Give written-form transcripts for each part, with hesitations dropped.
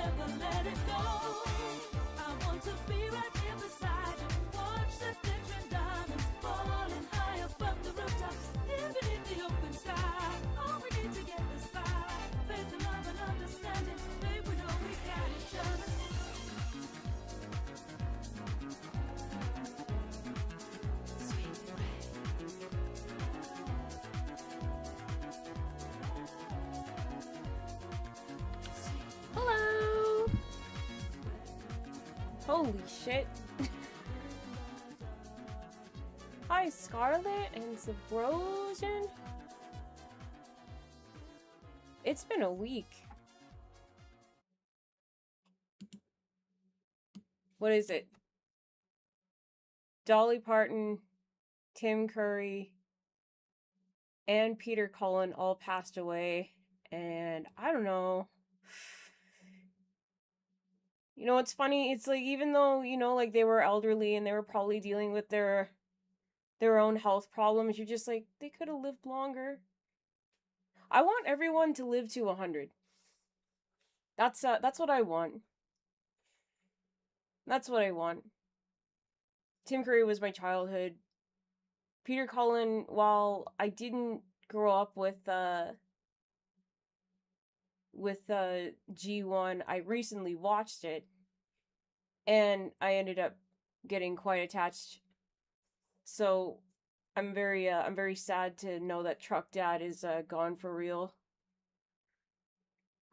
never let it go. I want to be right here beside you. Watch the glittering diamonds falling high above the rooftops, here beneath the open sky. All we need to get is by faith and love and understanding. Babe, we know we got each other. Hello! Holy shit. Hi, Scarlet and Subrosion. It's been a week. What is it? Dolly Parton, Tim Curry, and Peter Cullen all passed away. And I don't know. You know, it's funny. It's like, even though, you know, like they were elderly and they were probably dealing with their own health problems, you're just like, they could have lived longer. I want everyone to live to 100. That's what I want. That's what I want. Tim Curry was my childhood. Peter Cullen, while I didn't grow up with G1, I recently watched it, and I ended up getting quite attached. So I'm very sad to know that Truck Dad is gone for real.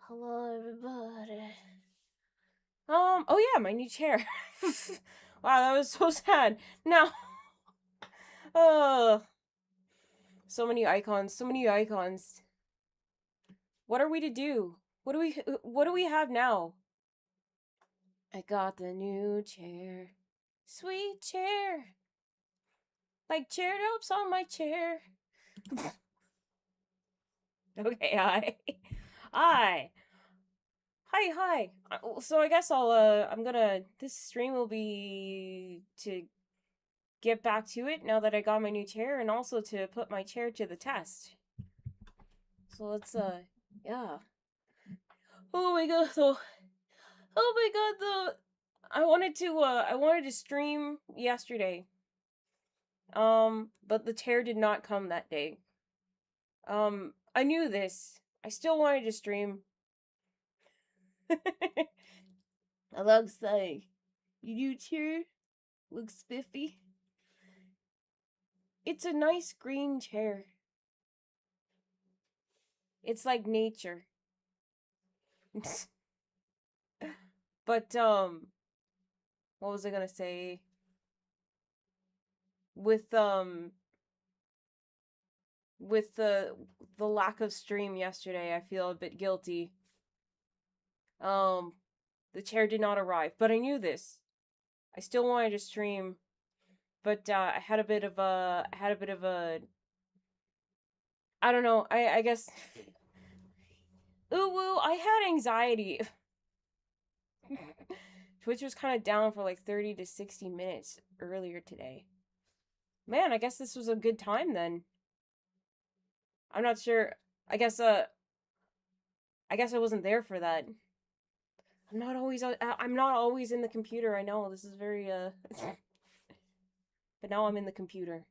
Hello, everybody. Oh yeah, my new chair. Wow, that was so sad. Now, so many icons, so many icons. What are we to do? What do we have now? I got the new chair. Sweet chair. Like chair ropes on my chair. Okay, hi. Hi. Hi. So I guess this stream will be to get back to it now that I got my new chair, and also to put my chair to the test. So let's, yeah. Oh my god, though. I wanted to stream yesterday. But the chair did not come that day. I knew this. I still wanted to stream. It looks like your new chair looks spiffy. It's a nice green chair. It's like nature. But, what was I gonna say? With the lack of stream yesterday, I feel a bit guilty. The chair did not arrive, but I knew this. I still wanted to stream, but I had a bit of a I don't know. I guess ooh, I had anxiety. Twitch was kind of down for like 30 to 60 minutes earlier today. Man, I guess this was a good time then. I'm not sure. I guess I wasn't there for that. I'm not always in the computer. I know this is very but now I'm in the computer.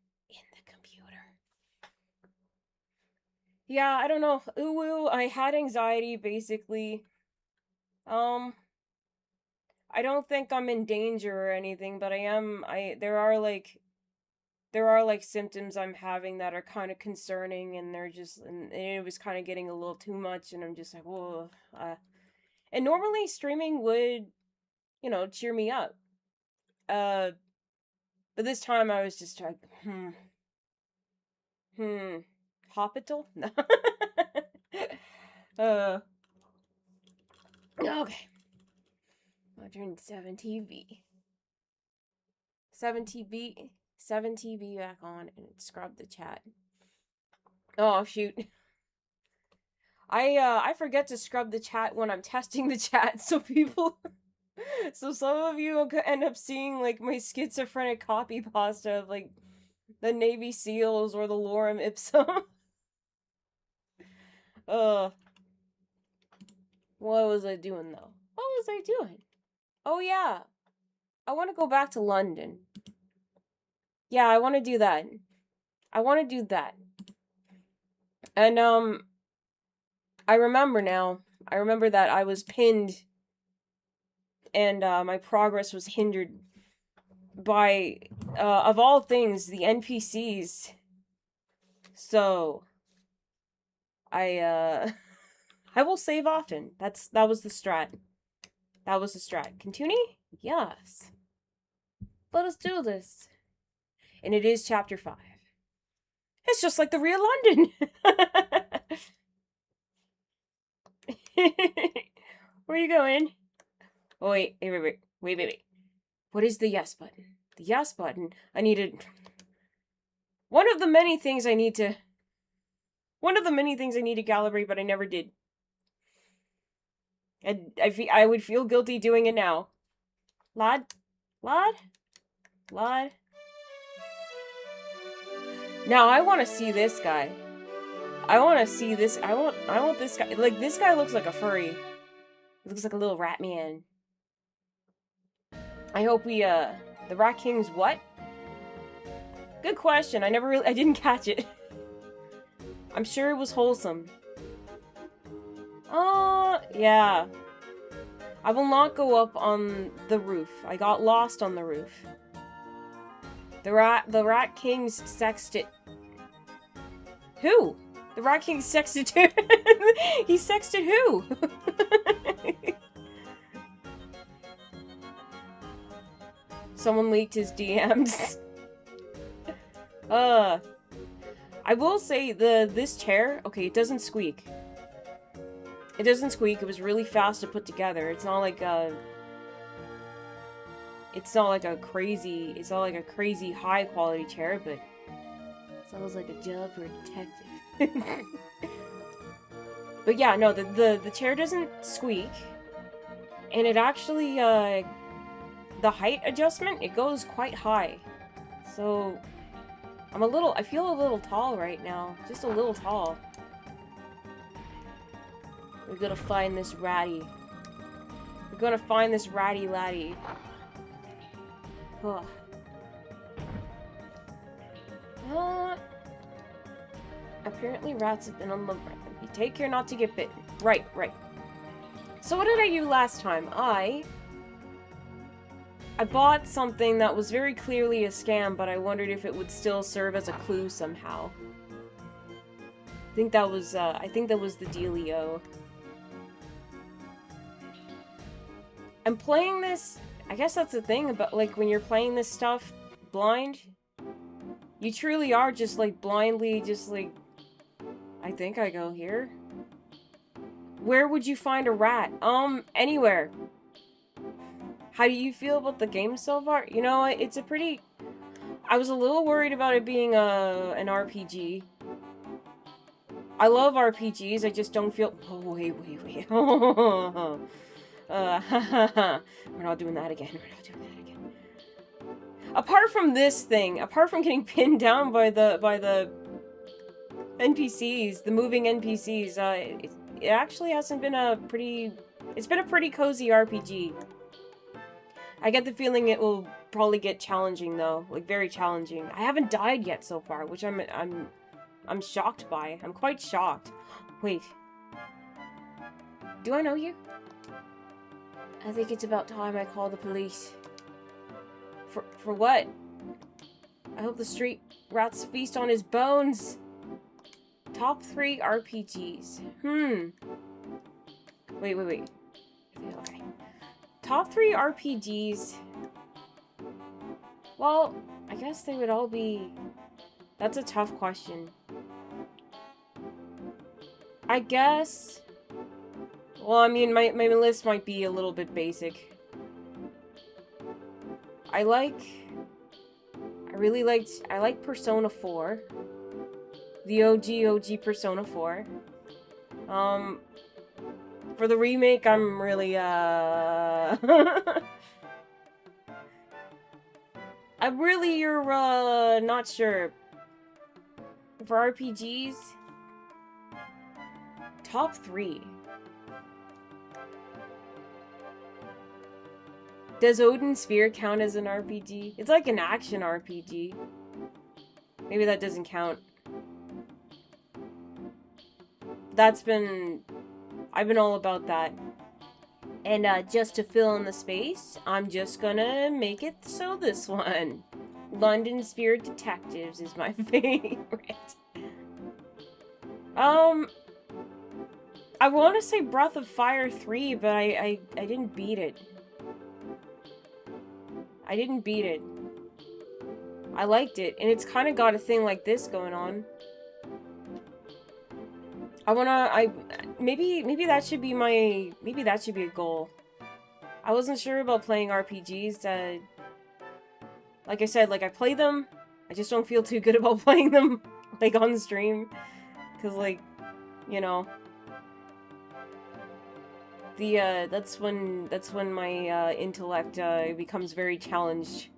Yeah, I don't know. Ooh, I had anxiety basically. I don't think I'm in danger or anything, but there are like symptoms I'm having that are kind of concerning, and and it was kind of getting a little too much, and I'm just like, whoa. And normally streaming would, you know, cheer me up. But this time I was just like, hospital? Okay. I'll turn 7 TV. 7 TV back on and scrub the chat. Oh, shoot. I forget to scrub the chat when I'm testing the chat, so so some of you will end up seeing, like, my schizophrenic copy pasta of, like, the Navy SEALs or the Lorem Ipsum. What was I doing, though? What was I doing? Oh, yeah. I want to go back to London. Yeah, I want to do that. I want to do that. And, I remember now. I remember that I was pinned and, my progress was hindered by, of all things, the NPCs. So, I, I will save often. That was the strat. That was the strat. Continue? Yes. Let us do this. And it is chapter 5. It's just like the real London. Where are you going? Oh, wait. What is the yes button? The yes button? I needed... One of the many things I need to calibrate, but I never did. And I would feel guilty doing it now. Lad? Now I want to see this guy. I want this guy. Like, this guy looks like a furry. He looks like a little rat man. I hope we, the Rat King's what? Good question. I didn't catch it. I'm sure it was wholesome. Yeah. I will not go up on the roof. I got lost on the roof. The Rat King's sexted. Who? The Rat King sexted who? He sexted who? Someone leaked his DMs. I will say this chair, okay, it doesn't squeak. It doesn't squeak. It was really fast to put together. It's not like a crazy high quality chair, but it sounds like a job for a detective. But yeah, no, the chair doesn't squeak. And it actually the height adjustment, it goes quite high. So I feel a little tall right now. Just a little tall. We're gonna find this ratty. We're gonna find this ratty laddie. Ugh. Apparently rats have been on the run. You take care not to get bitten. Right. So what did I do last time? I bought something that was very clearly a scam, but I wondered if it would still serve as a clue somehow. I think that was the dealio. I'm playing this, I guess that's the thing about, like, when you're playing this stuff blind, you truly are just, like, blindly, just, like, I think I go here. Where would you find a rat? Anywhere. How do you feel about the game so far? You know, it's a pretty... I was a little worried about it being an RPG. I love RPGs, I just don't feel... Oh, wait. We're not doing that again. Apart from this thing, apart from getting pinned down by the NPCs, the moving NPCs, it actually hasn't been a pretty... It's been a pretty cozy RPG. I get the feeling it will probably get challenging, though. Like, very challenging. I haven't died yet so far, which I'm shocked by. I'm quite shocked. Wait. Do I know you? I think it's about time I call the police. For what? I hope the street rats feast on his bones. Top 3 RPGs. Wait. Okay. Top 3 RPGs. Well, I guess they would all be... That's a tough question. I guess... Well, I mean, my list might be a little bit basic. I like Persona 4. The OG Persona 4. For the remake, I'm really, I'm really, not sure. For RPGs, top 3. Does Odin Sphere count as an RPG? It's like an action RPG. Maybe that doesn't count. I've been all about that. And just to fill in the space, I'm just gonna make it so this one. London Spirit Detectives is my favorite. I want to say Breath of Fire 3, but I didn't beat it. I didn't beat it. I liked it, and it's kind of got a thing like this going on. Maybe that should be maybe that should be a goal. I wasn't sure about playing RPGs. Like I said, like I play them, I just don't feel too good about playing them, like on stream. Cause like, you know, that's when my intellect becomes very challenged.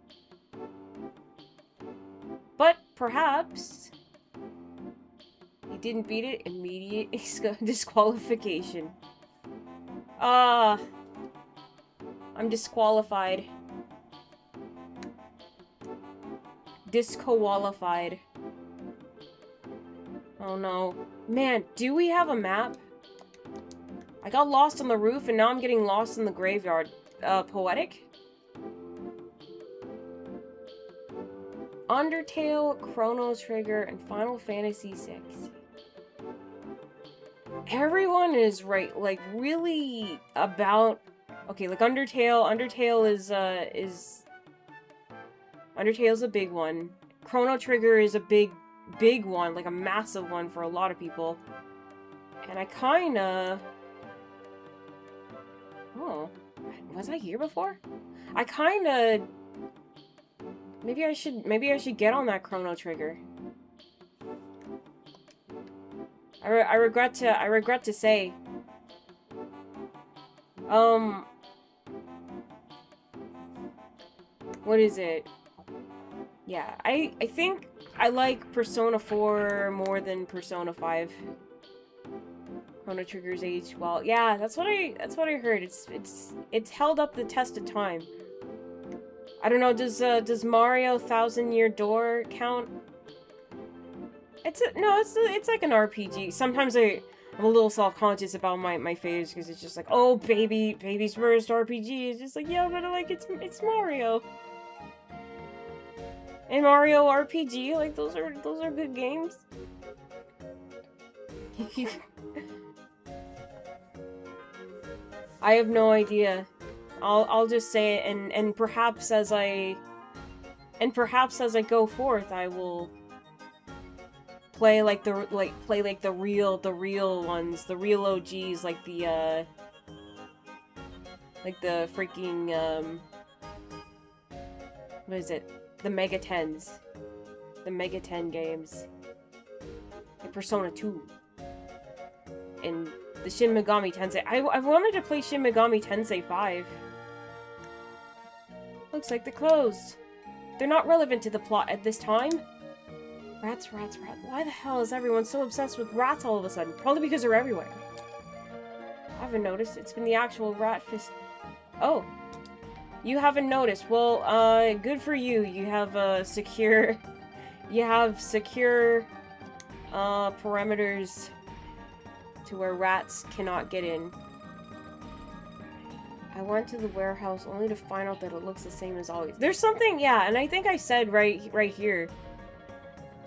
But perhaps he didn't beat it. Immediate disqualification. I'm disqualified. Disqualified. Oh no. Man, do we have a map? I got lost on the roof and now I'm getting lost in the graveyard. Poetic? Undertale, Chrono Trigger, and Final Fantasy VI. Everyone is like really about. Okay, like Undertale's a big one. Chrono Trigger is a big one, like a massive one for a lot of people. And I kinda. Oh, was I here before? I kinda. Maybe I should get on that Chrono Trigger. I regret to say. What is it? Yeah, I think I like Persona 4 more than Persona 5. Chrono Trigger's aged well. Yeah, that's what I heard. It's held up the test of time. I don't know, does Mario Thousand Year Door count? It's like an RPG. Sometimes I'm a little self-conscious about my faves because it's just like, oh, baby's first RPG. It's just like, yeah, but like it's Mario. And Mario RPG, like those are good games. I have no idea. I'll just say it, and perhaps as I go forth, I will play the real ones, the real OGs, like the freaking what is it? The Mega 10s. The Mega 10 games. Like Persona 2. And the Shin Megami Tensei. I wanted to play Shin Megami Tensei 5. Looks like they're closed. They're not relevant to the plot at this time. Rats. Why the hell is everyone so obsessed with rats all of a sudden? Probably because they're everywhere. I haven't noticed. It's been the actual rat fist. Oh. You haven't noticed. Well, good for you. You have, secure... You have secure, parameters to where rats cannot get in. I went to the warehouse only to find out that it looks the same as always. There's something, yeah, and I think I said right here.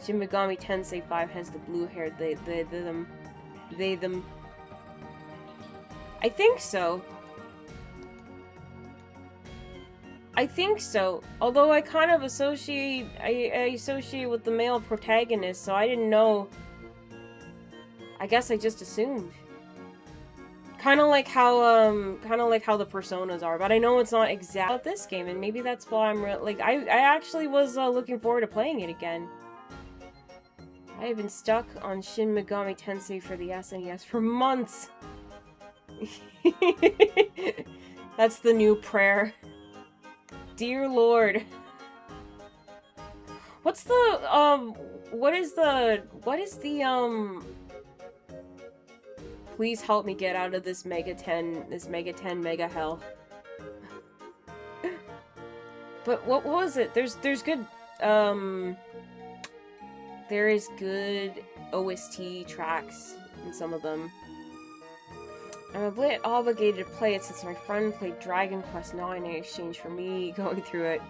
Shin Megami Tensei 5 has the blue hair. Them. I think so. Although I kind of associate with the male protagonist, so I didn't know. I guess I just assumed. Kind of like how the Personas are, but I know it's not exact about this game, and maybe that's why I'm I actually was looking forward to playing it again. I have been stuck on Shin Megami Tensei for the SNES for months. That's the new prayer. Dear Lord. What is the please help me get out of this Mega 10 mega hell. But what was it? There's good, there is good OST tracks in some of them. I'm a bit obligated to play it since my friend played Dragon Quest IX in exchange for me going through it.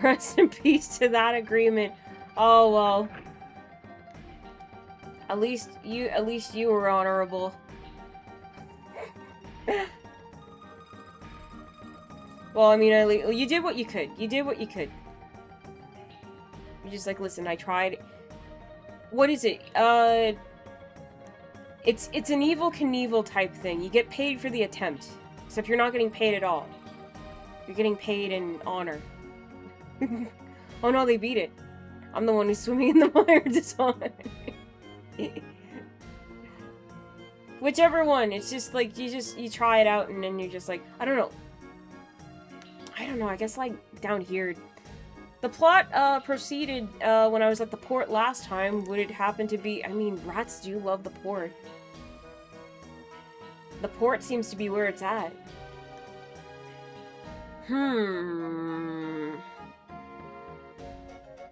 Rest in peace to that agreement. Oh well. At least you were honorable. Well, I mean, you did what you could. You did what you could. You're just like, listen, I tried. What is it? It's an Evel Knievel type thing. You get paid for the attempt. Except you're not getting paid at all. You're getting paid in honor. Oh no, they beat it. I'm the one who's swimming in the mire of dishonor. Whichever one. It's just like, you try it out and then you're just like, I don't know, I guess like down here. The plot proceeded when I was at the port last time. Would it happen to be... I mean, rats do love the port. The port seems to be where it's at.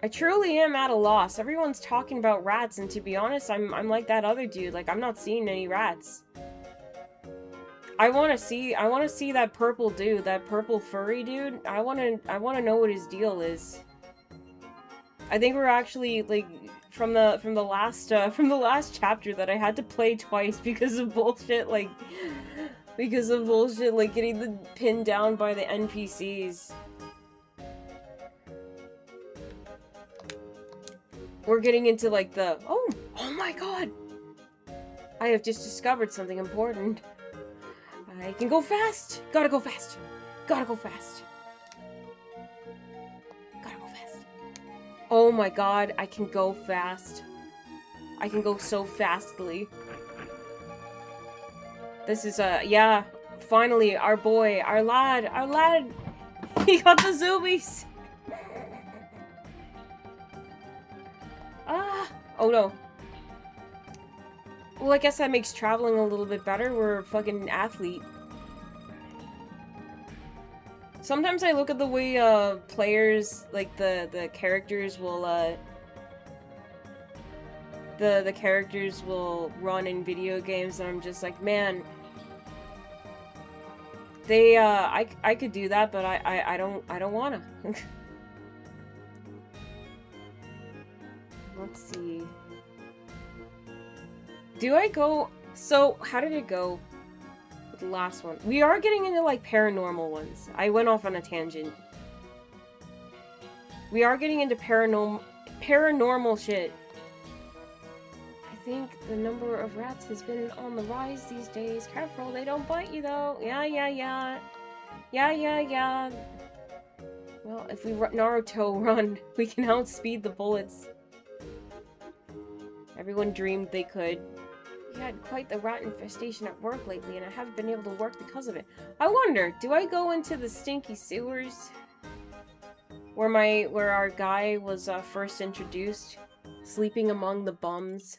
I truly am at a loss. Everyone's talking about rats, and to be honest, I'm like that other dude. Like, I'm not seeing any rats. I wanna see that purple dude, that purple furry dude. I wanna know what his deal is. I think we're actually, like, from the last chapter that I had to play twice because of bullshit, like getting pinned down by the NPCs. We're getting into, like, oh my god! I have just discovered something important. I can go fast! Gotta go fast! Gotta go fast! Gotta go fast. Oh my god, I can go fast. I can go so fastly. This is, yeah. Finally, our boy, our lad! He got the zoomies! Ah! Oh no. Well, I guess that makes traveling a little bit better. We're a fucking athlete. Sometimes I look at the way, players, like, the characters will, the characters will run in video games, and I'm just like, man, they, I could do that, but I don't wanna. Let's see. Do I go... So, how did it go with the last one? We are getting into, like, paranormal ones. I went off on a tangent. We are getting into paranormal shit. I think the number of rats has been on the rise these days. Careful, they don't bite you, though. Yeah. Well, if we Naruto run, we can outspeed the bullets. Everyone dreamed they could. We had quite the rat infestation at work lately, and I haven't been able to work because of it. I wonder, do I go into the stinky sewers? Where our guy was first introduced? Sleeping among the bums?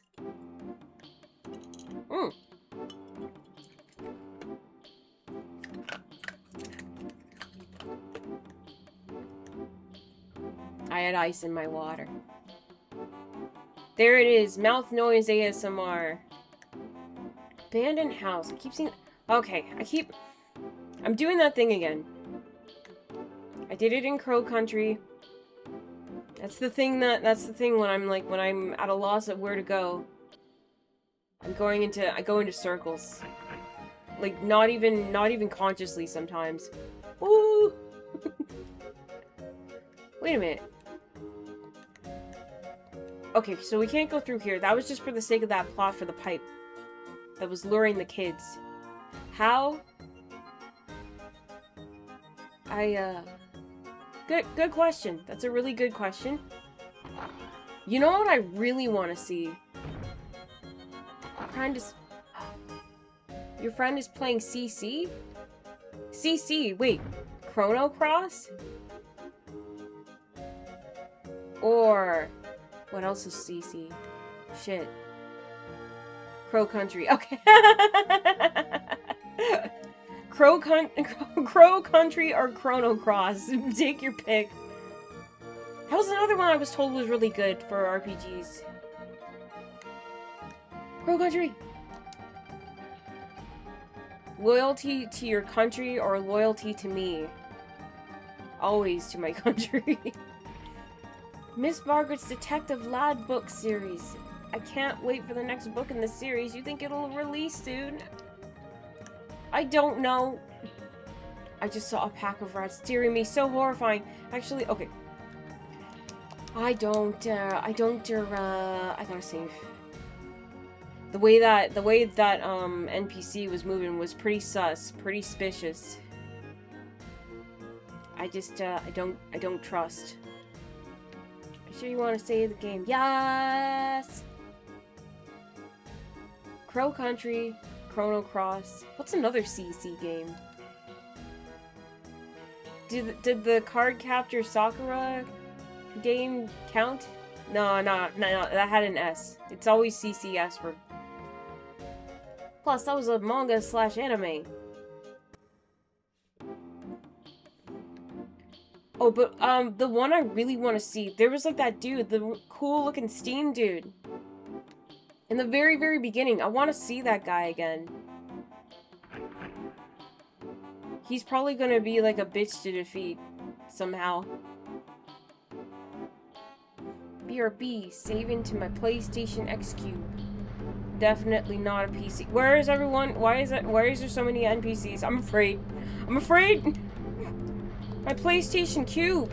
I had ice in my water. There it is, mouth noise ASMR. Abandoned house. I keep seeing... Okay, I'm doing that thing again. I did it in Crow Country. That's the thing when I'm at a loss of where to go. I go into circles. Like, not even consciously sometimes. Woo! Wait a minute. Okay, so we can't go through here. That was just for the sake of that plot for the pipe. That was luring the kids. How? Good question. That's a really good question. You know what I really want to see? Your friend is playing CC? CC, wait. Chrono Cross? Or... what else is CC? Shit. Crow Country. Okay. Crow Country or Chrono Cross. Take your pick. That was another one I was told was really good for RPGs. Crow Country! Loyalty to your country or loyalty to me? Always to my country. Miss Margaret's Detective Lad book series. I can't wait for the next book in the series. You think it'll release soon? I don't know. I just saw a pack of rats steering me. So horrifying. Actually, okay. I gotta save. The way that NPC was moving was pretty sus, pretty suspicious. I don't trust. Are you sure you want to save the game? Yes! Crow Country, Chrono Cross. What's another CC game? Did the Card Capture Sakura game count? No, that had an S. It's always CCS for... Plus, that was a manga/anime. Oh, but, the one I really want to see, there was, like, that dude, the cool-looking Steam dude. In the very, very beginning, I want to see that guy again. He's probably gonna be, like, a bitch to defeat, somehow. BRB, save into my PlayStation X Cube. Definitely not a PC. Where is everyone? Why is there so many NPCs? I'm afraid. I'm afraid! My PlayStation Cube!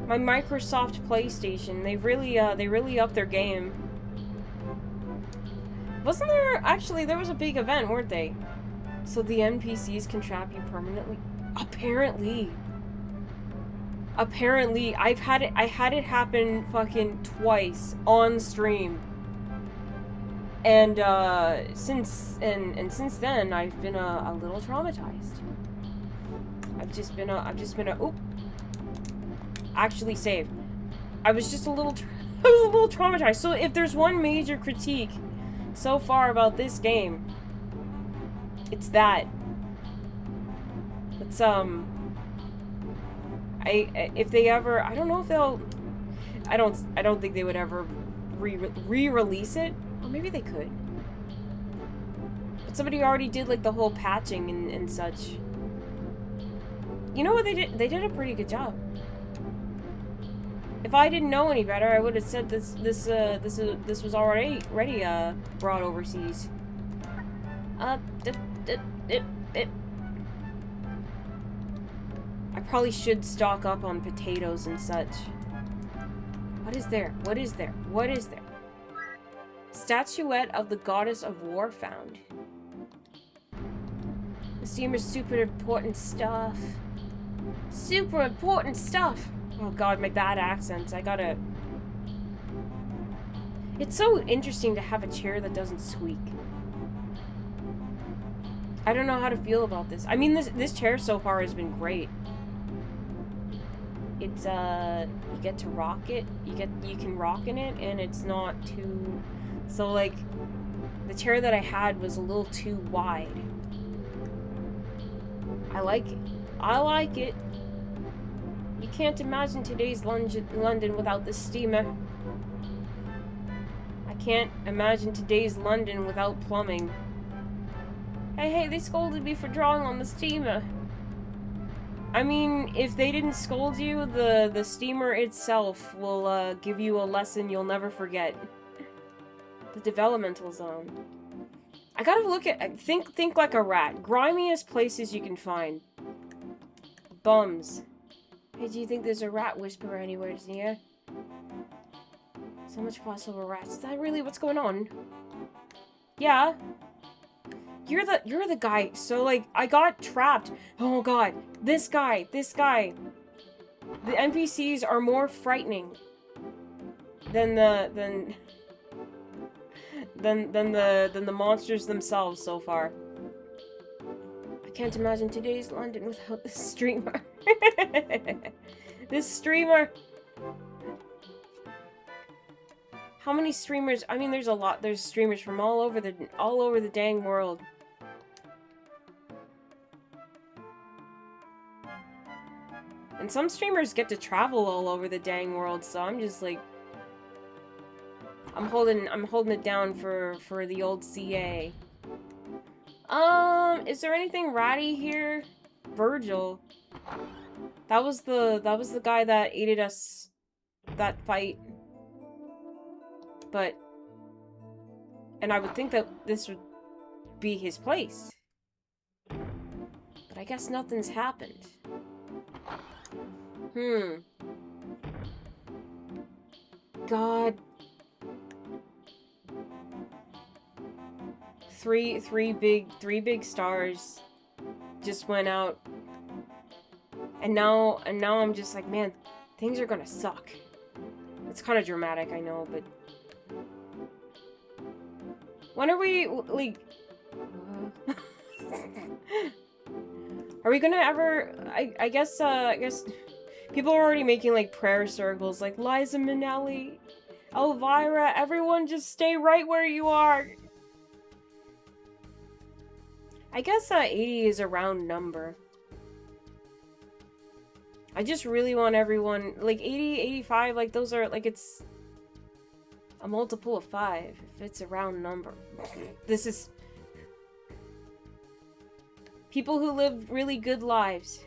My Microsoft PlayStation. They really upped their game. Wasn't there... Actually, there was a big event, weren't they? So the NPCs can trap you permanently? Apparently. Apparently. I had it happen fucking twice on stream. And, since then, I've been a little traumatized. I've just been oop. Actually saved. I was just a little traumatized. So if there's one major critique so far about this game, it's that. It's, if they ever, I don't know if they'll, I don't think they would ever re-release it. Or maybe they could. But somebody already did, like, the whole patching and such. You know what they did? They did a pretty good job. If I didn't know any better, I would have said this was already brought overseas. I probably should stock up on potatoes and such. What is there? What is there? What is there? Statuette of the Goddess of War found. The steamer's super important stuff. Super important stuff! Oh god, my bad accents. I gotta... It's so interesting to have a chair that doesn't squeak. I don't know how to feel about this. I mean, this chair so far has been great. It's, you get to rock it. You can rock in it, and it's not too... So, like, the chair that I had was a little too wide. I like it. I like it. You can't imagine today's London without the steamer. I can't imagine today's London without plumbing. Hey, they scolded me for drawing on the steamer. I mean, if they didn't scold you, the steamer itself will give you a lesson you'll never forget. The developmental zone. I gotta look at... Think like a rat. Grimiest places you can find. Bums. Hey, do you think there's a rat whisperer anywhere near? So much possible rats. Is that really what's going on? Yeah. You're the guy. So, like, I got trapped. Oh god. This guy. The NPCs are more frightening than the monsters themselves so far. I can't imagine today's London without this streamer. This streamer. How many streamers? I mean, there's a lot. There's streamers from all over the dang world. And some streamers get to travel all over the dang world, so I'm just like, I'm holding it down for the old CA. Is there anything ratty here? Virgil. That was the guy that aided us that fight. But, and I would think that this would be his place. But I guess nothing's happened. God. Three big stars just went out. And now I'm just like, man, things are gonna suck. It's kind of dramatic, I know, but when are we, like, are we gonna ever, I guess people are already making, like, prayer circles, like, Liza Minnelli, Elvira, everyone just stay right where you are. I guess 80 is a round number. I just really want everyone, like, 80, 85, like, those are, like, it's a multiple of 5, if it's a round number. This is people who live really good lives.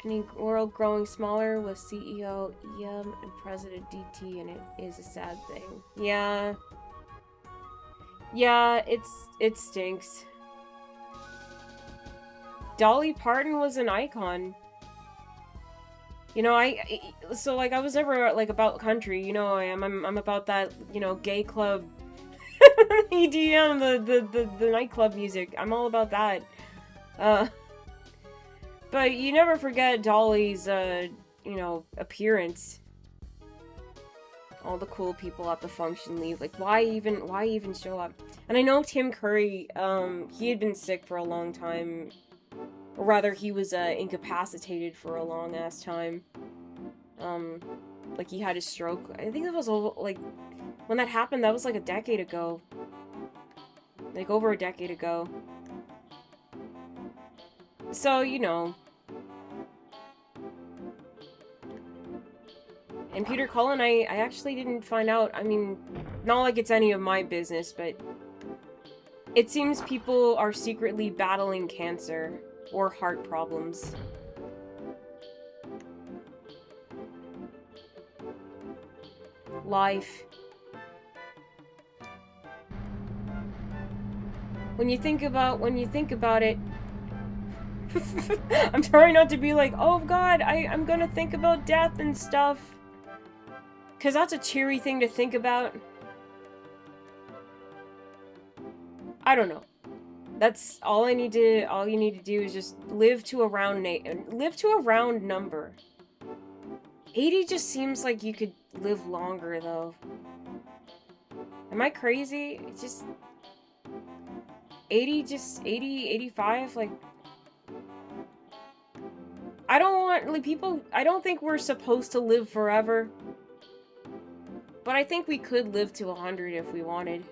Any world growing smaller with CEO, EM, and President DT, and it is a sad thing. Yeah. Yeah, it stinks. Dolly Parton was an icon. You know, so, like, I was never, like, about country, you know, I'm about that, you know, gay club, EDM, the nightclub music, I'm all about that, but you never forget Dolly's, you know, appearance. All the cool people at the function leave, like, why even show up? And I know Tim Curry, he had been sick for a long time. Or rather, he was incapacitated for a long-ass time. Like, he had a stroke. I think that was, like, when that happened, that was, like, a decade ago. Like, over a decade ago. So, you know. And Peter Cullen, I actually didn't find out. I mean, not like it's any of my business, but it seems people are secretly battling cancer. Or heart problems. Life. When you think about it, I'm trying not to be like, oh god, I'm gonna think about death and stuff. 'Cause that's a cheery thing to think about. I don't know. That's all you need to do is just live to a round number. 80 just seems like you could live longer, though. Am I crazy? It's just 80, 85, like, I don't want, like, people, I don't think we're supposed to live forever. But I think we could live to 100 if we wanted.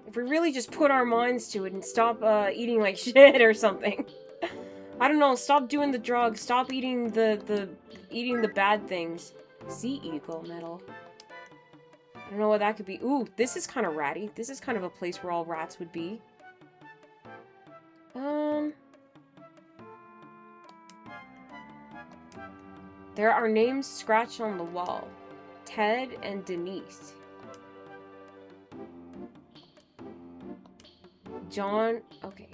If we really just put our minds to it and stop eating like shit or something. I don't know, stop doing the drugs, stop eating the bad things. Sea Eagle medal. I don't know what that could be. Ooh, this is kind of ratty. This is kind of a place where all rats would be. There are names scratched on the wall. Ted and Denise. John, okay.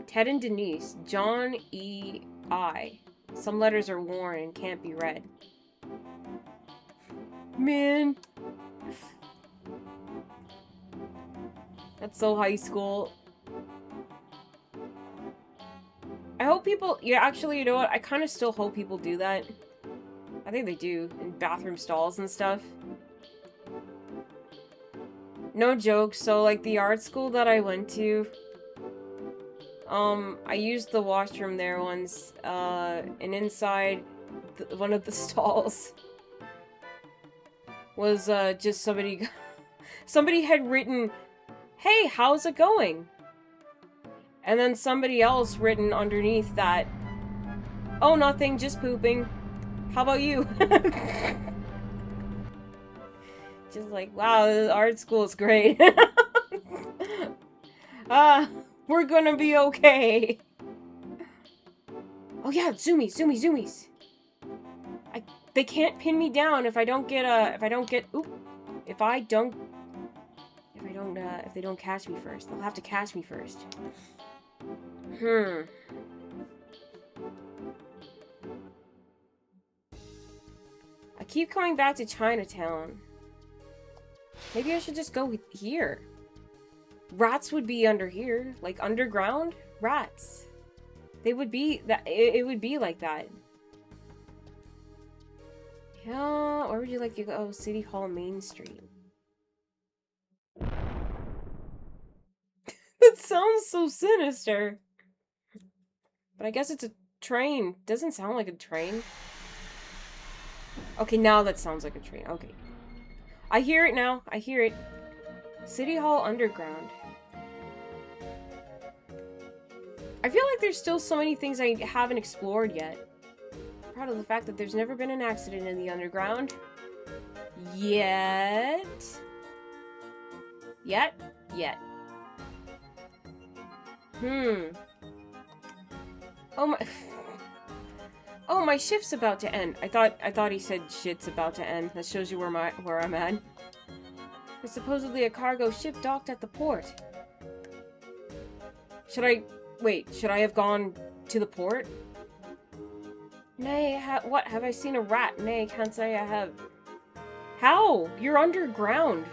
Ted and Denise. John E. I. Some letters are worn and can't be read. Man. That's so high school. I hope people, yeah, actually, you know what? I kind of still hope people do that. I think they do, in bathroom stalls and stuff. No joke, so, like, the art school that I went to, I used the washroom there once, and inside one of the stalls was, just somebody had written, "Hey, how's it going?" And then somebody else written underneath that, Oh, nothing, just pooping. How about you? Just like, wow, the art school is great. We're gonna be okay. Oh yeah, zoomies, zoomies, zoomies. They can't pin me down if I don't get, if they don't catch me first. They'll have to catch me first. I keep coming back to Chinatown. Maybe I should just go here. Rats would be under here. Like, underground? Rats. They would be, it would be like that. Yeah, where would you like to go? City Hall, Main Street. That sounds so sinister. But I guess it's a train. Doesn't sound like a train. Okay, now that sounds like a train. Okay. I hear it now. I hear it. City Hall Underground. I feel like there's still so many things I haven't explored yet. I'm proud of the fact that there's never been an accident in the underground. Yet. Yet? Oh my... Oh, my shift's about to end. I thought he said shit's about to end. That shows you where I'm at. There's supposedly a cargo ship docked at the port. Should I have gone to the port? Nay, what? Have I seen a rat? Nay, can't say I have. How? You're underground.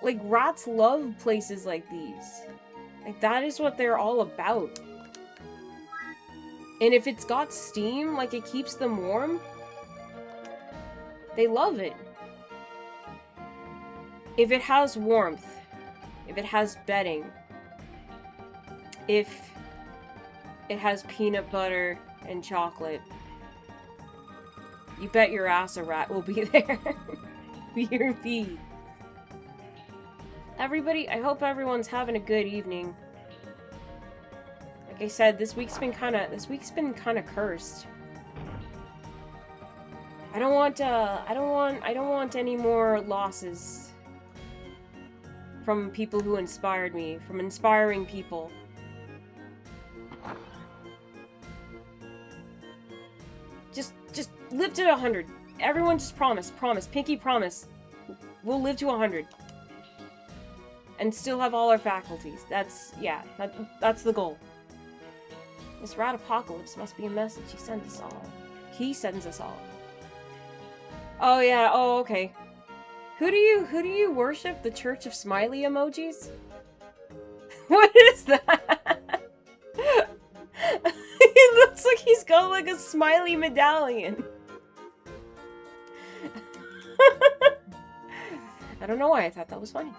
Like, rats love places like these. Like, that is what they're all about. And if it's got steam, like, it keeps them warm, they love it. If it has warmth, if it has bedding, if it has peanut butter and chocolate, you bet your ass a rat will be there. Be your feed. Everybody, I hope everyone's having a good evening. Like I said, this week's been kind of cursed. I don't want any more losses from people who inspired me, from inspiring people. Just live to 100. Everyone just promise, pinky promise. We'll live to 100. And still have all our faculties. That's the goal. This rat apocalypse must be a message he sends us all. He sends us all. Oh yeah, oh okay. Who do you worship? The Church of Smiley Emojis? What is that? He looks like he's got like a smiley medallion. I don't know why I thought that was funny.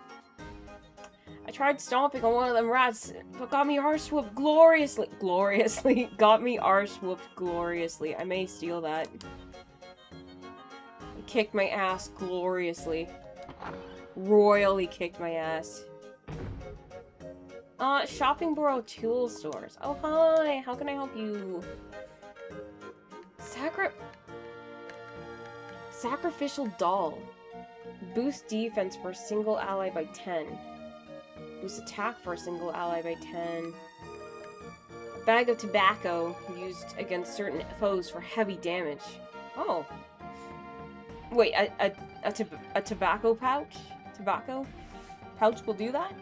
I tried stomping on one of them rats, but got me arse whooped gloriously. Got me arse whooped gloriously. I may steal that. I kicked my ass gloriously. Royally kicked my ass. Shopping Borough Tool Stores. Oh, hi. How can I help you? Sacrificial Doll. Boost defense for a single ally by 10. Boost attack for a single ally by 10. A bag of tobacco used against certain foes for heavy damage. Oh. Wait, a tobacco pouch? Tobacco pouch will do that?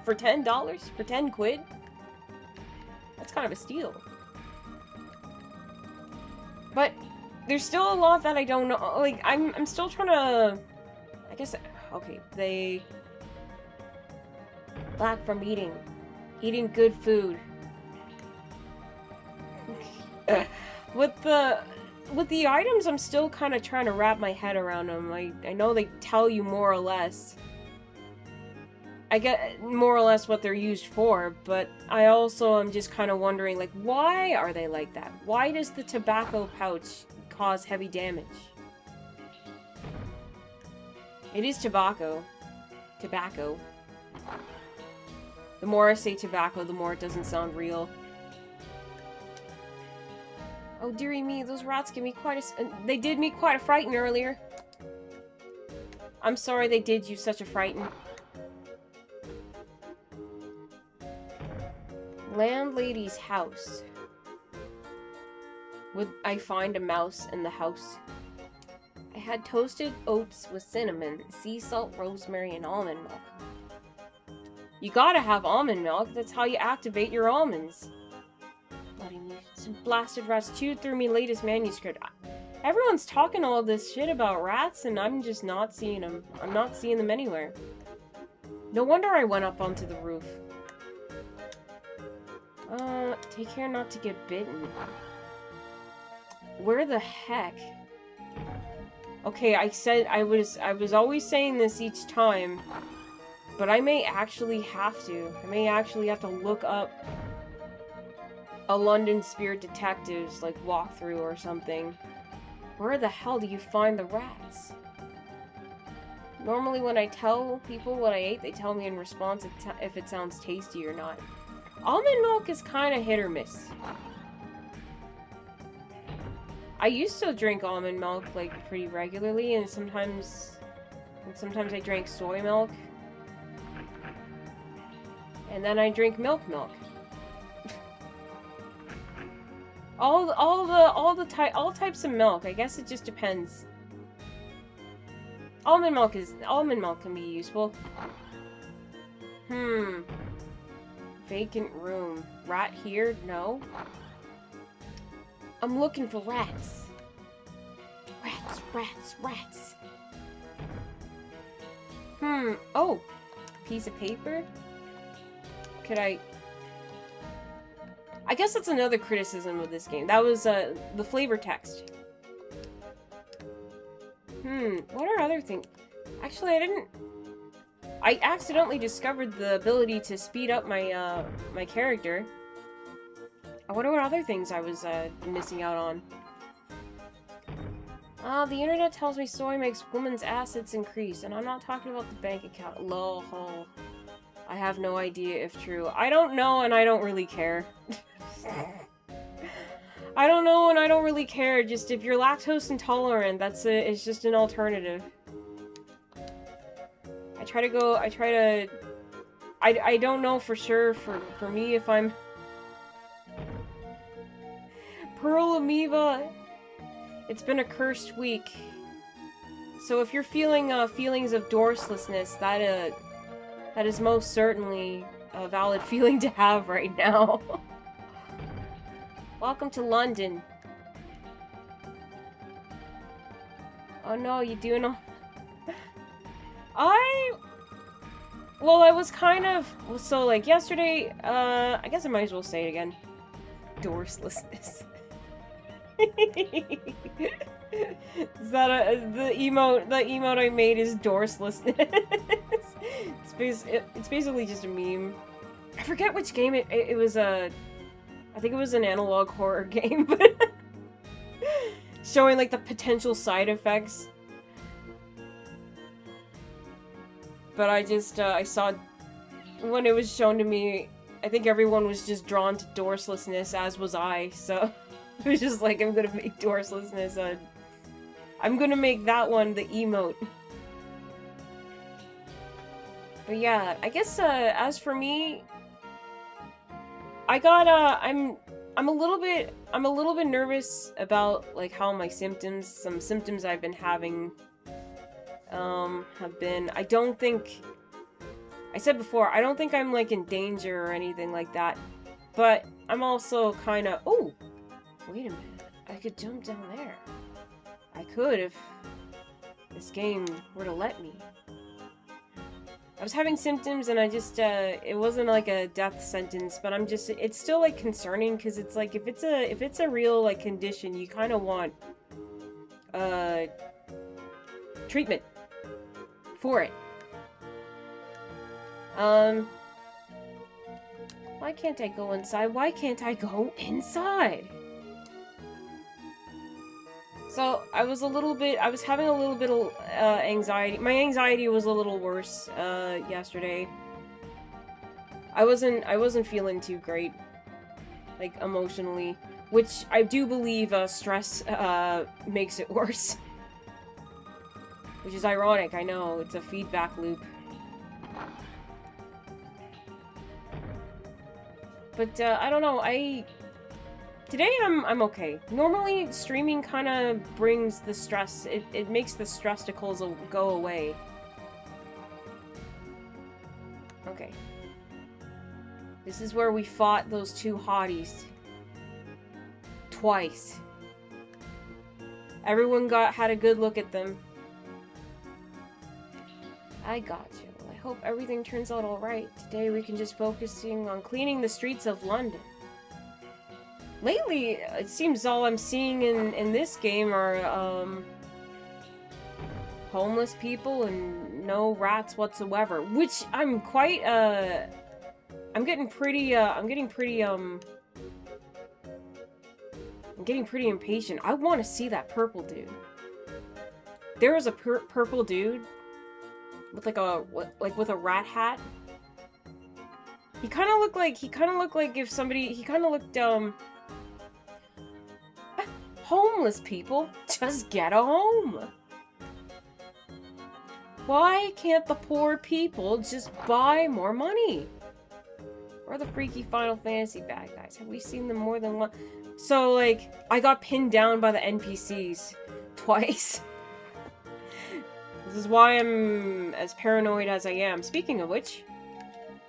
For $10? For 10 quid? That's kind of a steal. But there's still a lot that I don't know. Like, I'm still trying to... I guess... Okay, they... Black from eating. Eating good food. With the items, I'm still kind of trying to wrap my head around them. I know they tell you more or less. I get more or less what they're used for, but I also am just kind of wondering, like, why are they like that? Why does the tobacco pouch cause heavy damage? It is tobacco. Tobacco. The more I say tobacco, the more it doesn't sound real. Oh, dearie me, those rats give me they did me quite a frighten earlier. I'm sorry they did you such a frighten. Landlady's house. Would I find a mouse in the house? I had toasted oats with cinnamon, sea salt, rosemary, and almond milk. You gotta have almond milk. That's how you activate your almonds. Bloody me. Some blasted rats chewed through me latest manuscript. Everyone's talking all this shit about rats, and I'm just not seeing them. I'm not seeing them anywhere. No wonder I went up onto the roof. Take care not to get bitten. Where the heck? Okay, I was always saying this each time, but I may actually have to. I may actually have to look up a London Spirit Detectives, like, walkthrough or something. Where the hell do you find the rats? Normally when I tell people what I ate, they tell me in response if it sounds tasty or not. Almond milk is kind of hit or miss. I used to drink almond milk, like, pretty regularly, and sometimes I drank soy milk. And then I drink milk. all types of milk. I guess it just depends. Almond milk can be useful. Vacant room. Rat here? No. I'm looking for rats. Rats. Oh. Piece of paper? Could I guess that's another criticism of this game. That was, the flavor text. What are other things? Actually, I accidentally discovered the ability to speed up my, my character. I wonder what other things I was, missing out on. The internet tells me soy makes women's assets increase, and I'm not talking about the bank account. Lol. I have no idea if true. I don't know, and I don't really care. I don't know, and I don't really care. Just if you're lactose intolerant, it's just an alternative. I don't know for sure for me if I'm... Pearl Amoeba, it's been a cursed week. So if you're feeling feelings of dorselessness, that is most certainly a valid feeling to have right now. Welcome to London. Oh no, you doing all... Well, I was kind of... So, like, yesterday, I guess I might as well say it again. Dorselessness. Is that the emote I made is dorselessness. It's basically just a meme. I forget which game it was I think it was an analog horror game, but showing like the potential side effects. But I saw when it was shown to me, I think everyone was just drawn to dorselessness, as was I, so it was just like, I'm gonna make dorselessness I'm gonna make that one the emote. But yeah, I guess, as for me, I got, I'm a little bit nervous about, like, how my some symptoms I've been having, have been. I don't think, I said before, I don't think I'm, like, in danger or anything like that, but I'm also kinda, oh, wait a minute, I could jump down there. I could if this game were to let me. I was having symptoms and I just, it wasn't like a death sentence, but it's still like concerning because it's like, if it's a real like condition, you kind of want, treatment for it. Why can't I go inside? Why can't I go inside? So, I was having a little bit of, anxiety. My anxiety was a little worse, yesterday. I wasn't feeling too great, like, emotionally. Which I do believe stress makes it worse. Which is ironic, I know. It's a feedback loop. But I don't know, today I'm okay. Normally streaming kind of brings the stress, it makes the stressicles go away. Okay. This is where we fought those two hotties. Twice. Everyone had a good look at them. I got you. I hope everything turns out alright. Today we can just focusing on cleaning the streets of London. Lately, it seems all I'm seeing in this game are, homeless people and no rats whatsoever. Which I'm quite, I'm getting pretty impatient. I want to see that purple dude. There was a purple dude with with a rat hat. He kind of looked like if somebody, he kind of looked, homeless people, just get a home. Why can't the poor people just buy more money? Or the freaky Final Fantasy bad guys. Have we seen them more than one? So, like, I got pinned down by the NPCs twice. This is why I'm as paranoid as I am. Speaking of which,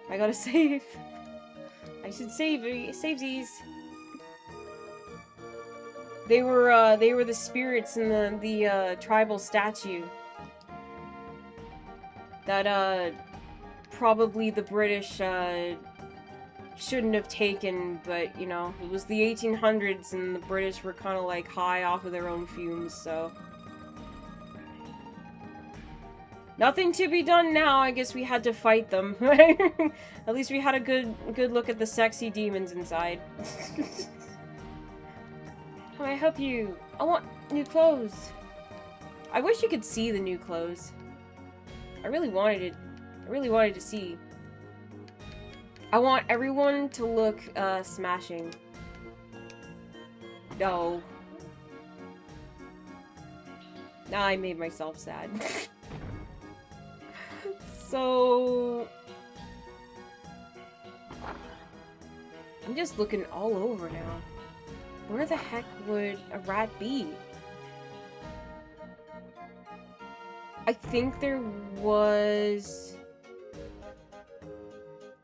I gotta save. I should save these. They were the spirits in the tribal statue that probably the British shouldn't have taken, but you know, it was the 1800s and the British were kind of like high off of their own fumes, so nothing to be done now. I guess we had to fight them. At least we had a good look at the sexy demons inside. Can I help you? I want new clothes. I wish you could see the new clothes. I really wanted it. I really wanted to see. I want everyone to look smashing. No. Now I made myself sad. So I'm just looking all over now. Where the heck would a rat be? I think there was...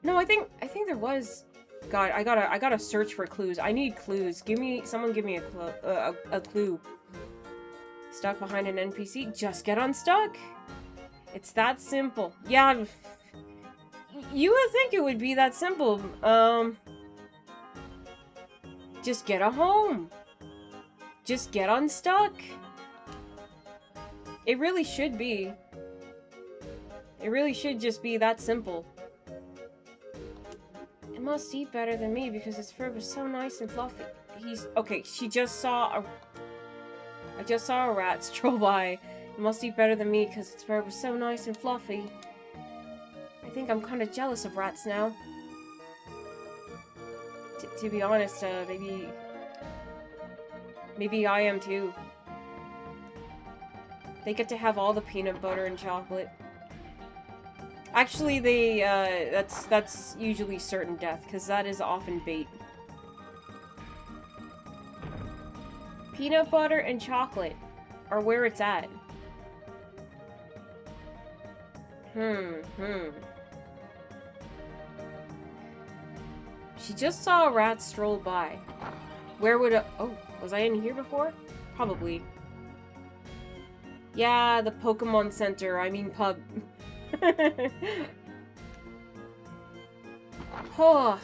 No, I think there was... God, I gotta search for clues. I need clues. Someone give me a clue. Stuck behind an NPC? Just get unstuck. It's that simple. Yeah, you would think it would be that simple. Just get a home. Just get unstuck. It really should be. It really should just be that simple. It must eat better than me because its fur was so nice and fluffy. Okay, I just saw a rat stroll by. It must eat better than me because its fur was so nice and fluffy. I think I'm kind of jealous of rats now. To be honest, maybe I am too. They get to have all the peanut butter and chocolate. Actually, that's usually certain death, because that is often bait. Peanut butter and chocolate are where it's at. She just saw a rat stroll by. Where would oh, was I in here before? Probably. Yeah, the Pokemon Center, I mean pub. Oh.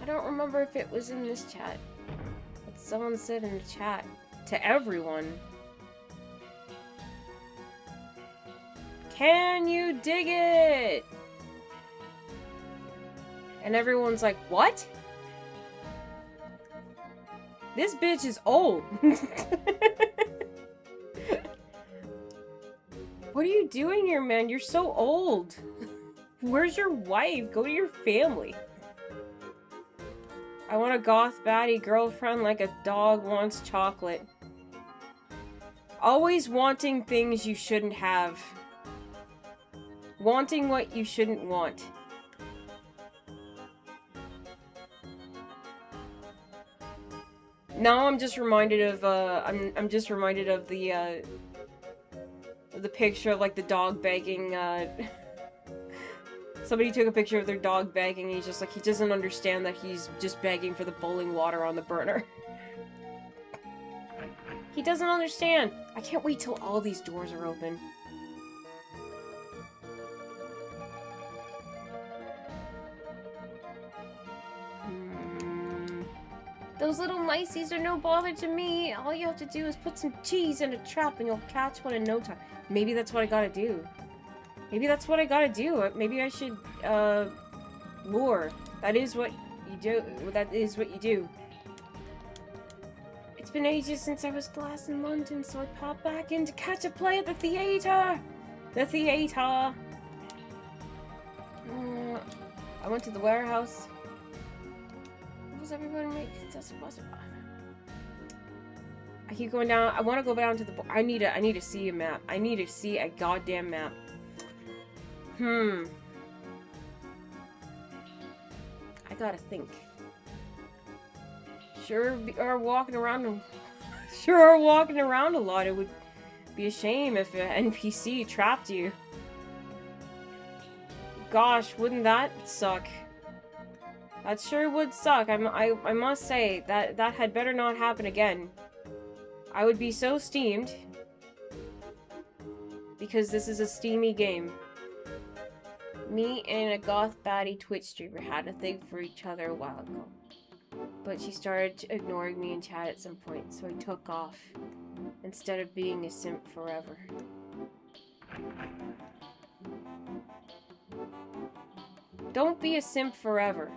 I don't remember if it was in this chat. But someone said in the chat. To everyone. Can you dig it? And everyone's like, what? This bitch is old. What are you doing here, man? You're so old. Where's your wife? Go to your family. I want a goth baddie girlfriend like a dog wants chocolate. Always wanting things you shouldn't have. Wanting what you shouldn't want. Now I'm just reminded of I'm just reminded of the picture of like the dog begging somebody took a picture of their dog begging and he's just like he doesn't understand that he's just begging for the boiling water on the burner. He doesn't understand. I can't wait till all these doors are open. Those little miceys are no bother to me. All you have to do is put some cheese in a trap and you'll catch one in no time. Maybe that's what I gotta do. Maybe that's what I gotta do. Maybe I should, lure. That is what you do. That is what you do. It's been ages since I was last in London, so I popped back in to catch a play at the theatre. The theatre. I went to the warehouse. Everyone makes us possible. I keep going down. I want to go down to the. I need to see a map. I need to see a goddamn map. I gotta think. Sure are walking around a lot. It would be a shame if an NPC trapped you. Gosh, wouldn't that suck? That sure would suck. I must say, that had better not happen again. I would be so steamed. Because this is a steamy game. Me and a goth baddie Twitch streamer had a thing for each other a while ago. But she started ignoring me in chat at some point, so I took off. Instead of being a simp forever. Don't be a simp forever.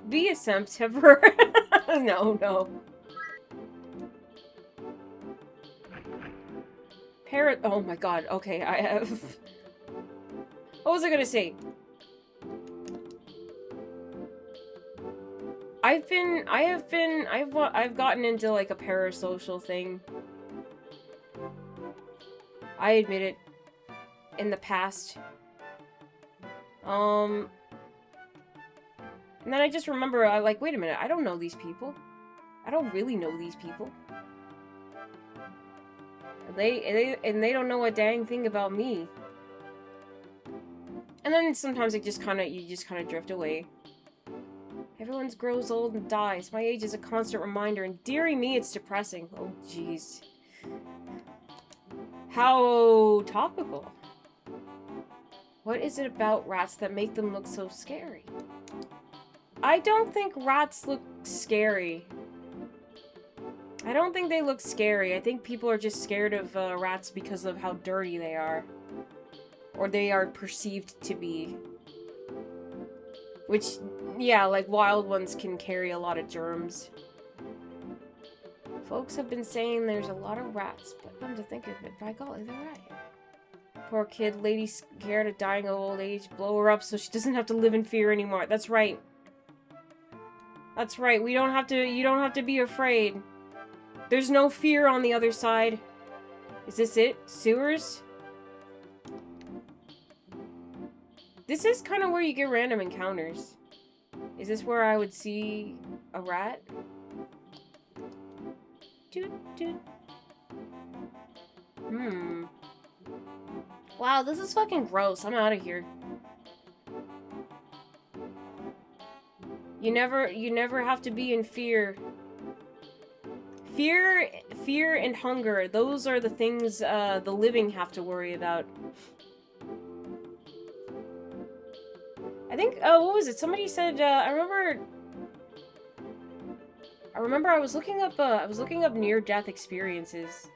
Be a simp temporary. No. Oh my god, okay, I have... What was I gonna say? I've gotten into like a parasocial thing. I admit it. In the past. And then I just remember, like, wait a minute, I don't know these people. I don't really know these people. They don't know a dang thing about me. And then sometimes you just kind of drift away. Everyone grows old and dies. My age is a constant reminder, and dearie me, it's depressing. Oh, jeez. How topical. What is it about rats that make them look so scary? I don't think rats look scary. I don't think they look scary. I think people are just scared of rats because of how dirty they are. Or they are perceived to be. Which, yeah, like wild ones can carry a lot of germs. Folks have been saying there's a lot of rats, but come to think of it, by golly, they're right. Poor kid, lady scared of dying of old age. Blow her up so she doesn't have to live in fear anymore. That's right. That's right. You don't have to be afraid. There's no fear on the other side. Is this it? Sewers? This is kind of where you get random encounters. Is this where I would see a rat? Toot toot. Wow, this is fucking gross. I'm out of here. You never have to be in fear. Fear and hunger. Those are the things the living have to worry about. I think, what was it? Somebody said, I remember I was looking up near-death experiences.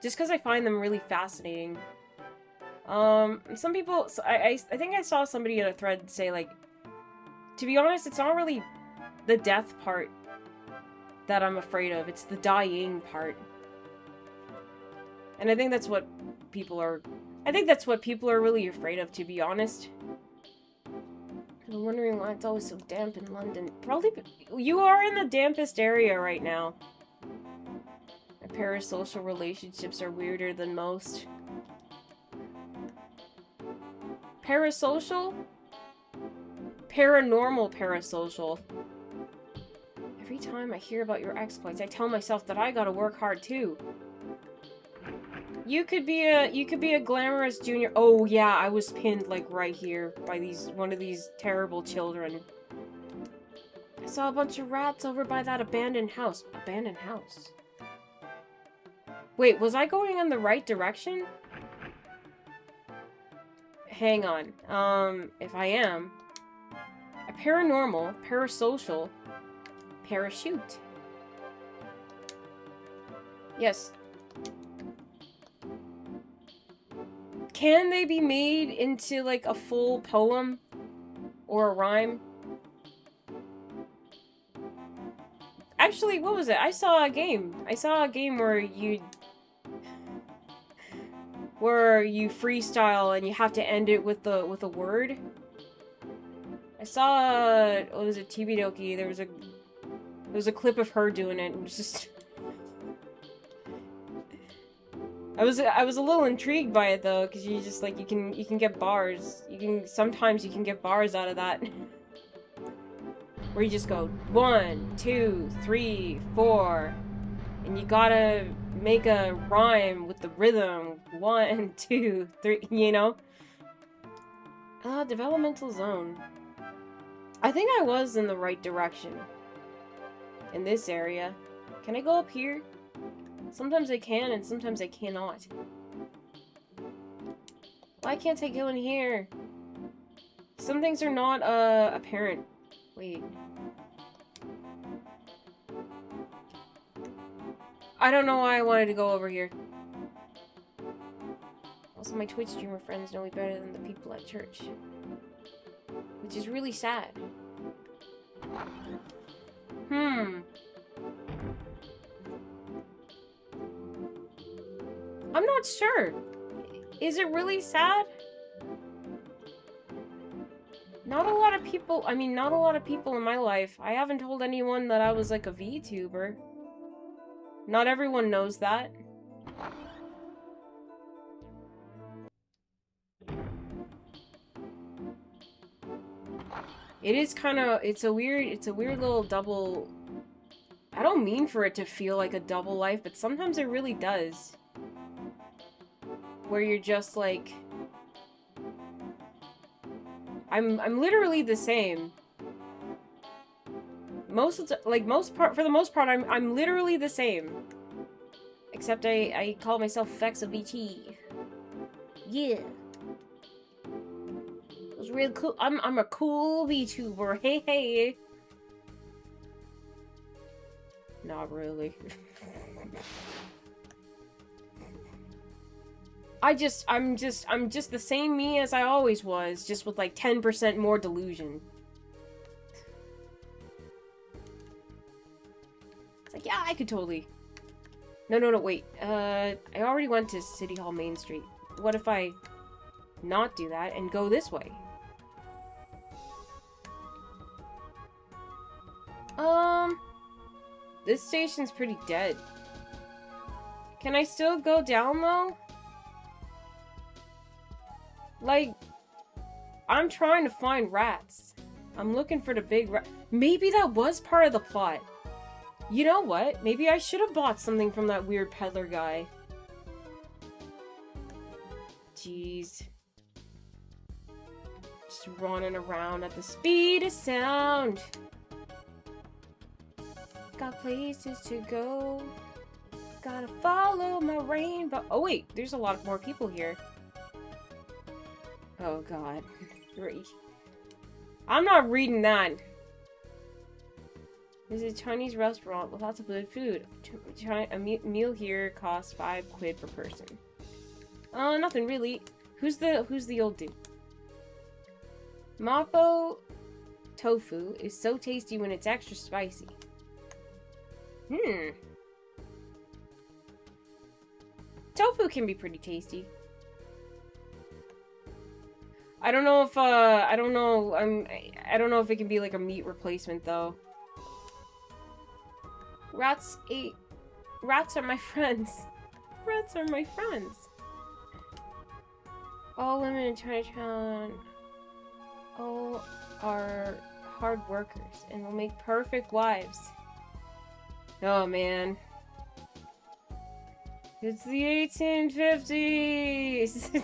Just because I find them really fascinating. Some people, I think I saw somebody in a thread say, like, to be honest, it's not really the death part that I'm afraid of. It's the dying part. And I think that's what people are really afraid of, to be honest. I'm wondering why it's always so damp in London. Probably you are in the dampest area right now. My parasocial relationships are weirder than most. Parasocial? Paranormal parasocial. Every time I hear about your exploits, I tell myself that I gotta work hard too. You could be a glamorous junior. Oh yeah, I was pinned like right here by one of these terrible children. I saw a bunch of rats over by that abandoned house. Abandoned house? Wait, was I going in the right direction? Hang on. If I am... A paranormal, parasocial, parachute. Yes. Can they be made into, like, a full poem? Or a rhyme? Actually, what was it? I saw a game. I saw a game where you freestyle and you have to end it with a word. I saw what was it, Tibidoki? There was a clip of her doing it. It was just I was a little intrigued by it though, because you just like you can get bars. Sometimes you can get bars out of that. Where you just go 1, 2, 3, 4, and you gotta make a rhyme with the rhythm. 1, 2, 3, you know? Developmental zone. I think I was in the right direction. In this area. Can I go up here? Sometimes I can, and sometimes I cannot. Why can't I go in here? Some things are not, apparent. Wait. I don't know why I wanted to go over here. Also, my Twitch streamer friends know me better than the people at church. Which is really sad. I'm not sure. Is it really sad? Not a lot of people, not a lot of people in my life. I haven't told anyone that I was like a VTuber. Not everyone knows that. It is kind of, it's a weird little double... I don't mean for it to feel like a double life, but sometimes it really does. Where you're just like... I'm literally the same. For the most part, I'm literally the same. Except I call myself Fex of VT. Yeah. It was real cool. I'm a cool VTuber. Hey, hey. Not really. I'm just the same me as I always was, just with like 10% more delusion. It's like, yeah, I could totally... No, wait. I already went to City Hall Main Street. What if I not do that and go this way? This station's pretty dead. Can I still go down, though? Like, I'm trying to find rats. I'm looking for the big rat. Maybe that was part of the plot. You know what? Maybe I should have bought something from that weird peddler guy. Jeez. Just running around at the speed of sound. Got places to go. Gotta follow my rainbow. Oh wait, there's a lot more people here. Oh god. I'm not reading that. There's a Chinese restaurant with lots of good food. A meal here costs 5 quid per person. Nothing really. Who's the old dude? Mapo tofu is so tasty when it's extra spicy. Tofu can be pretty tasty. I don't know if, I don't know, I don't know if it can be like a meat replacement, though. Rats are my friends. Rats are my friends. All women in Chinatown, all are hard workers and will make perfect wives. Oh, man. It's the 1850s!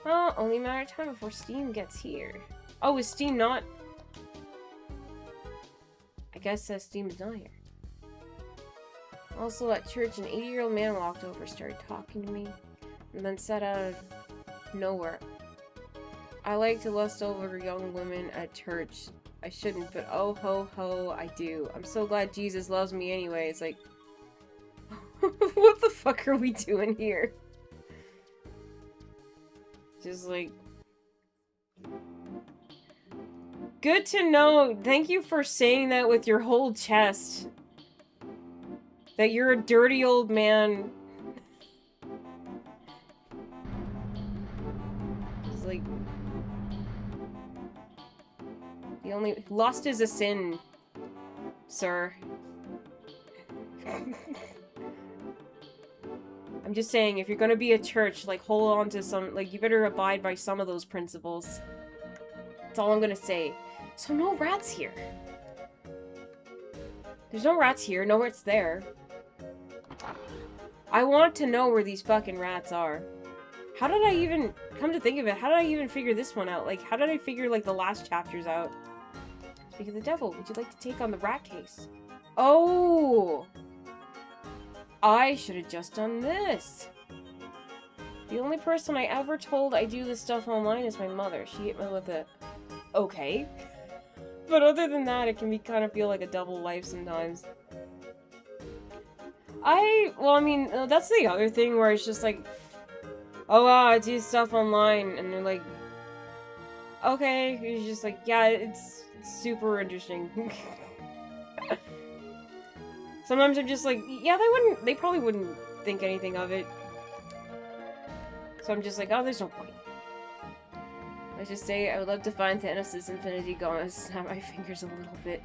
Oh, only a matter of time before Steam gets here. Oh, is Steam not? I guess Steam's not here. Also, at church, an 80-year-old man walked over, started talking to me, and then said out of nowhere, I like to lust over young women at church. I shouldn't, but oh ho ho, I do. I'm so glad Jesus loves me anyway. It's like, what the fuck are we doing here? Just like... Good to know. Thank you for saying that with your whole chest. That you're a dirty old man. It's like... The only... Lust is a sin, sir. I'm just saying, if you're gonna be a church, like, hold on to some... Like, you better abide by some of those principles. That's all I'm gonna say. So no rats here. There's no rats here. No rats there. I want to know where these fucking rats are. How did I even... Come to think of it, how did I even figure this one out? Like, how did I figure, like, the last chapters out? Speak of the devil, would you like to take on the rat case? Oh! I should have just done this. The only person I ever told I do this stuff online is my mother. She hit me with a... Okay. But other than that, it can be kind of feel like a double life sometimes. Well, I mean, that's the other thing where it's just like, oh wow, I do stuff online, and they're like, okay, it's just like, yeah, it's super interesting. Sometimes I'm just like, yeah, they probably wouldn't think anything of it. So I'm just like, oh, there's no point. I just say, I would love to find Thanos' Infinity Gauntlet, snap my fingers a little bit.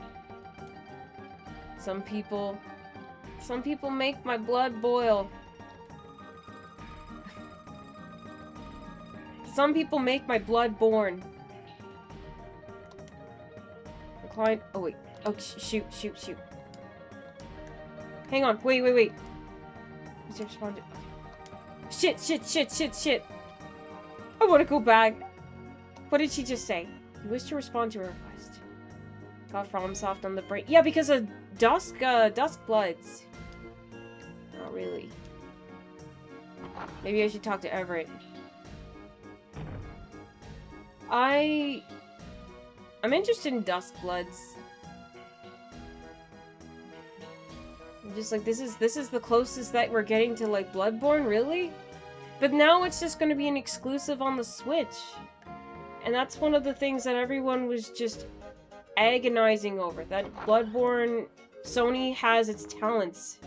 Some people make my blood boil. Some people make my blood born. Decline. Oh wait. Oh shoot. Hang on. Wait. Is it responded? Shit. I want to go back. What did she just say? You wish to respond to a request. Got FromSoft on the brain. Yeah, because of Dusk Bloods. Not really. Maybe I should talk to Everett. I'm interested in Dusk Bloods. I'm just like, this is the closest that we're getting to, like, Bloodborne, really? But now it's just gonna be an exclusive on the Switch. And that's one of the things that everyone was just agonizing over. That Bloodborne... Sony has its talents.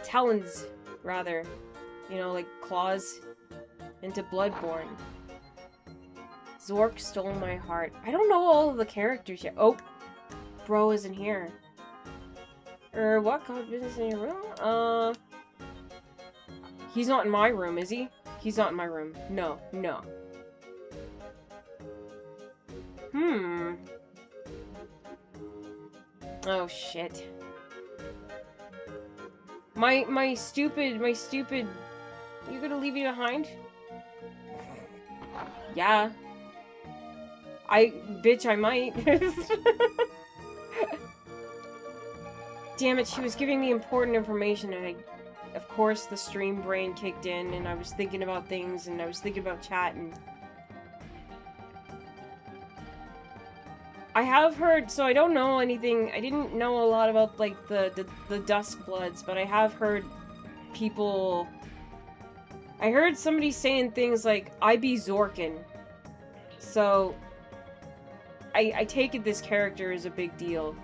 Talons, rather. You know, like claws into Bloodborne. Zork stole my heart. I don't know all of the characters yet. Oh! Bro isn't here. What? God, business in your room? He's not in my room, is he? He's not in my room. No. Oh, shit. My stupid... You gonna leave me behind? Yeah. Bitch, I might. Damn it, she was giving me important information, and of course, the stream brain kicked in, and I was thinking about things, and I was thinking about chat, and... I have heard, so I don't know anything, I didn't know a lot about, like, the Dusk Bloods, but I have heard people... I heard somebody saying things like, I be Zorkin. So, I take it this character is a big deal.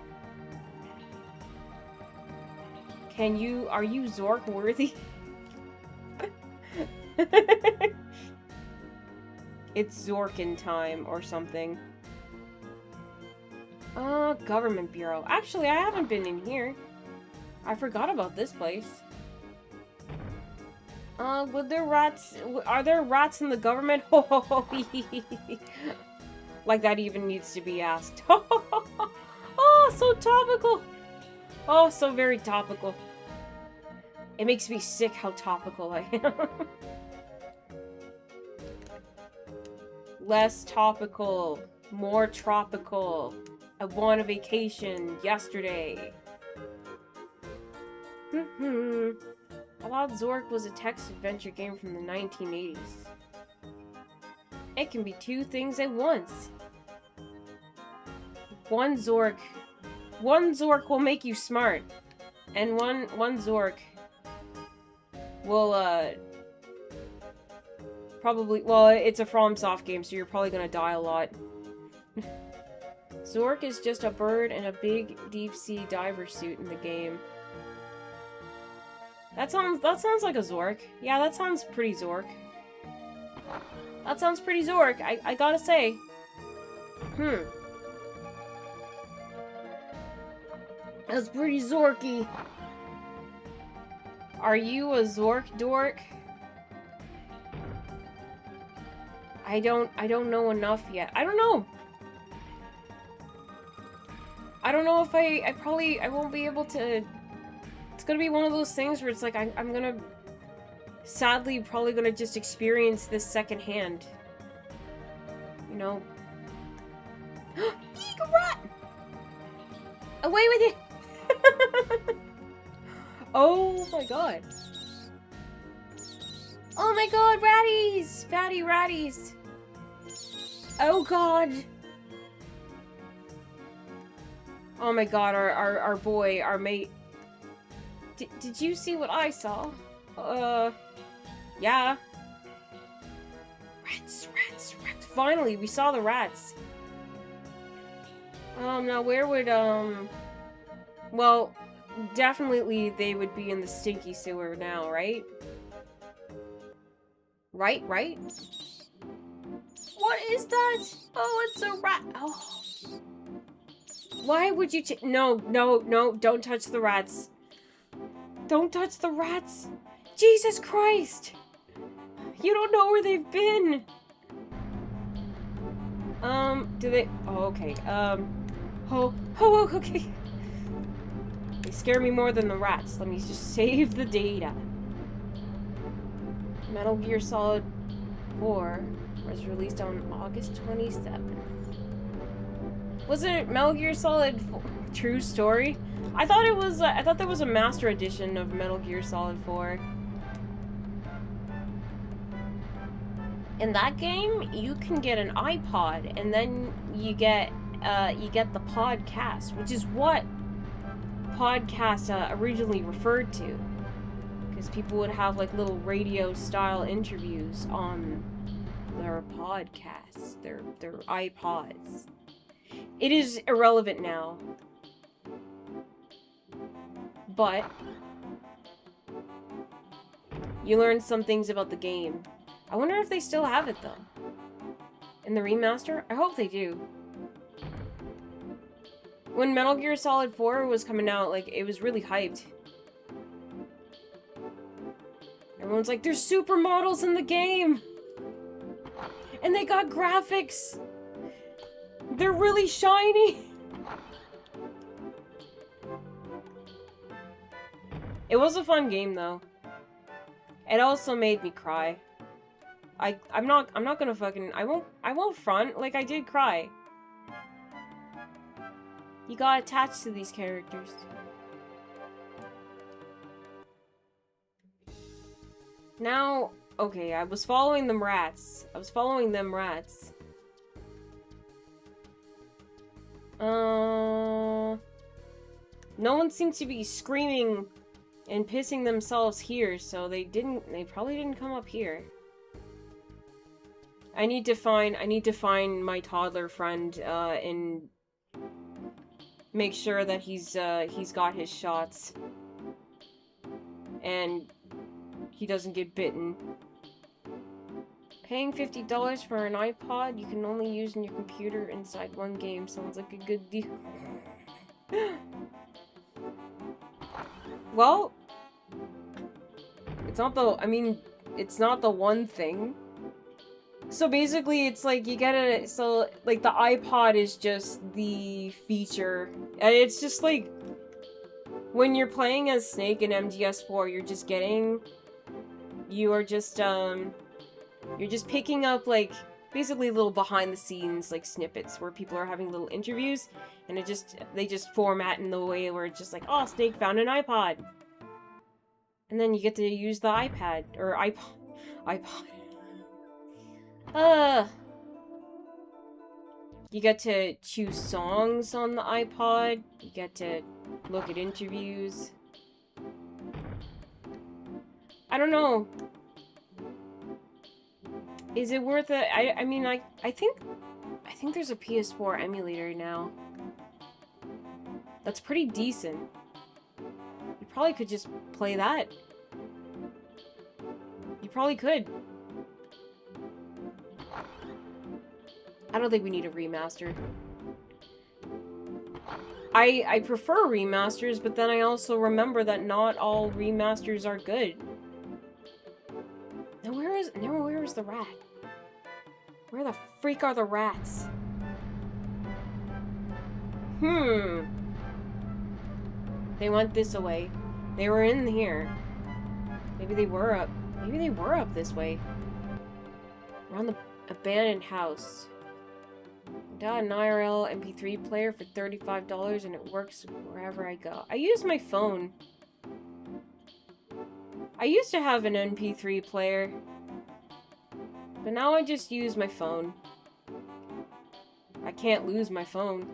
Are you Zork worthy? It's Zorkin time or something. Government Bureau. Actually, I haven't been in here. I forgot about this place. Would there rats... Are there rats in the government? Like that even needs to be asked. Oh, so topical. Oh, so very topical. It makes me sick how topical I am. Less topical. More tropical. I won a vacation yesterday. I thought Zork was a text adventure game from the 1980s. It can be two things at once. One Zork will make you smart. And one Zork will, probably, well, it's a FromSoft game, so you're probably gonna die a lot. Zork is just a bird in a big deep-sea diver suit in the game. That sounds like a Zork. Yeah, that sounds pretty Zork. That sounds pretty Zork, I gotta say. That's pretty Zorky. Are you a Zork dork? I don't know enough yet. I don't know. I don't know if I won't be able to. It's gonna be one of those things where it's like I'm gonna sadly probably gonna just experience this secondhand. You know. Eagle rat! Away with it! Oh my god. Oh my god, ratties! Fatty ratties! Oh god! Oh my god, our boy, our mate. Did you see what I saw? Yeah. Rats. Finally, we saw the rats. Now where would, well, definitely they would be in the stinky sewer now, right? Right? What is that? Oh, it's a rat. Oh. Why would you no, don't touch the rats. Don't touch the rats. Jesus Christ. You don't know where they've been. Do they? Oh, okay. Okay. They scare me more than the rats. Let me just save the data. Metal Gear Solid 4 was released on August 27th. Was it Metal Gear Solid 4? True Story? I thought it was. I thought there was a Master Edition of Metal Gear Solid 4. In that game, you can get an iPod, and then you get the podcast, which is what podcast originally referred to, because people would have like little radio-style interviews on their podcasts, their iPods. It is irrelevant now, but you learn some things about the game. I wonder if they still have it, though. In the remaster? I hope they do. When Metal Gear Solid 4 was coming out, like, it was really hyped. Everyone's like, there's supermodels in the game! And they got graphics! They're really shiny! It was a fun game, though. It also made me cry. I'm not gonna fucking, I won't front, like, I did cry. You got attached to these characters. Now, okay, I was following them rats. No one seems to be screaming and pissing themselves here, so they probably didn't come up here. I need to find my toddler friend, and make sure that he's got his shots. And he doesn't get bitten. Paying $50 for an iPod you can only use in your computer inside one game sounds like a good deal. Well, it's not the, I mean, it's not the one thing. So basically, it's like you get it, so like the iPod is just the feature. And it's just like, when you're playing as Snake in MGS4, you're just picking up like, basically little behind the scenes like snippets where people are having little interviews, and they just format in the way where it's just like, oh, Snake found an iPod. And then you get to use the iPad, or iPod. You get to choose songs on the iPod. You get to look at interviews. I don't know. Is it worth it? I mean, I think there's a PS4 emulator now. That's pretty decent. You probably could just play that. You probably could. I don't think we need a remaster. I prefer remasters, but then I also remember that not all remasters are good. Now where is the rat? Where the freak are the rats? They went this way. They were in here. Maybe they were up this way. Around the abandoned house. Got an IRL MP3 player for $35 and it works wherever I go. I use my phone. I used to have an MP3 player, but now I just use my phone. I can't lose my phone.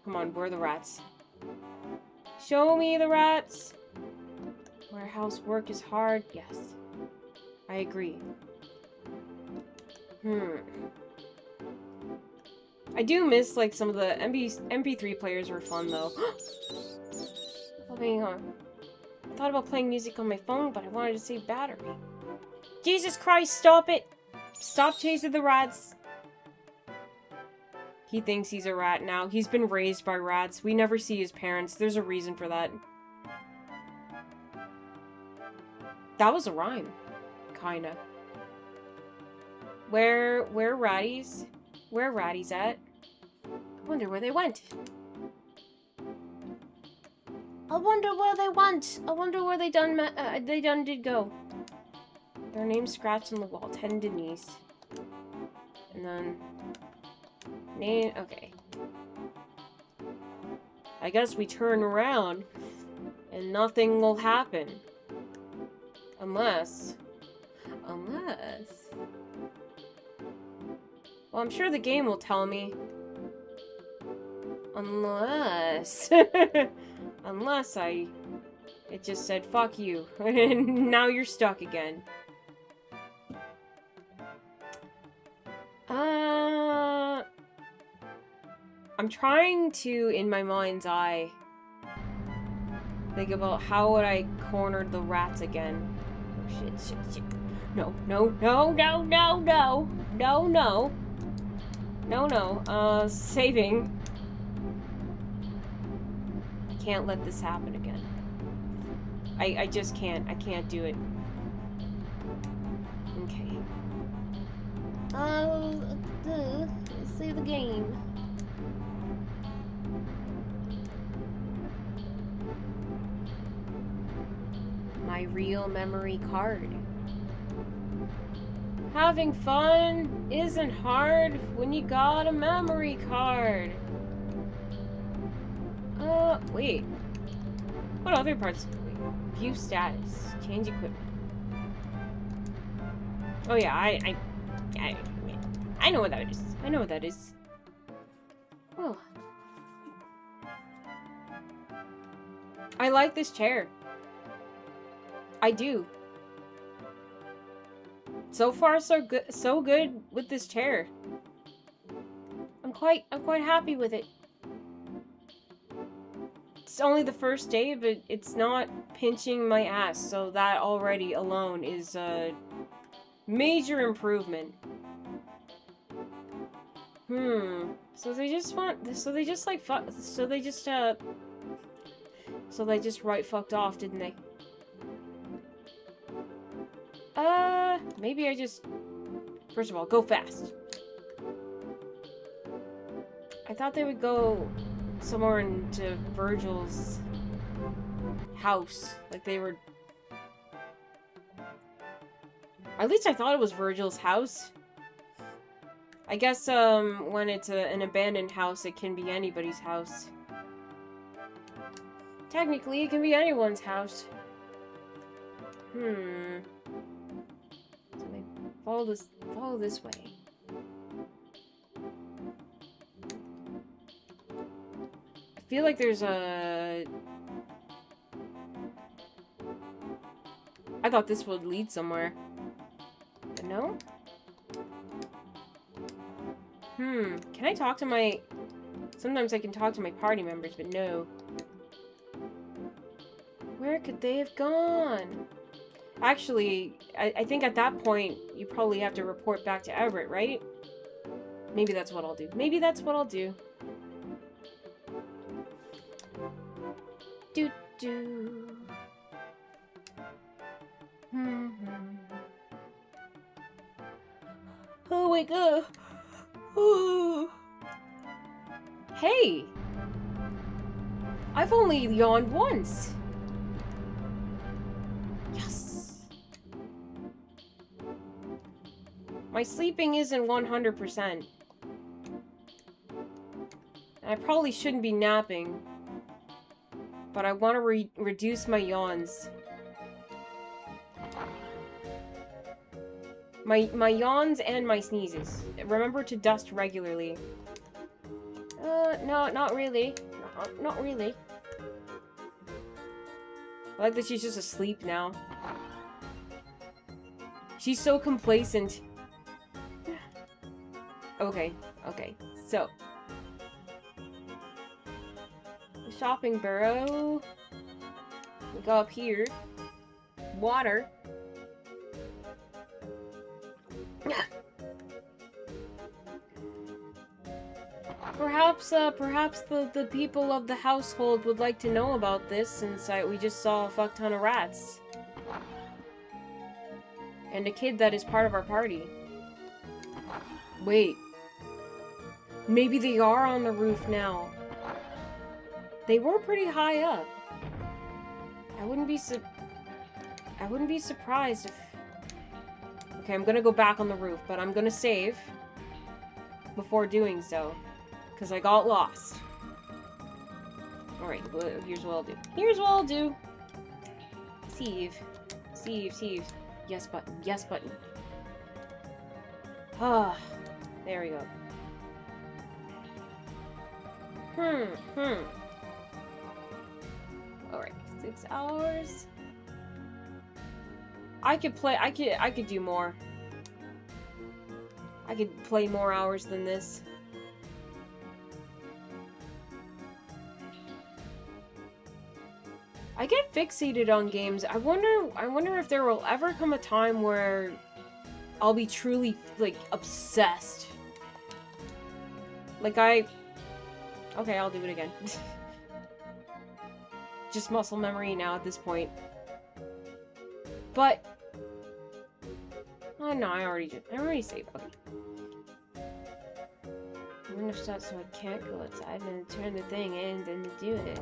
Come on, where are the rats? Show me the rats! Warehouse work is hard. Yes. I agree. I do miss, like, some of the MP3 players were fun, though. Oh, hang on. I thought about playing music on my phone, but I wanted to save battery. Jesus Christ, stop it! Stop chasing the rats! He thinks he's a rat now. He's been raised by rats. We never see his parents. There's a reason for that. That was a rhyme. Kinda. Where ratties? Where ratties at? I wonder where they went. I wonder where they went. I wonder where they done did go. Their name's scratched on the wall. Ted and Denise. And then... name... okay. I guess we turn around and nothing will happen. Unless... well, I'm sure the game will tell me. Unless... unless it just said, fuck you. And now you're stuck again. I'm trying to, in my mind's eye, think about how would I corner the rats again. Oh, shit. No. Saving. I can't let this happen again. I just can't. I can't do it. Okay. Let's see the game. My real memory card. Having fun isn't hard when you got a memory card. Wait. What other parts? View status. Change equipment. Oh yeah, I know what that is. I know what that is. Oh. I like this chair. I do. So far, so good with this chair. I'm quite happy with it. It's only the first day, but it's not pinching my ass, so that already alone is Major improvement. So they just want, so they just like so they just right fucked off, didn't they? Maybe I just, first of all, go fast. I thought they would go somewhere into Virgil's house, like they were, at least I thought it was Virgil's house. I guess, when it's an abandoned house, it can be anybody's house. Technically, it can be anyone's house. So they follow this way. I feel like there's a... I thought this would lead somewhere. But no? Can I talk to my... Sometimes I can talk to my party members, but no. Where could they have gone? Actually, I think at that point, you probably have to report back to Everett, right? Maybe that's what I'll do. Maybe that's what I'll do. Do-do. Oh, wake up! Ooh. Hey! I've only yawned once! Yes! My sleeping isn't 100%. I probably shouldn't be napping. But I want to reduce my yawns. My yawns and my sneezes. Remember to dust regularly. No, not really. Not really. I like that she's just asleep now. She's so complacent. Okay, so. The shopping barrow. We go up here. Water. Perhaps the people of the household would like to know about this, since we just saw a fuck ton of rats. And a kid that is part of our party. Wait. Maybe they are on the roof now. They were pretty high up. I wouldn't be surprised if... Okay, I'm gonna go back on the roof, but I'm gonna save before doing so. Because I got lost. Alright, here's what I'll do. Here's what I'll do! Save. Save. Yes button. Yes button. Ah. There we go. Alright, 6 hours. I could do more. I could play more hours than this. I get fixated on games. I wonder if there will ever come a time where I'll be truly, like, obsessed. Like, okay, I'll do it again. Just muscle memory now at this point. But... Oh, no, I already saved. Okay. I'm gonna start so I can't go outside and turn the thing in and then do it.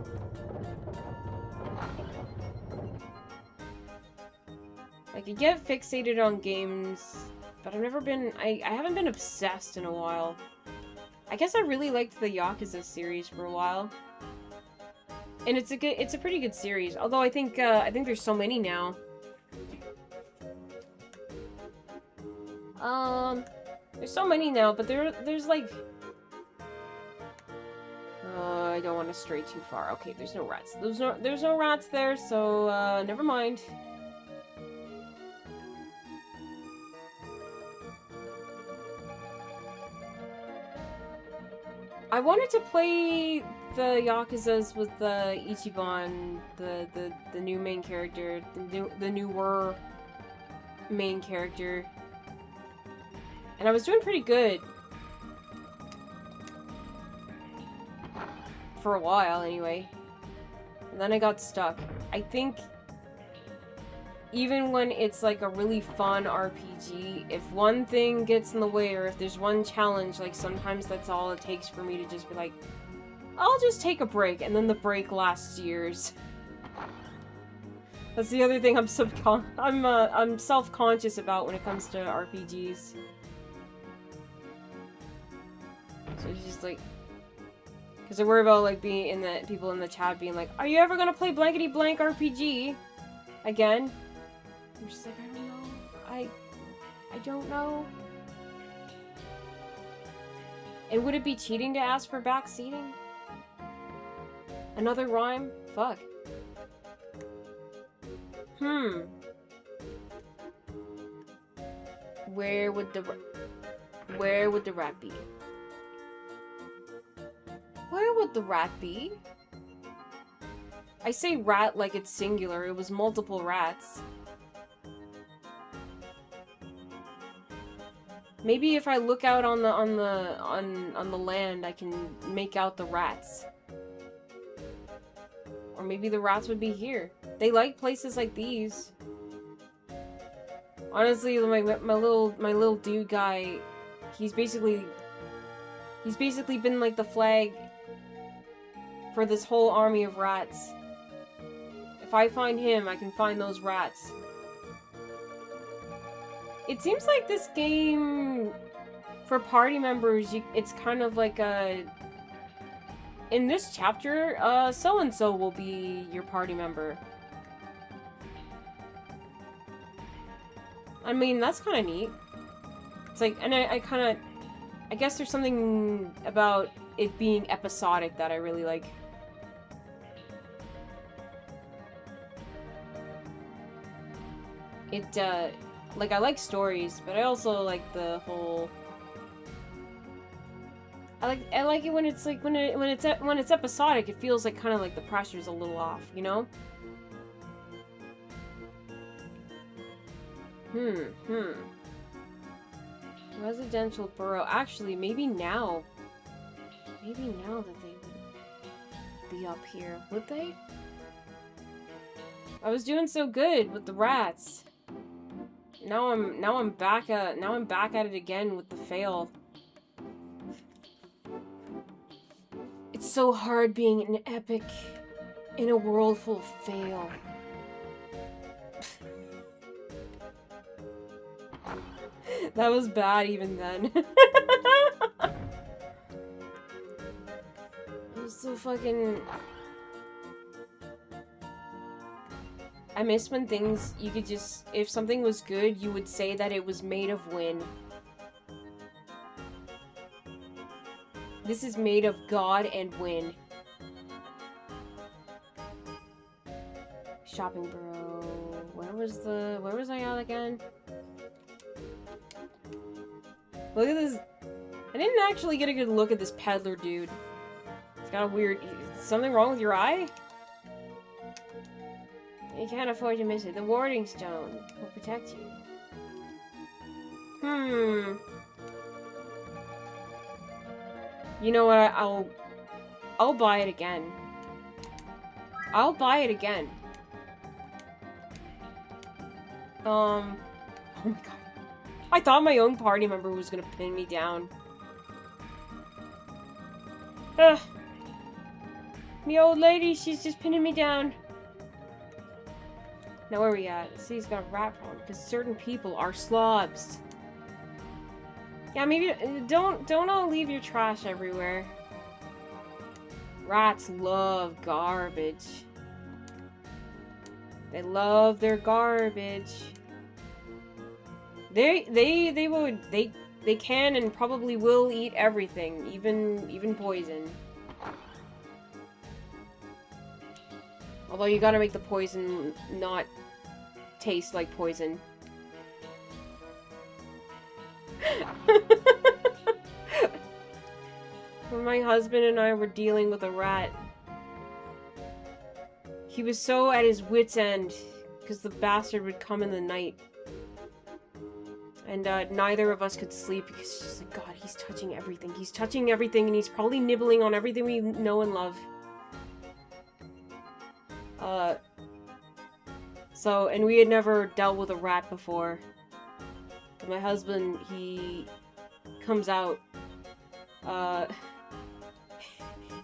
Like, I get fixated on games, but I've never been... I haven't been obsessed in a while. I guess I really liked the Yakuza series for a while. And it's a pretty good series. Although I think there's so many now. There's so many now, but there's like... I don't want to stray too far. Okay, there's no rats. There's no rats there, so, never mind. I wanted to play the Yakuzas with the Ichiban, the new main character, the newer main character. And I was doing pretty good. For a while, anyway. And then I got stuck. I think even when it's like a really fun RPG, if one thing gets in the way or if there's one challenge, like sometimes that's all it takes for me to just be like, I'll just take a break, and then the break lasts years. That's the other thing I'm self-conscious about when it comes to RPGs. So it's just like, because I worry about like being in the people in the chat being like, "Are you ever gonna play blankety blank RPG again?" I'm just like, I don't know. I don't know. And would it be cheating to ask for backseating? Another rhyme? Fuck. Where would the rat be? Where would the rat be? I say rat like it's singular. It was multiple rats. Maybe if I look out on the land, I can make out the rats. Or maybe the rats would be here. They like places like these. Honestly, my little dude guy, he's basically been like the flag for this whole army of rats. If I find him, I can find those rats. It seems like this game, for party members, it's kind of like a... In this chapter, so-and-so will be your party member. I mean, that's kind of neat. It's like, and I guess there's something about it being episodic that I really like. Like, I like stories, but I also like the whole... I like it when it's like, when it's episodic, it feels like kind of like the pressure's a little off, you know? Residential borough. Actually, maybe now that they would be up here. Would they? I was doing so good with the rats. Now I'm back at it again with the fail. It's so hard being an epic in a world full of fail. That was bad even then. It was so fucking... I miss when things, you could just... If something was good, you would say that it was made of win. This is made of God and win. Shopping bro. Where was I at again? Look at this. I didn't actually get a good look at this peddler dude. He's got a weird... Something wrong with your eye? You can't afford to miss it. The warding stone will protect you. You know what? I'll buy it again. I'll buy it again. Oh my god. I thought my own party member was gonna pin me down. Ugh. The old lady, she's just pinning me down. Now where are we at? See, he's got a rat problem because certain people are slobs. Yeah, maybe don't all leave your trash everywhere. Rats love garbage. They love their garbage. They can and probably will eat everything, even poison. Although you gotta make the poison not taste like poison. When my husband and I were dealing with a rat, he was so at his wit's end because the bastard would come in the night. And neither of us could sleep because it's just like, God, he's touching everything. He's touching everything, and he's probably nibbling on everything we know and love. So, and we had never dealt with a rat before. But my husband, he comes out,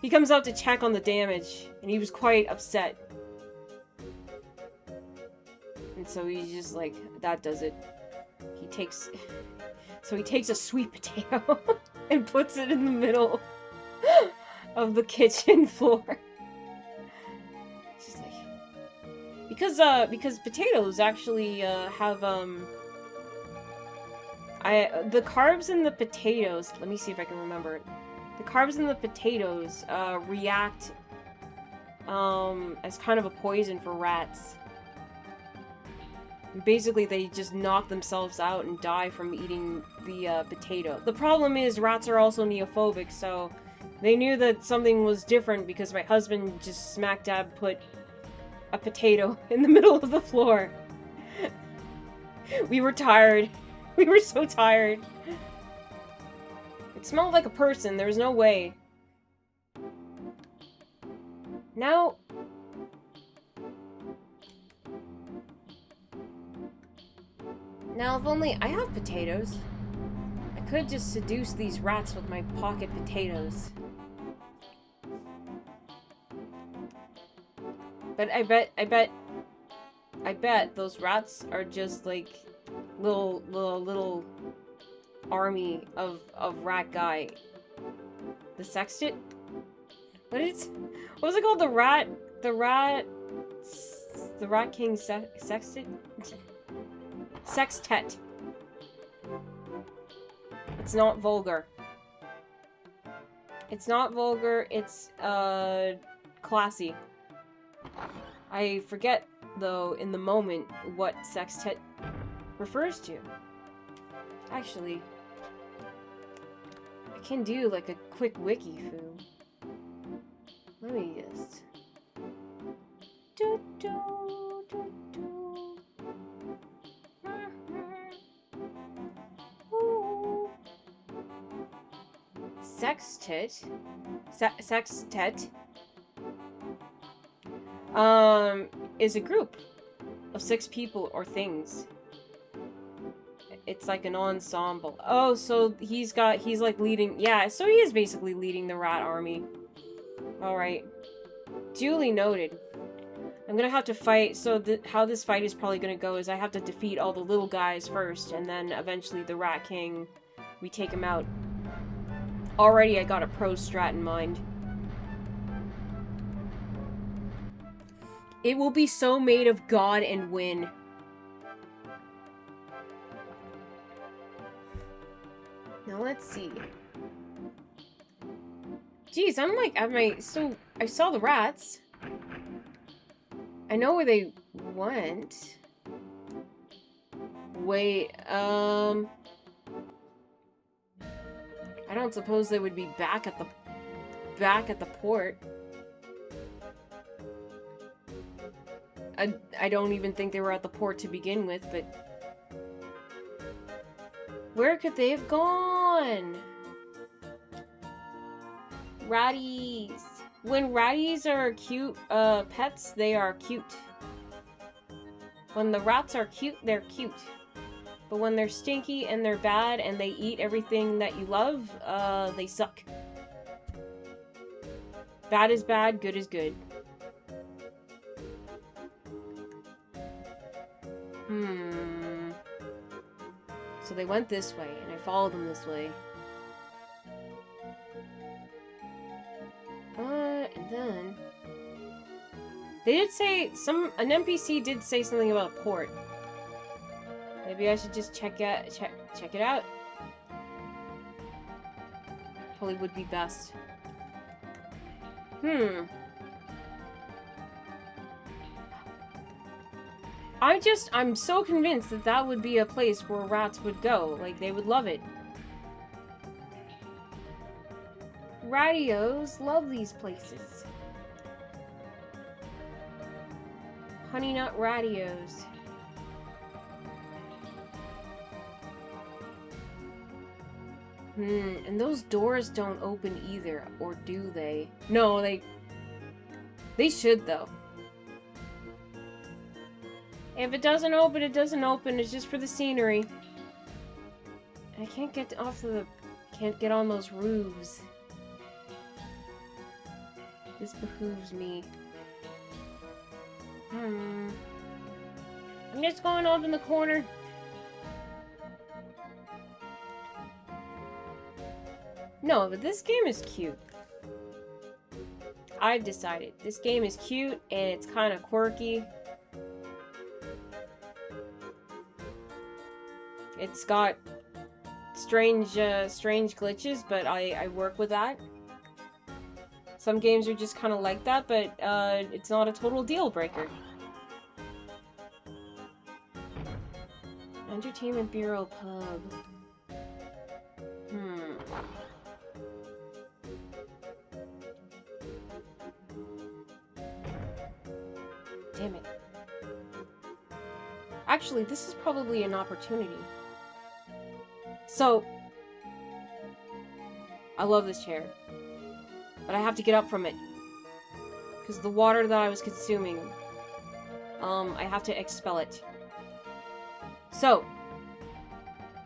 he comes out to check on the damage, and he was quite upset. And so he's just like, that does it. He takes a sweet potato and puts it in the middle of the kitchen floor. Just like, because potatoes actually have the carbs in the potatoes. Let me see if I can remember it. The carbs in the potatoes react as kind of a poison for rats. Basically, they just knock themselves out and die from eating the potato. The problem is, rats are also neophobic, so they knew that something was different because my husband just smack dab put a potato in the middle of the floor. We were tired. We were so tired. It smelled like a person. There was no way. Now... Now, if only I have potatoes, I could just seduce these rats with my pocket potatoes. But I bet those rats are just like little army of rat guy. The sextet? What was it called? The rat king sextet? Sextet. It's not vulgar. It's not vulgar, it's, classy. I forget, though, in the moment, what sextet refers to. Actually, I can do, like, a quick wiki foo. Let me just... Sextet is a group of 6 people or things. It's like an ensemble. Oh, so he's like leading, yeah, so he is basically leading the rat army. Alright. Duly noted. I'm gonna have to fight, so how this fight is probably gonna go is I have to defeat all the little guys first, and then eventually the Rat King, we take him out. Already I got a pro strat in mind. It will be so made of God and win. Now let's see. Jeez, I'm like, I saw the rats. I know where they went. Wait, I don't suppose they would be back at the port. I don't even think they were at the port to begin with, but where could they have gone? Ratties. When ratties are cute pets, they are cute. When the rats are cute, they're cute. But when they're stinky and they're bad and they eat everything that you love, they suck. Bad is bad, good is good. So they went this way, and I followed them this way. And then... They did say, an NPC did say something about a port. Maybe I should just check it out. Probably would be best. I'm so convinced that that would be a place where rats would go. Like, they would love it. Radios love these places. Honey Nut Radios. And those doors don't open either, or do they? No, they should, though. If it doesn't open, it doesn't open. It's just for the scenery. I can't get off the... Can't get on those roofs. This behooves me. I'm just going up in the corner. No, but this game is cute. I've decided. This game is cute, and it's kind of quirky. It's got strange glitches, but I work with that. Some games are just kind of like that, but it's not a total deal breaker. Entertainment Bureau Pub. Damn it. Actually, this is probably an opportunity. So, I love this chair. But I have to get up from it. Because the water that I was consuming, I have to expel it. So,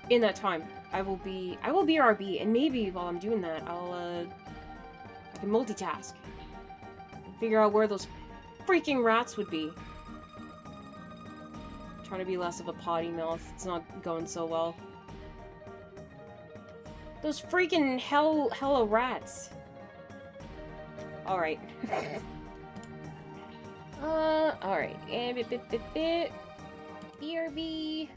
in that time, I will be RB, and maybe while I'm doing that, I can multitask. Figure out where those freaking rats would be. Trying to be less of a potty mouth. It's not going so well. Those freaking hella rats. Alright. Alright. And BRB.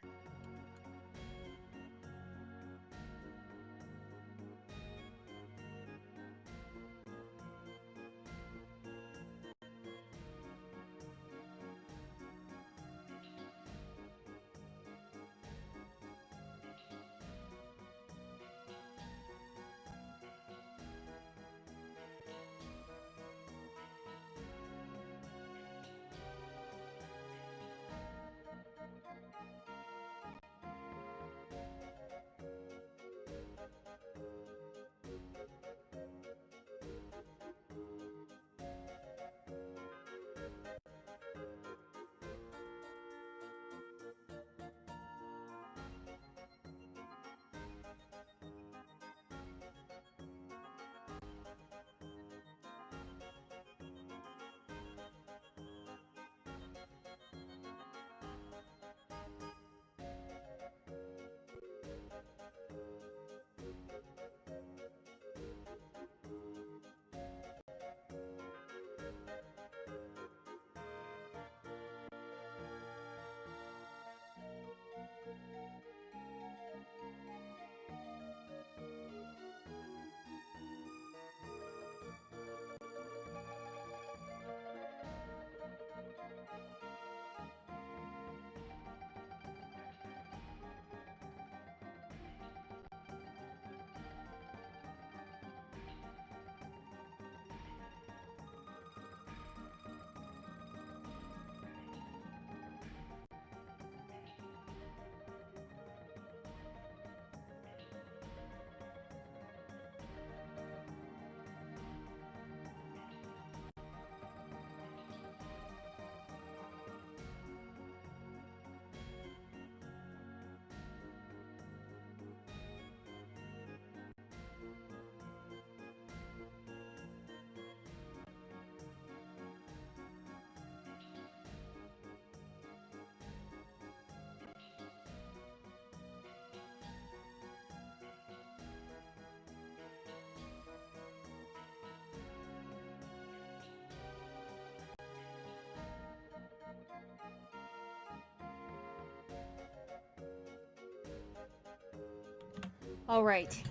Alright.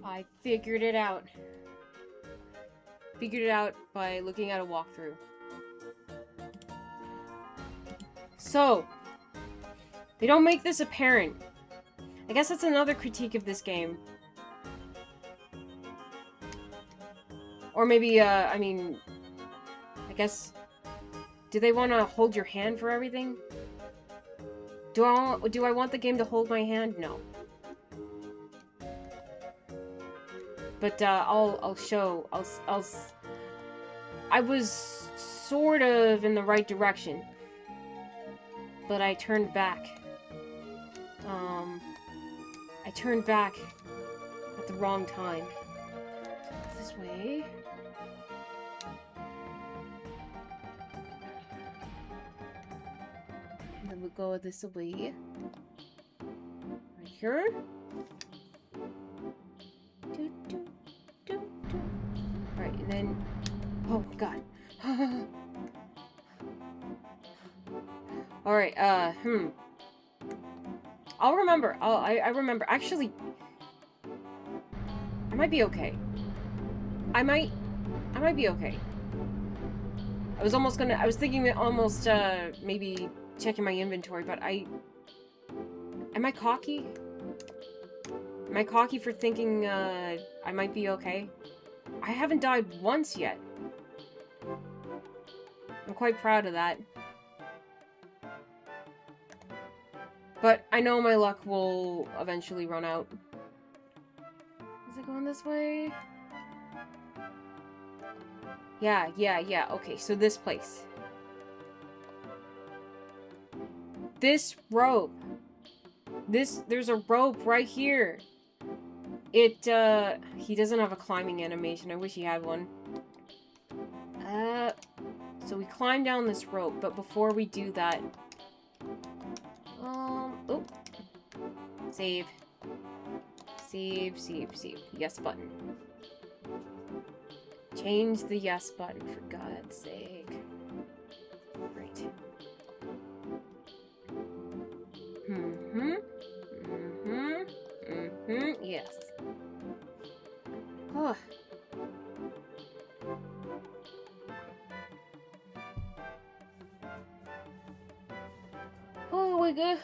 I figured it out. Figured it out by looking at a walkthrough. So, they don't make this apparent. I guess that's another critique of this game. Or maybe, I mean, I guess, do they want to hold your hand for everything? Do I want the game to hold my hand? No. But, I was sort of in the right direction. But I turned back. I turned back at the wrong time. This way. And then we'll go this way. Right here. Alright, and then... Oh, God. Alright, I'll remember. I remember. Actually, I might be okay. I might be okay. I was thinking that almost, maybe checking my inventory, but am I cocky? Am I cocky for thinking, I might be okay? I haven't died once yet. I'm quite proud of that. But I know my luck will eventually run out. Is it going this way? Yeah. Okay, so this place. This rope. There's a rope right here. He doesn't have a climbing animation. I wish he had one. So we climb down this rope, but before we do that... oh. Save. Yes button. Change the yes button, for God's sake. Right. Yes. Oh. Oh, we good.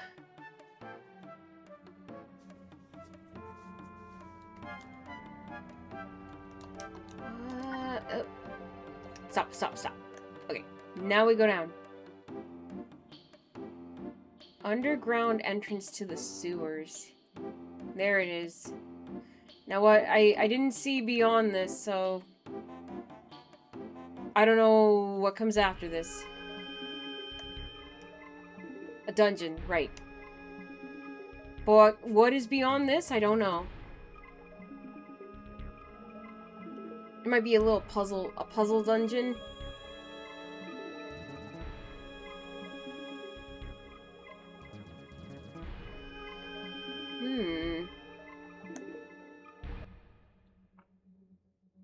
Stop. Okay, now we go down. Underground entrance to the sewers. There it is. Now what, I didn't see beyond this, so... I don't know what comes after this. A dungeon, right. But what is beyond this? I don't know. It might be a little puzzle, a puzzle dungeon.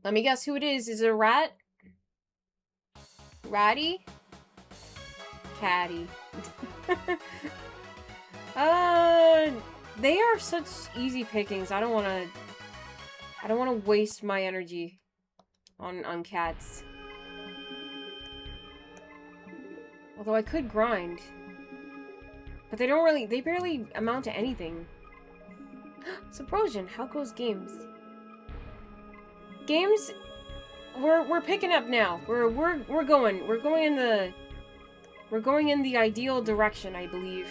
Let me guess who it is. Is it a rat? Ratty? Catty. They are such easy pickings. I don't wanna waste my energy on cats. Although I could grind. But they barely amount to anything. Subrosion, how goes games? Games, we're picking up now. We're going in the ideal direction, I believe.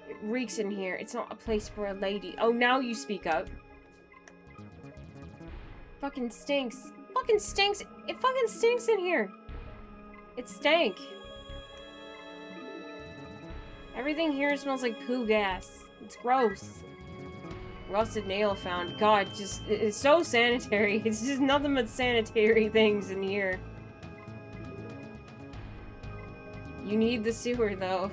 It reeks in here. It's not a place for a lady. Oh, now you speak up. Fucking stinks. Fucking stinks. It fucking stinks in here. It stank. Everything here smells like poo gas. It's gross. Rusted nail found. God, it's so sanitary. It's just nothing but sanitary things in here. You need the sewer, though.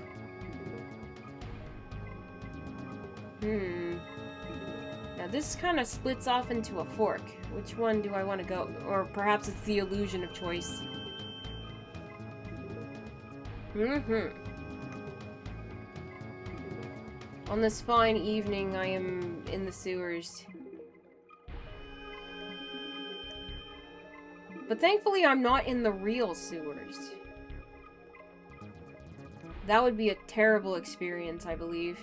Now this kind of splits off into a fork. Which one do I want to go? Or perhaps it's the illusion of choice. On this fine evening, I am in the sewers. But thankfully, I'm not in the real sewers. That would be a terrible experience, I believe.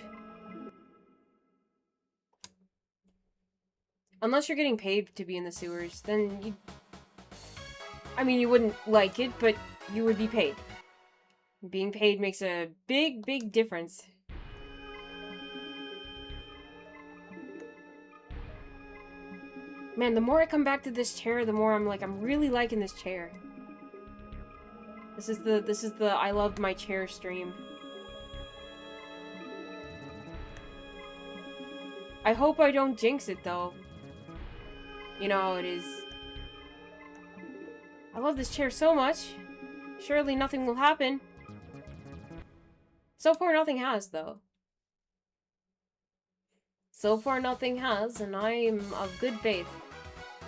Unless you're getting paid to be in the sewers, then you... I mean, you wouldn't like it, but you would be paid. Being paid makes a big, big difference. Man, the more I come back to this chair, the more I'm like, I'm really liking this chair. This is the I love my chair stream. I hope I don't jinx it, though. You know how it is. I love this chair so much. Surely nothing will happen. So far, nothing has, though. So far, nothing has, and I'm of good faith.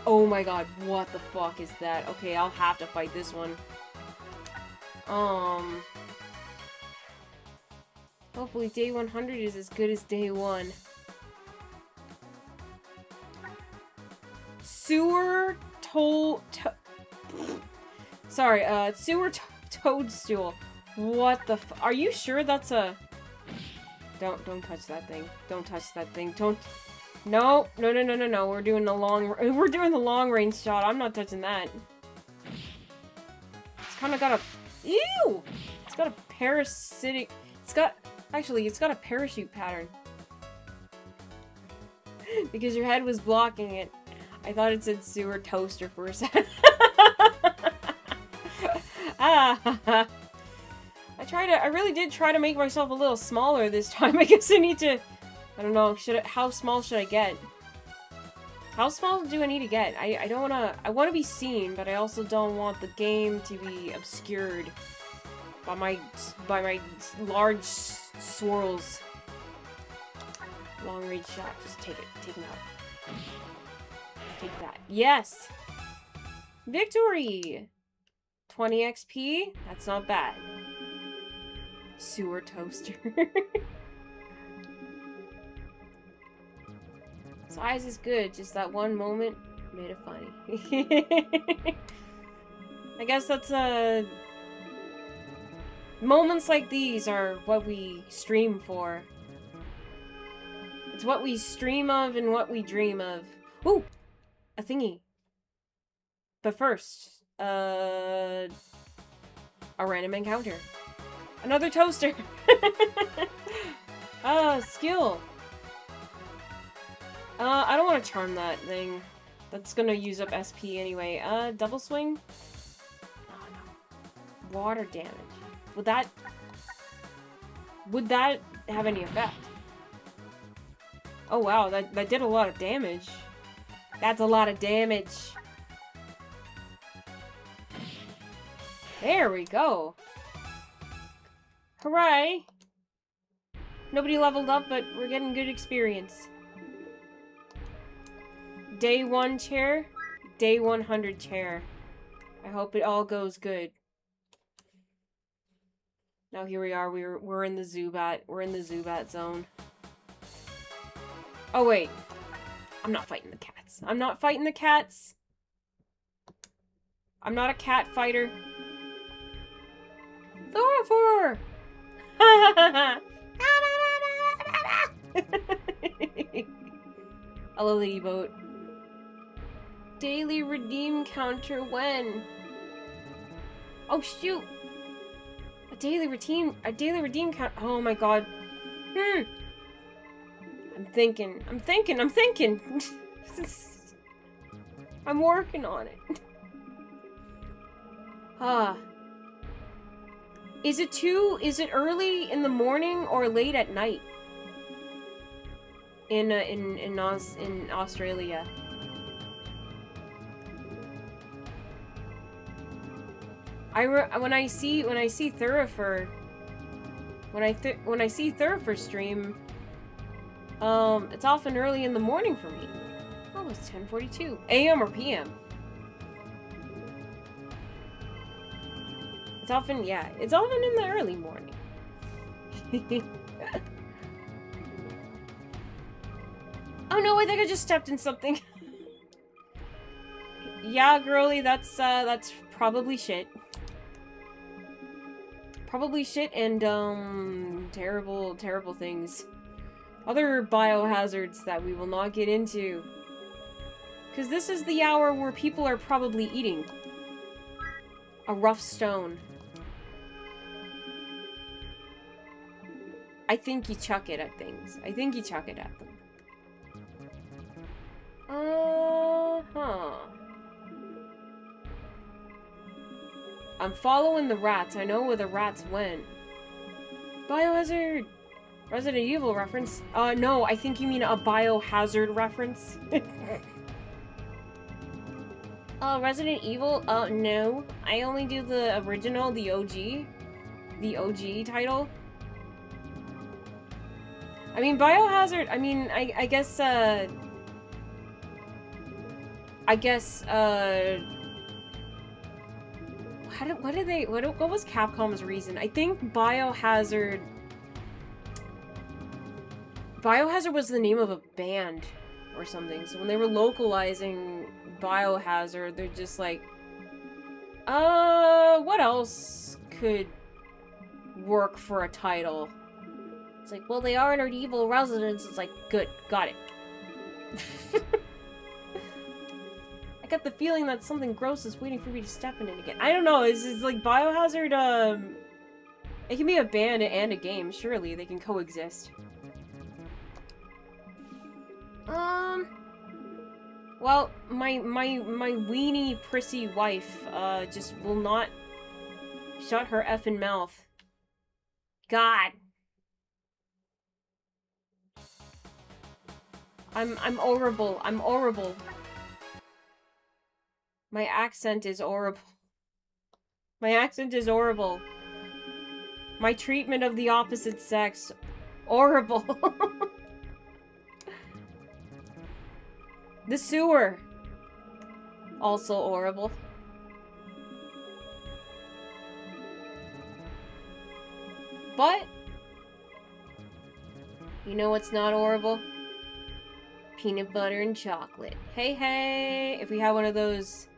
Oh my god, what the fuck is that? Okay, I'll have to fight this one. Hopefully day 100 is as good as day 1. Sewer toadstool. What the are you sure that's a... Don't touch that thing. Don't touch that thing. Don't... No. We're doing the long range shot. I'm not touching that. It's kind of got a... Ew! It's got a parasitic... Actually, it's got a parachute pattern. Because your head was blocking it. I thought it said sewer toaster for a second. I really did try to make myself a little smaller this time. I guess I need to... I don't know, how small should I get? How small do I need to get? I don't wanna... I wanna be seen, but I also don't want the game to be obscured by my large swirls. Long range shot. Just take it. Take him out. Take that. Yes! Victory! 20 XP? That's not bad. Sewer toaster. Size is good, just that one moment made it funny. I guess that's moments like these are what we stream for. It's what we stream of and what we dream of. Ooh! A thingy. But first, a random encounter. Another toaster! Skill. I don't want to charm that thing. That's gonna use up SP anyway. Double swing? Oh no. Water damage. Would that have any effect? Oh wow, that did a lot of damage. That's a lot of damage. There we go. Hooray! Nobody leveled up, but we're getting good experience. Day 1 chair, day 100 chair. I hope it all goes good. Now here we are. We're in the Zubat. We're in the Zubat zone. Oh wait, I'm not fighting the cats. I'm not fighting the cats. I'm not a cat fighter. Thorfer! A lily boat. Daily redeem counter when? Oh shoot! A daily redeem count. Oh my god. I'm thinking. I'm working on it. Is it early in the morning or late at night? In Australia. When I see Thurifer stream, it's often early in the morning for me. Oh, it's 10:42 a.m. or p.m. It's often in the early morning. Oh no, I think I just stepped in something. Yeah, girly, that's probably shit. Probably shit and, terrible, terrible things. Other biohazards that we will not get into. Because this is the hour where people are probably eating. A rough stone. I think you chuck it at things. I think you chuck it at them. Huh. I'm following the rats. I know where the rats went. Biohazard! Resident Evil reference? No, I think you mean a biohazard reference. Resident Evil? No. I only do the original, the OG. The OG title. I mean, Biohazard, I mean, I guess, what was Capcom's reason? I think Biohazard was the name of a band or something. So when they were localizing Biohazard, they're just like, what else could work for a title? It's like, well, they are an evil residents. It's like, good, got it. I got the feeling that something gross is waiting for me to step in it again. I don't know, it's like Biohazard, it can be a band and a game, surely they can coexist. Well, my weenie prissy wife, just will not shut her effing mouth. God. I'm horrible. I'm horrible. My accent is horrible. My accent is horrible. My treatment of the opposite sex, horrible. The sewer, also horrible. But, you know what's not horrible? Peanut butter and chocolate. Hey, hey! If we had one of those...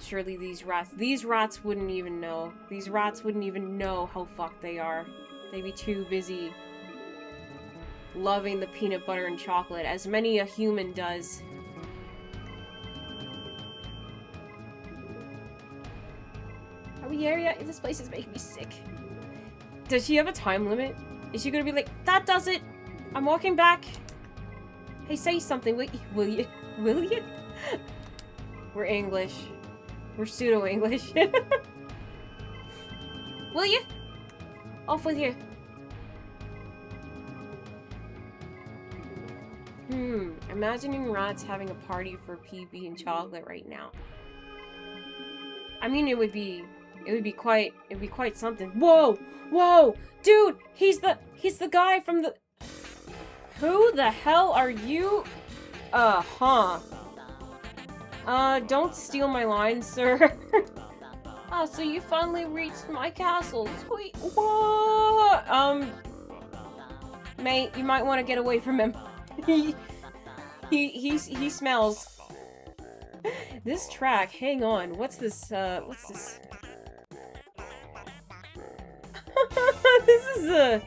Surely these rats wouldn't even know. These rats wouldn't even know how fucked they are. They'd be too busy loving the peanut butter and chocolate, as many a human does. Are we here yet? This place is making me sick. Does she have a time limit? Is she gonna be like, that does it! I'm walking back! Hey, say something, will you? Will you? We're English. We're pseudo-English. Will you? Off with you. Imagining rats having a party for PB and chocolate right now. I mean, it would be quite something. Whoa! Whoa! Dude, he's the guy from the... Who the hell are you? Don't steal my lines, sir. Oh, so you finally reached my castle. Sweet. Whoa! Mate, you might want to get away from him. He smells. This track, hang on. What's this? This is a...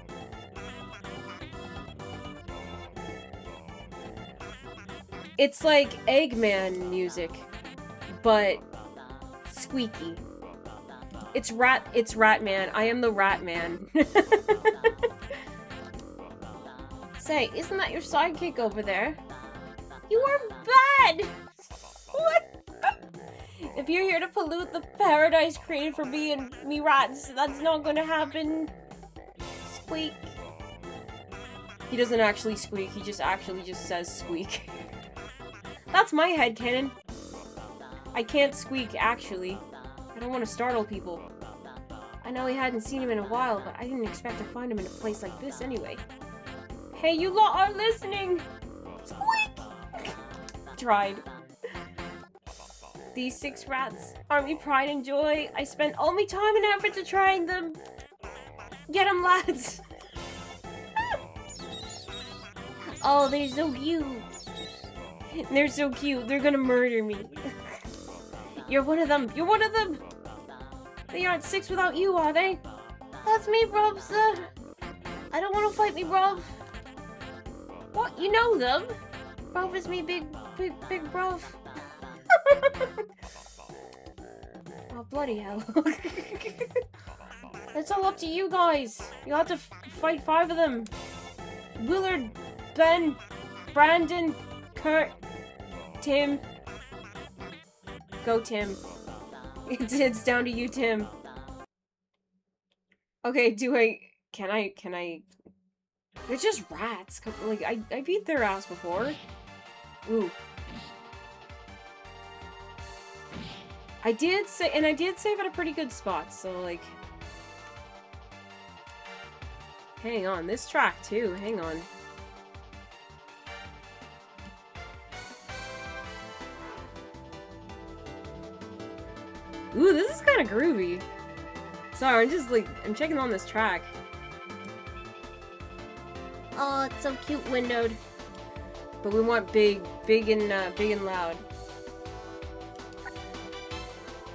It's like Eggman music, but squeaky. It's Ratman. I am the Ratman. Say, isn't that your sidekick over there? You are bad! What? If you're here to pollute the paradise created for me and me rats, that's not gonna happen. Squeak. He doesn't actually squeak, he just says squeak. That's my headcanon. I can't squeak, actually. I don't want to startle people. I know we hadn't seen him in a while, but I didn't expect to find him in a place like this anyway. Hey, you lot are listening! Squeak! Tried. These 6 rats are me pride and joy. I spent all my time and effort to trying them. Get 'em, lads! Oh, they're so cute. They're so cute. They're gonna murder me. You're one of them. You're one of them. They aren't 6 without you, are they? That's me, bruv, sir. I don't want to fight me, bruv. What? You know them? Bruv is me, big bruv. Oh, bloody hell. It's all up to you guys. You'll have to fight 5 of them. Willard, Ben, Brandon, Kurt, Tim. Go, Tim. It's down to you, Tim. Okay, can I... They're just rats. Like, I beat their ass before. Ooh. I did save at a pretty good spot, so, like... Hang on, this track, too. Hang on. Ooh, this is kind of groovy. Sorry, I'm just, like, I'm checking on this track. Oh, it's so cute windowed. But we want big and loud.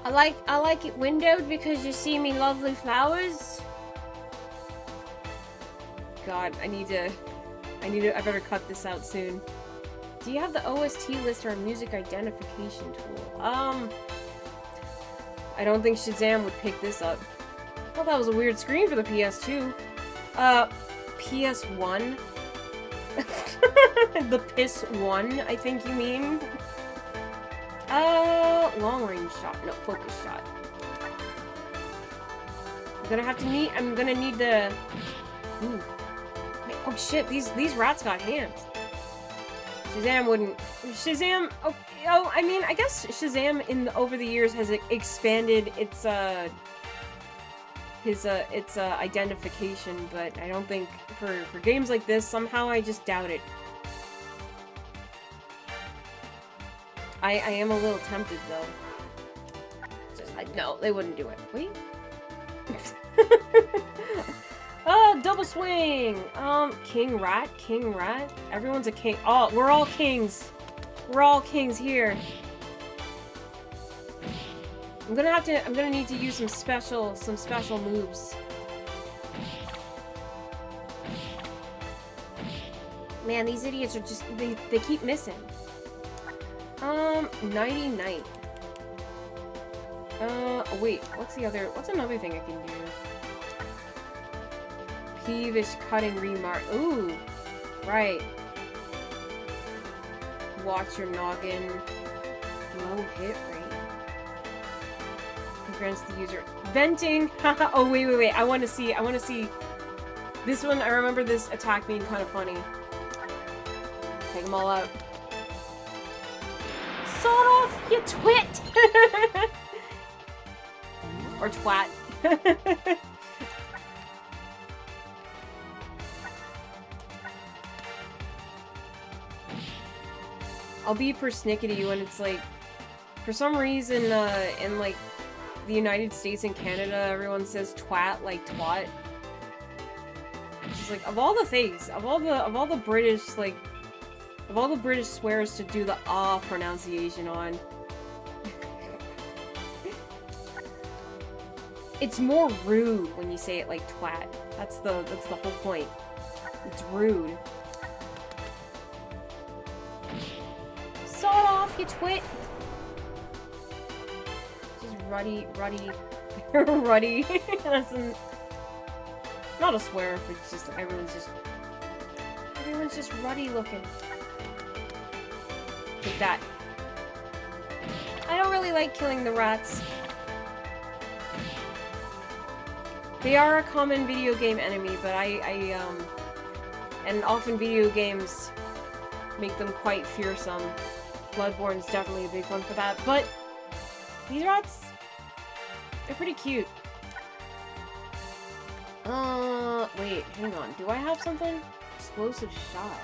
I like it windowed because you see me lovely flowers. God, I better cut this out soon. Do you have the OST list or a music identification tool? I don't think Shazam would pick this up. I thought that was a weird screen for the PS2. PS1? The PS1, I think you mean? Long range shot. No, focus shot. I'm gonna need the... Ooh. Oh shit, these rats got hands. Shazam wouldn't... Shazam... Oh, I mean, I guess Shazam over the years has expanded its identification, but I don't think for games like this, somehow I just doubt it. I am a little tempted though. No, they wouldn't do it. Wait. Oh, double swing! King Rat? King Rat? Everyone's a king. Oh, we're all kings. We're all kings here. I'm gonna need to use some special moves. Man, these idiots are just, they keep missing. Nighty Night. Wait, what's another thing I can do? Peevish Cutting Remark. Ooh, right. Watch your noggin. Low hit rate. Grants the user venting. Oh wait. I want to see this one. I remember this attack being kind of funny. Take them all out. Sawed off, you twit! Or twat. I'll be persnickety when it's like, for some reason, in like the United States and Canada, everyone says twat like twat. It's like, of all the things, of all the British, like, of all the British swears to do the pronunciation on. It's more rude when you say it like twat. That's the whole point. It's rude. Sawed off, you twit! Just ruddy. Ruddy. That's not a swear, but it's just, everyone's just ruddy looking. Take that. I don't really like killing the rats. They are a common video game enemy, but and often video games make them quite fearsome. Bloodborne is definitely a big one for that, but these rats, they're pretty cute. Wait, hang on. Do I have something? Explosive shot.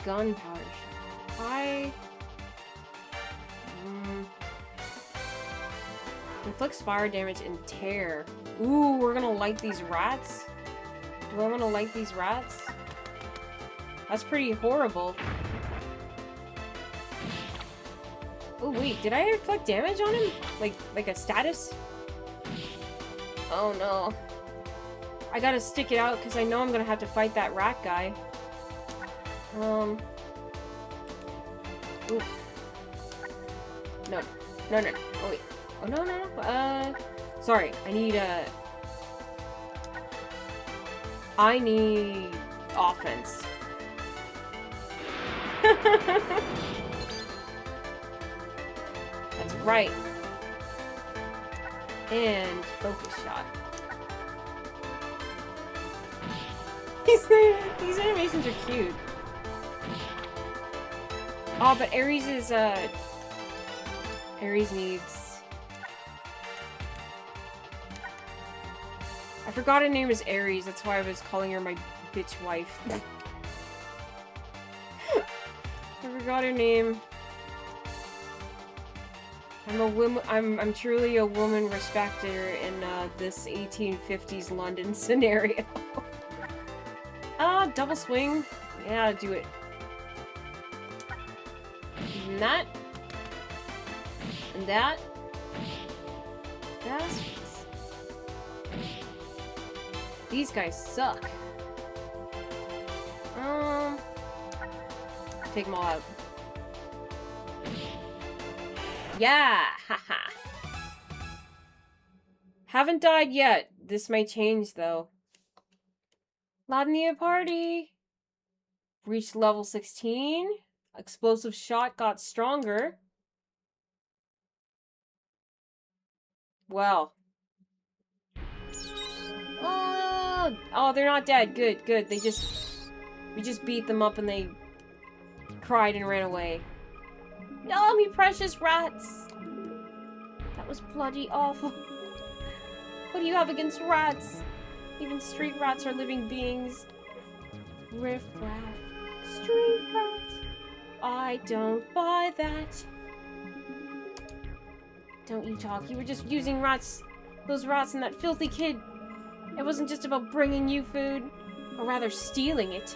Gunpowder shot. Inflicts fire damage and tear. Ooh, we're gonna light these rats? Do I wanna light these rats? That's pretty horrible. Oh wait, did I inflict damage on him? Like a status? Oh no. I gotta stick it out because I know I'm gonna have to fight that rat guy. Ooh. No. Oh wait. Oh no. Sorry. I need offense. That's right. And focus shot. These animations are cute. Oh, but Aries is, Aries needs... I forgot her name is Aries, that's why I was calling her my bitch wife. I forgot her name. I'm truly a woman respecter in, this 1850s London scenario. Double swing. Yeah, do it. And that. And that. That's... These guys suck. Take them all out. Yeah! Haha. Haven't died yet. This may change, though. Ladnia party! Reached level 16. Explosive shot got stronger. Well. Oh, they're not dead. Good, good. We just beat them up and they cried and ran away. No, me precious rats! That was bloody awful. What do you have against rats? Even street rats are living beings. Riff raff. Street rats. I don't buy that. Don't you talk. You were just using rats. Those rats and that filthy kid. It wasn't just about bringing you food. Or rather, stealing it.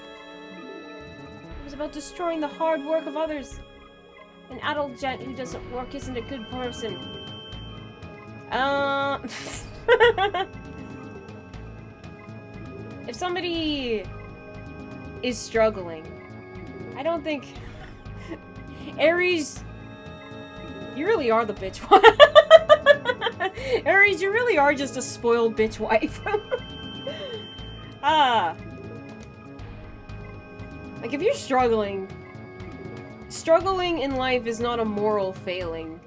It was about destroying the hard work of others. An adult gent who doesn't work isn't a good person. If somebody is struggling, I don't think... Aries, you really are the bitch wife. Aries, you really are just a spoiled bitch wife. Like, if you're struggling in life is not a moral failing.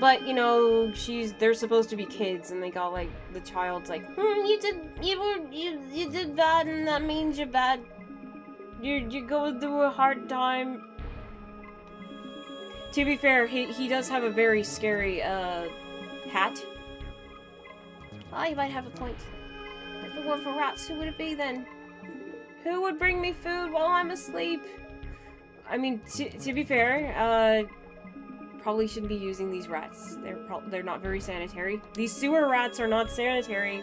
But, you know, they're supposed to be kids, and they got, like, the child's like, you did bad, and that means you're bad. You're going through a hard time. To be fair, he does have a very scary, hat. Oh, you might have a point. If it weren't for rats, who would it be then? Who would bring me food while I'm asleep? I mean, to be fair, probably shouldn't be using these rats. They're not very sanitary. These sewer rats are not sanitary.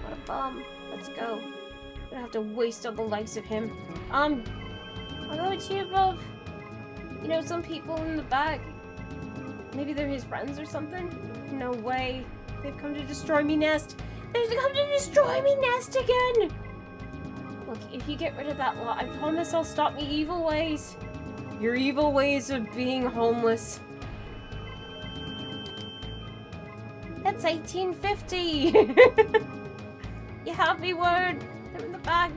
What a bum. Let's go. I don't have to waste all the likes of him. Although it's here above. You know, some people in the back. Maybe they're his friends or something? No way. They've come to destroy me nest. They've come to destroy me nest again! Look, if you get rid of that lot, I promise I'll stop me evil ways. Your evil ways of being homeless. That's 1850! You have me word. They're in the bag.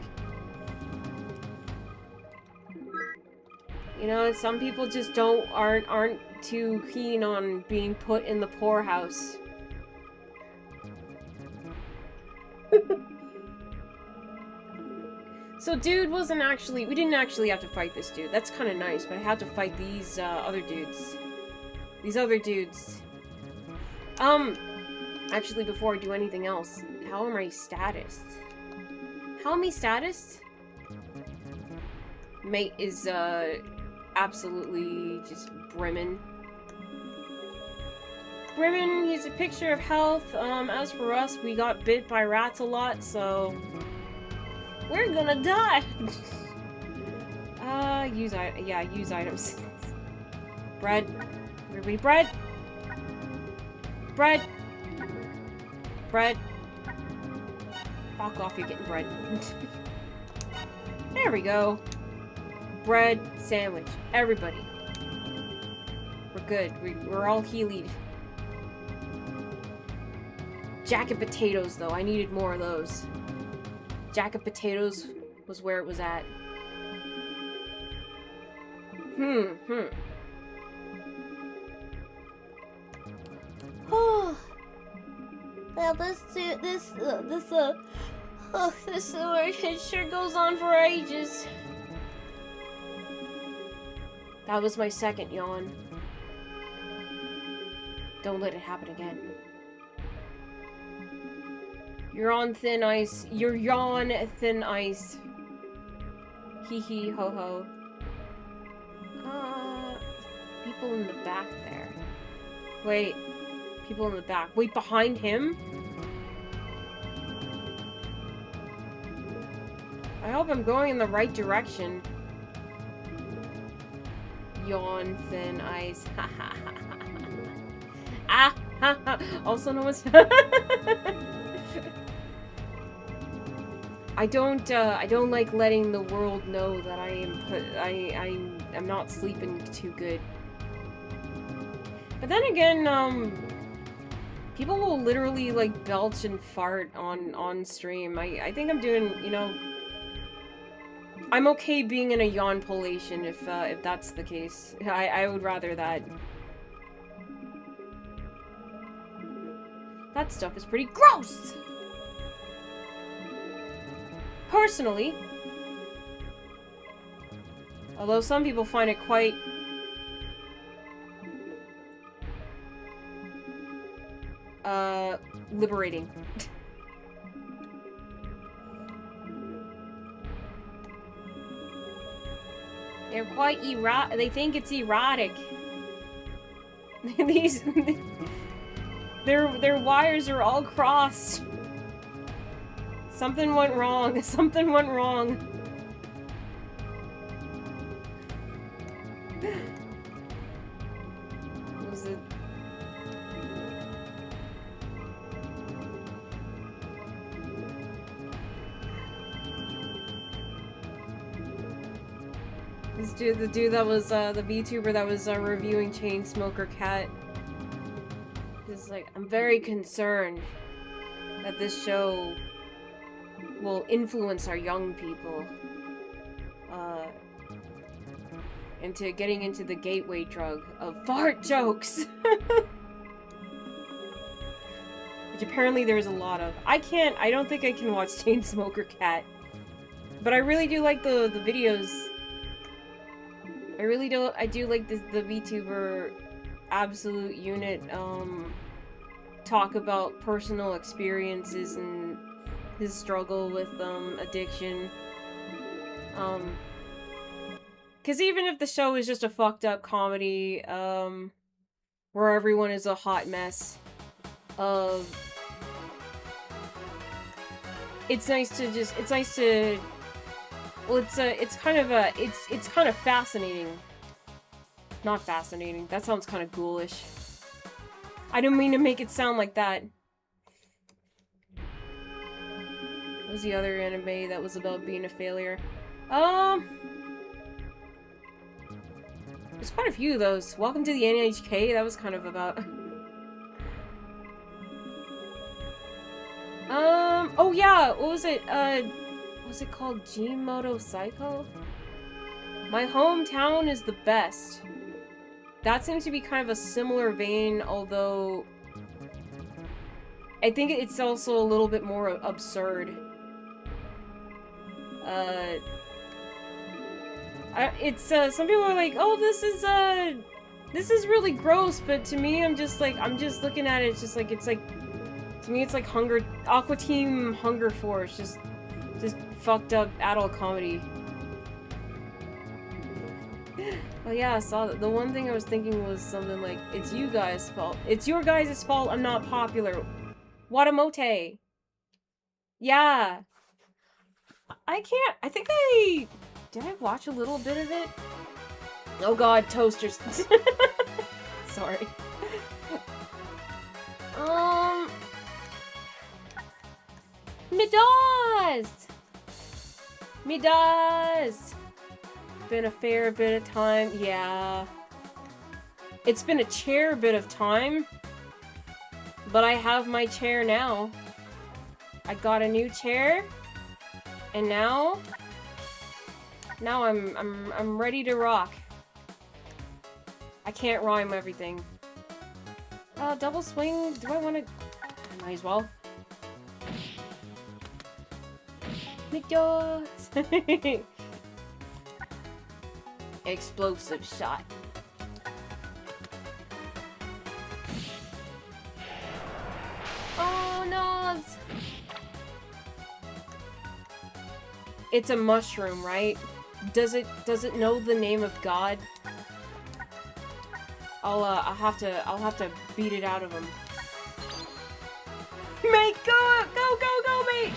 You know, some people just aren't too keen on being put in the poorhouse. So dude wasn't actually, we didn't actually have to fight this dude. That's kind of nice, but I had to fight these other dudes. These other dudes. Actually before I do anything else, how am I status? How am I status? Mate is absolutely just brimming. Brimming, he's a picture of health. As for us, we got bit by rats a lot, so we're gonna die. Use items. Bread. Everybody, bread. Bread. Bread. Fuck off, you're getting bread. There we go. Bread, sandwich. Everybody. We're good. We're all healed. Jacket potatoes, though. I needed more of those. Jacket potatoes was where it was at. Oh. Well, this work, it sure goes on for ages. That was my second yawn. Don't let it happen again. You're on thin ice. You're on thin ice. Hee hee ho ho. People in the back there. Wait. People in the back. Wait, behind him? I hope I'm going in the right direction. Yawn, thin ice. Ha ha ha ha. Ah ha ha. Also known as. I don't like letting the world know that I'm not sleeping too good. But then again, people will literally like belch and fart on stream. I think I'm doing, you know, I'm okay being in a yawn polation if that's the case. I would rather that. That stuff is pretty gross! Personally. Although some people find it quite... liberating. They're quite erotic. They think it's erotic. These... Their wires are all crossed. Something went wrong. Something went wrong. What was it? This dude, the dude that was, the VTuber that was, reviewing Chainsmoker Cat. Is like, I'm very concerned that this show will influence our young people, into getting into the gateway drug of fart jokes! Which apparently there's a lot of. I don't think I can watch Chainsmoker Cat. But I really do like the videos. I do like the VTuber Absolute Unit, talk about personal experiences and his struggle with, addiction. Because even if the show is just a fucked up comedy, where everyone is a hot mess of... It's nice to... Well, it's kind of fascinating. Not fascinating. That sounds kind of ghoulish. I didn't mean to make it sound like that. What was the other anime that was about being a failure? There's quite a few of those. Welcome to the NHK, that was kind of about... Oh yeah, what was it? Was it called Gmoto Psycho? My hometown is the best. That seems to be kind of a similar vein, although... I think it's also a little bit more absurd. Some people are like, oh, this is really gross, but to me, I'm just looking at it, it's like, to me, it's like Aqua Team Hunger Force, just fucked up adult comedy. Oh yeah, I saw that. The one thing I was thinking was something like, it's you guys' fault. It's your guys' fault I'm not popular. Watamote. Yeah. Did I watch a little bit of it? Oh god, toasters. Sorry. Me does! Been a fair bit of time, yeah. It's been a chair bit of time, but I have my chair now. I got a new chair, and now I'm ready to rock. I can't rhyme everything. Double swing. Do I want to? Might as well. McDonald's. Explosive shot. Oh no! It's a mushroom, right? Does it know the name of God? I'll have to beat it out of him. Mate, go, mate!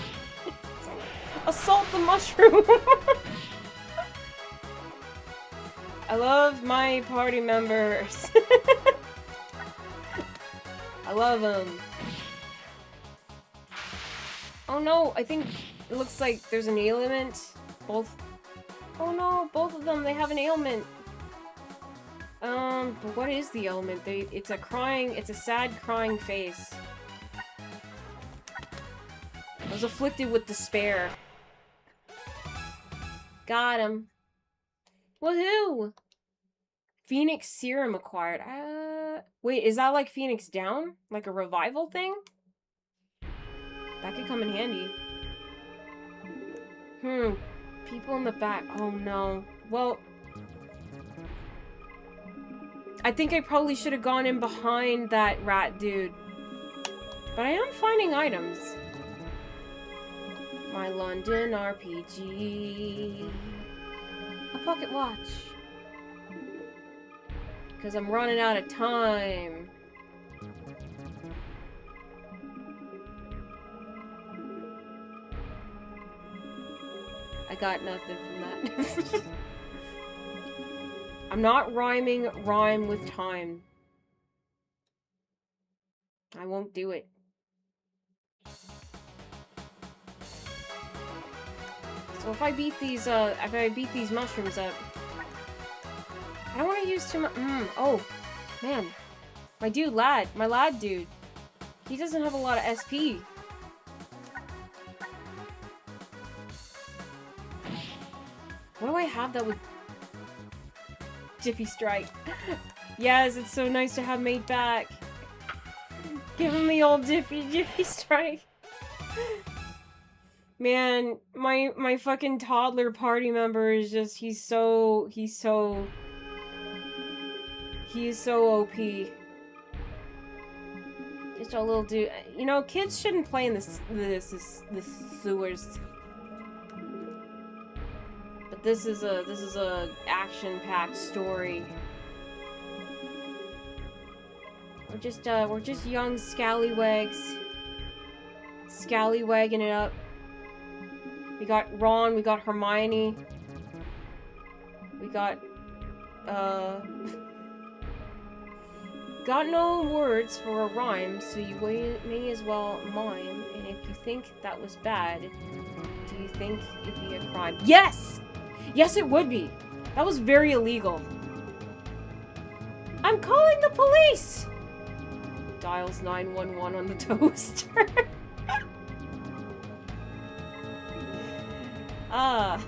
Assault the mushroom! I love my party members. I love them. Oh no, I think it looks like there's an ailment. Both. Oh no, both of them, they have an ailment. But what is the ailment? It's a sad crying face. I was afflicted with despair. Got him. Woohoo! Phoenix Serum acquired. Wait, is that like Phoenix Down? Like a revival thing? That could come in handy. People in the back. Oh no. Well, I think I probably should have gone in behind that rat dude. But I am finding items. My London RPG. A pocket watch. Because I'm running out of time. I got nothing from that. I'm not rhyming rhyme with time. I won't do it. So if I beat these mushrooms up, I don't want to use too much. Oh, man, my lad dude, he doesn't have a lot of SP. What do I have that would Jiffy Strike? Yes, it's so nice to have mate back. Give him the old Jiffy Strike. Man, my fucking toddler party member is just, he's so OP. Just a little dude. You know, kids shouldn't play in the sewers. But this is a action-packed story. We're just young scallywags. Scallywagging it up. We got Ron, we got Hermione. We got, got no words for a rhyme, so you may as well mime, and if you think that was bad, do you think it'd be a crime? Yes! Yes, it would be! That was very illegal. I'm calling the police! Dials 911 on the toaster. I'm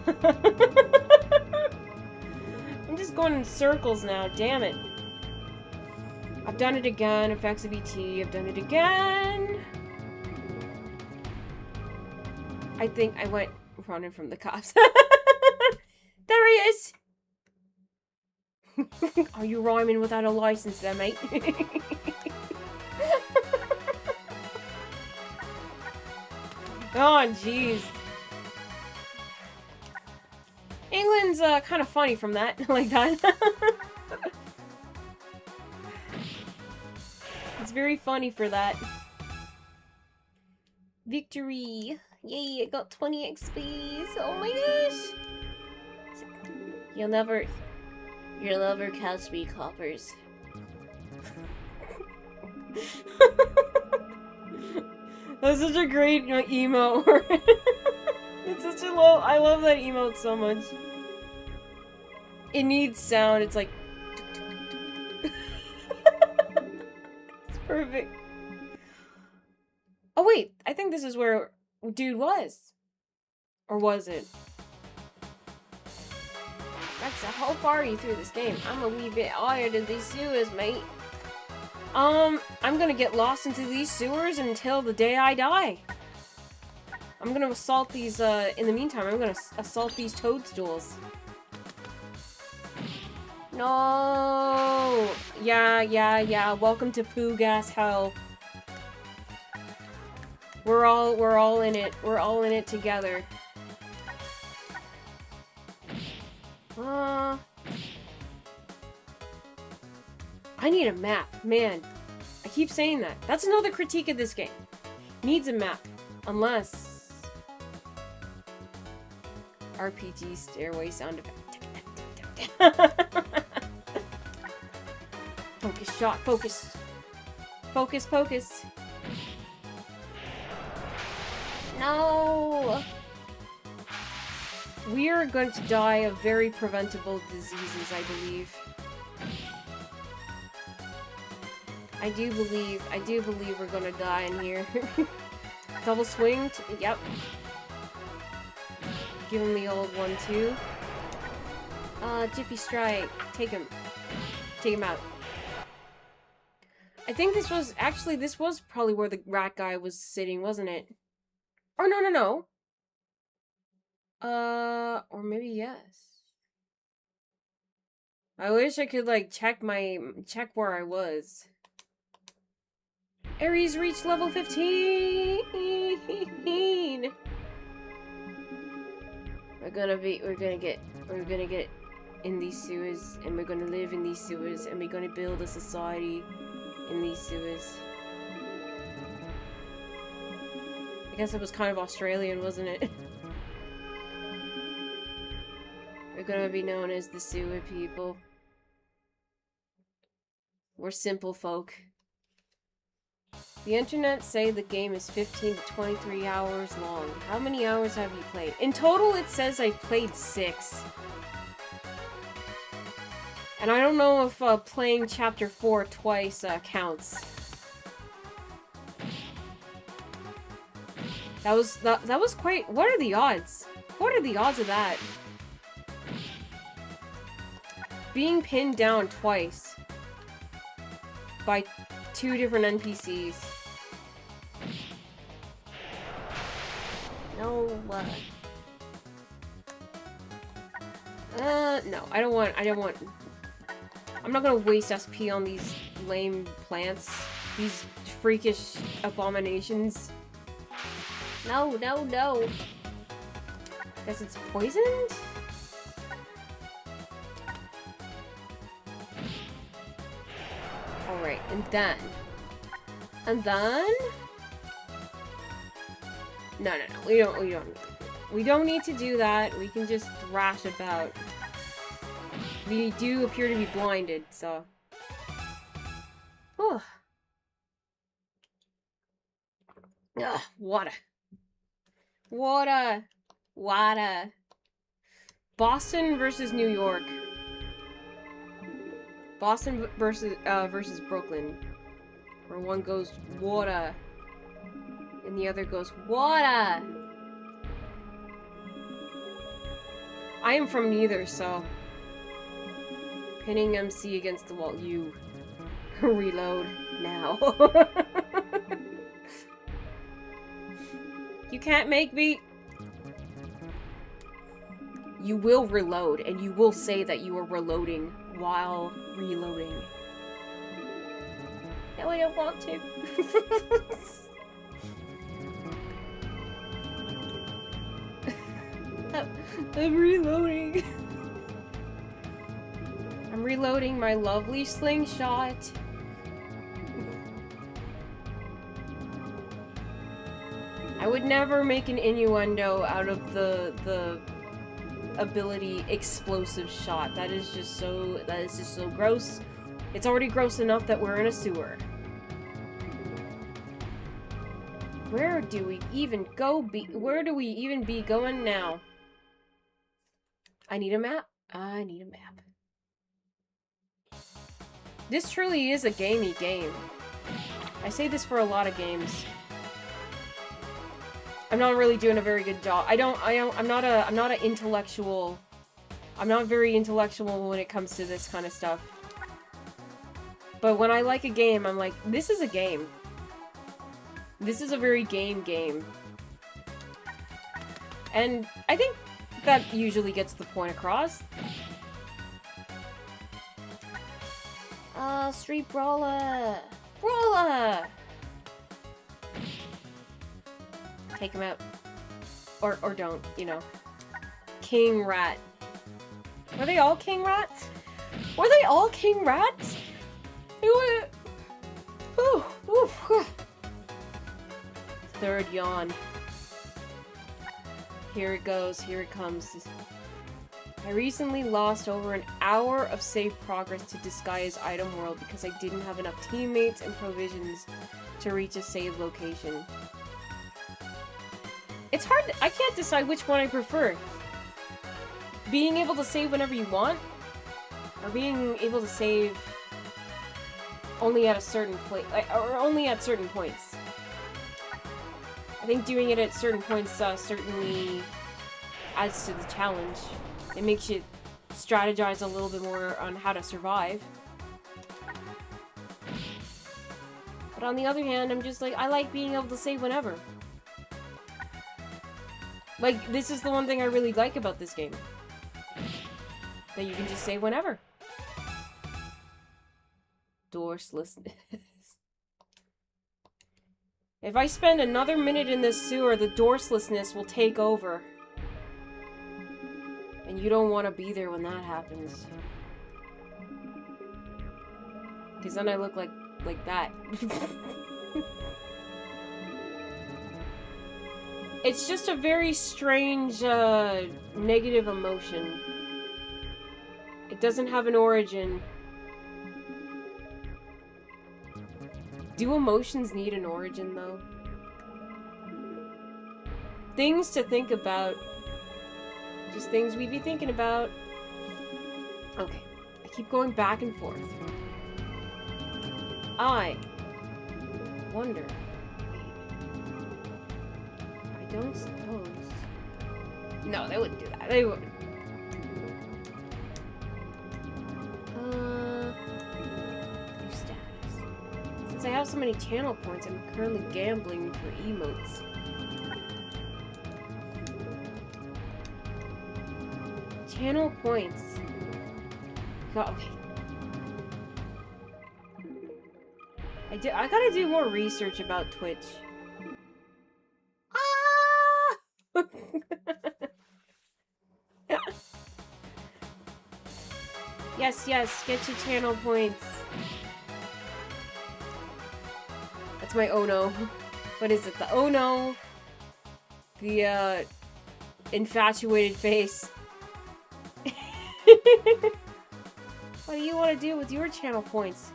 just going in circles now, damn it. I've done it again, effects of ET, I've done it again. I think I went running from the cops. There he is! Are you rhyming without a license there, mate? Oh, jeez. England's kind of funny from that, like that. It's very funny for that. Victory! Yay, I got 20 XPs! Oh my gosh! You'll never catch me, coppers. That's such a great emote. It's such a low. I love that emote so much. It needs sound. It's like. It's perfect. Oh wait, I think this is where dude was. Or was it? So how far are you through this game? I'm a wee bit higher than these sewers, mate. I'm gonna get lost into these sewers until the day I die. I'm gonna assault these, in the meantime, I'm gonna assault these toadstools. No! Yeah. Welcome to poo gas hell. We're all in it. We're all in it together. I need a map. Man, I keep saying that. That's another critique of this game. Needs a map. Unless... RPG stairway sound effect. Focus shot. Focus. Focus, focus. No! We are going to die of very preventable diseases, I believe. I do believe we're gonna die in here. Double swing? Yep. Give him the old one, too. Jiffy Strike. Take him. Take him out. I think this was, actually, this was probably where the rat guy was sitting, wasn't it? Or no. Or maybe yes. I wish I could, like, check where I was. Ares reached level 15! We're gonna get in these sewers, and we're gonna live in these sewers, and we're gonna build a society in these sewers. I guess it was kind of Australian, wasn't it? We're gonna be known as the sewer people. We're simple folk. The internet say the game is 15 to 23 hours long. How many hours have you played? In total, it says I've played 6. And I don't know if playing Chapter 4 twice counts. That was quite... What are the odds? What are the odds of that? Being pinned down twice by 2 different NPCs. No, no, I don't want, I'm not gonna waste SP on these lame plants. These freakish abominations. No. Guess it's poisoned? Alright, and then... No, we don't need to do that. We can just thrash about. We do appear to be blinded, so... Oh. Ugh, water. Boston versus New York. Boston versus Brooklyn. Where one goes water. And the other goes water. I am from neither, so... Pinning MC against the wall. You. Reload now. You can't make me... You will reload, and you will say that you are reloading while reloading. No, I don't want to. I'm reloading. I'm reloading my lovely slingshot. I would never make an innuendo out of the ability explosive shot. That is just so gross. It's already gross enough that we're in a sewer. Where do we even be going now? I need a map. This truly is a gamey game. I say this for a lot of games. I'm not really doing a very good job. I'm not an intellectual I'm not very intellectual when it comes to this kind of stuff. But when I like a game, I'm like, this is a game. This is a very game. And I think that usually gets the point across. Street Brawler! Brawler! Take him out. Or don't, you know. King Rat. Were they all King Rats? Were they all King Rats? Ooh, ooh, ooh. Third yawn. Here it goes, here it comes. I recently lost over an hour of save progress to Disgaea's item world because I didn't have enough teammates and provisions to reach a save location. It's hard, I can't decide which one I prefer. Being able to save whenever you want, or being able to save only at a certain place, or only at certain points. I think doing it at certain points certainly adds to the challenge. It makes you strategize a little bit more on how to survive. But on the other hand, I'm just like, I like being able to save whenever. Like, this is the one thing I really like about this game. That you can just save whenever. Doorslessness. If I spend another minute in this sewer, the doorslessness will take over. And you don't want to be there when that happens. Because then I look like that. It's just a very strange, negative emotion. It doesn't have an origin. Do emotions need an origin, though? Things to think about. Just things we'd be thinking about. Okay. I keep going back and forth. I wonder. I don't suppose. No, they wouldn't do that. They wouldn't. New status. Since I have so many channel points, I'm currently gambling for emotes. Channel points. Okay. I gotta do more research about Twitch. Ah! Yes, yes, get your channel points. That's my oh no. What is it? The oh no. The, infatuated face. What do you want to do with your channel points?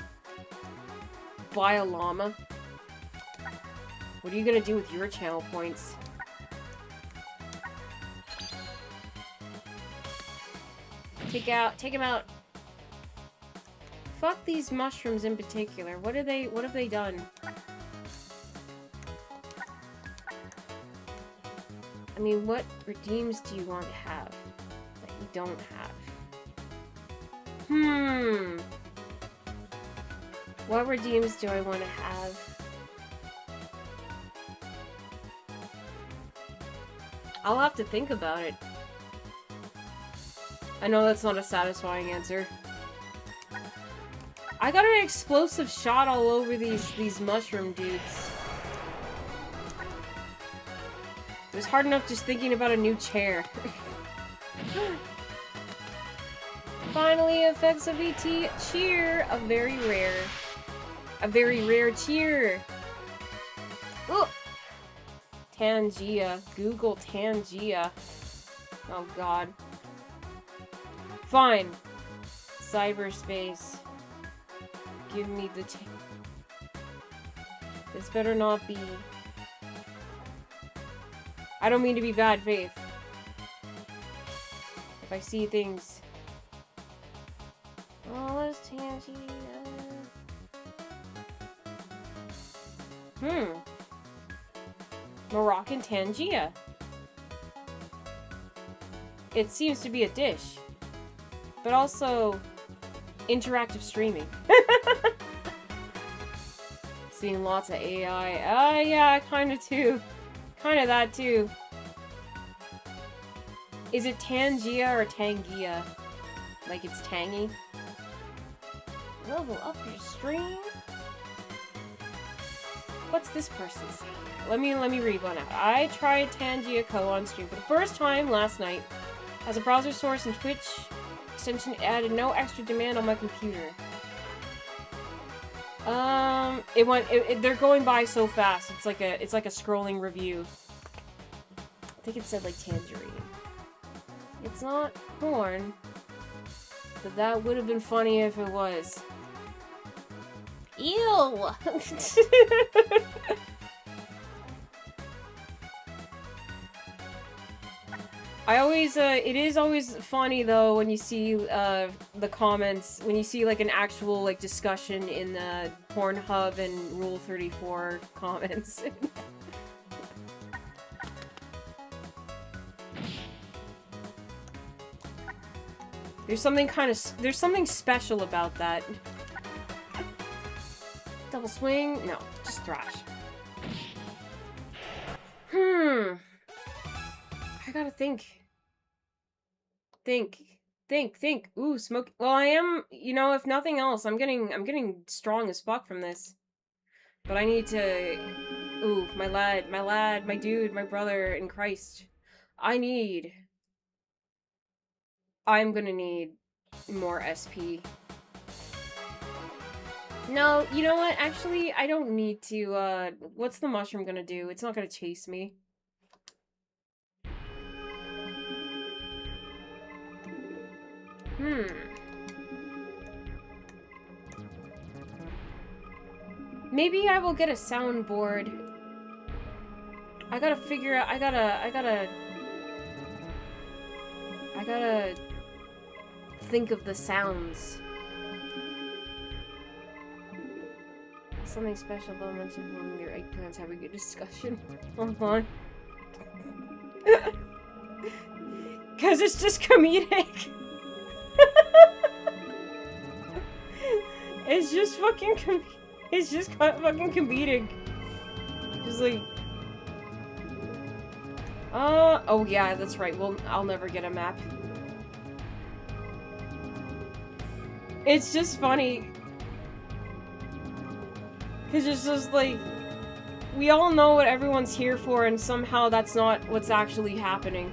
Buy a llama? What are you gonna do with your channel points? Take him out. Fuck these mushrooms in particular. What have they done? I mean, what redeems do you want to have that you don't have? What redeems do I want to have? I'll have to think about it. I know that's not a satisfying answer. I got an explosive shot all over these mushroom dudes. It was hard enough just thinking about a new chair. Finally, effects of ET cheer. A very rare cheer. Oh, Tangia. Google Tangia. Oh god. Fine. Cyberspace. Give me the This better not be. I don't mean to be bad faith. If I see things. Oh, there's Tangia. Moroccan Tangia. It seems to be a dish. but also interactive streaming. Seeing lots of AI. Yeah, kinda too. Kinda that too. Is it Tangia or Tangia? Like it's tangy? Level up your stream? What's this person saying? Let me read one out. I tried Tangia Co on stream for the first time last night. As a browser source and Twitch extension added no extra demand on my computer. They're going by so fast. It's like a scrolling review. I think it said like tangerine. It's not porn, but that would have been funny if it was. Ew! I always, it is always funny though when you see, the comments, when you see like an actual, like, discussion in the Pornhub and Rule 34 comments. There's something special about that. Double swing? No, just thrash. I gotta think. Think. Ooh, smoke. Well, I am, you know, if nothing else, I'm getting strong as fuck from this. But I need to, ooh, my lad, my dude, my brother in Christ. I'm gonna need more SP. No, you know what? Actually, I don't need to, what's the mushroom gonna do? It's not gonna chase me. Maybe I will get a soundboard. I gotta figure out, I gotta think of the sounds. Something special about mentioning holding their eggplants, having a discussion. Hold on. Cause it's just comedic. It's just fucking fucking comedic. Just like, oh yeah, that's right. Well, I'll never get a map. It's just funny. Cause it's just like, we all know what everyone's here for, and somehow that's not what's actually happening.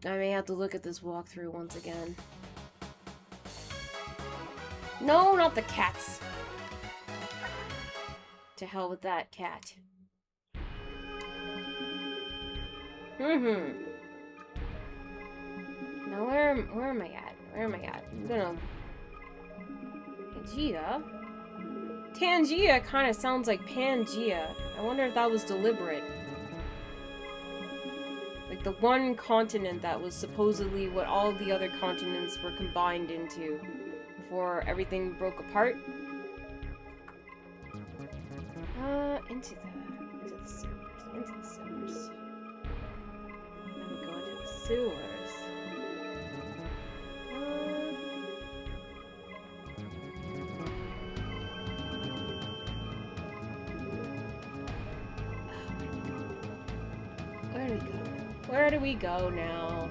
I may have to look at this walkthrough once again. No, not the cats. To hell with that cat. Now where am I at? I'm gonna... Tangia kind of sounds like Pangea. I wonder if that was deliberate. Like the one continent that was supposedly what all the other continents were combined into before everything broke apart. Into the sewers. Then we go into the sewers. Where do we go? Where do we go now?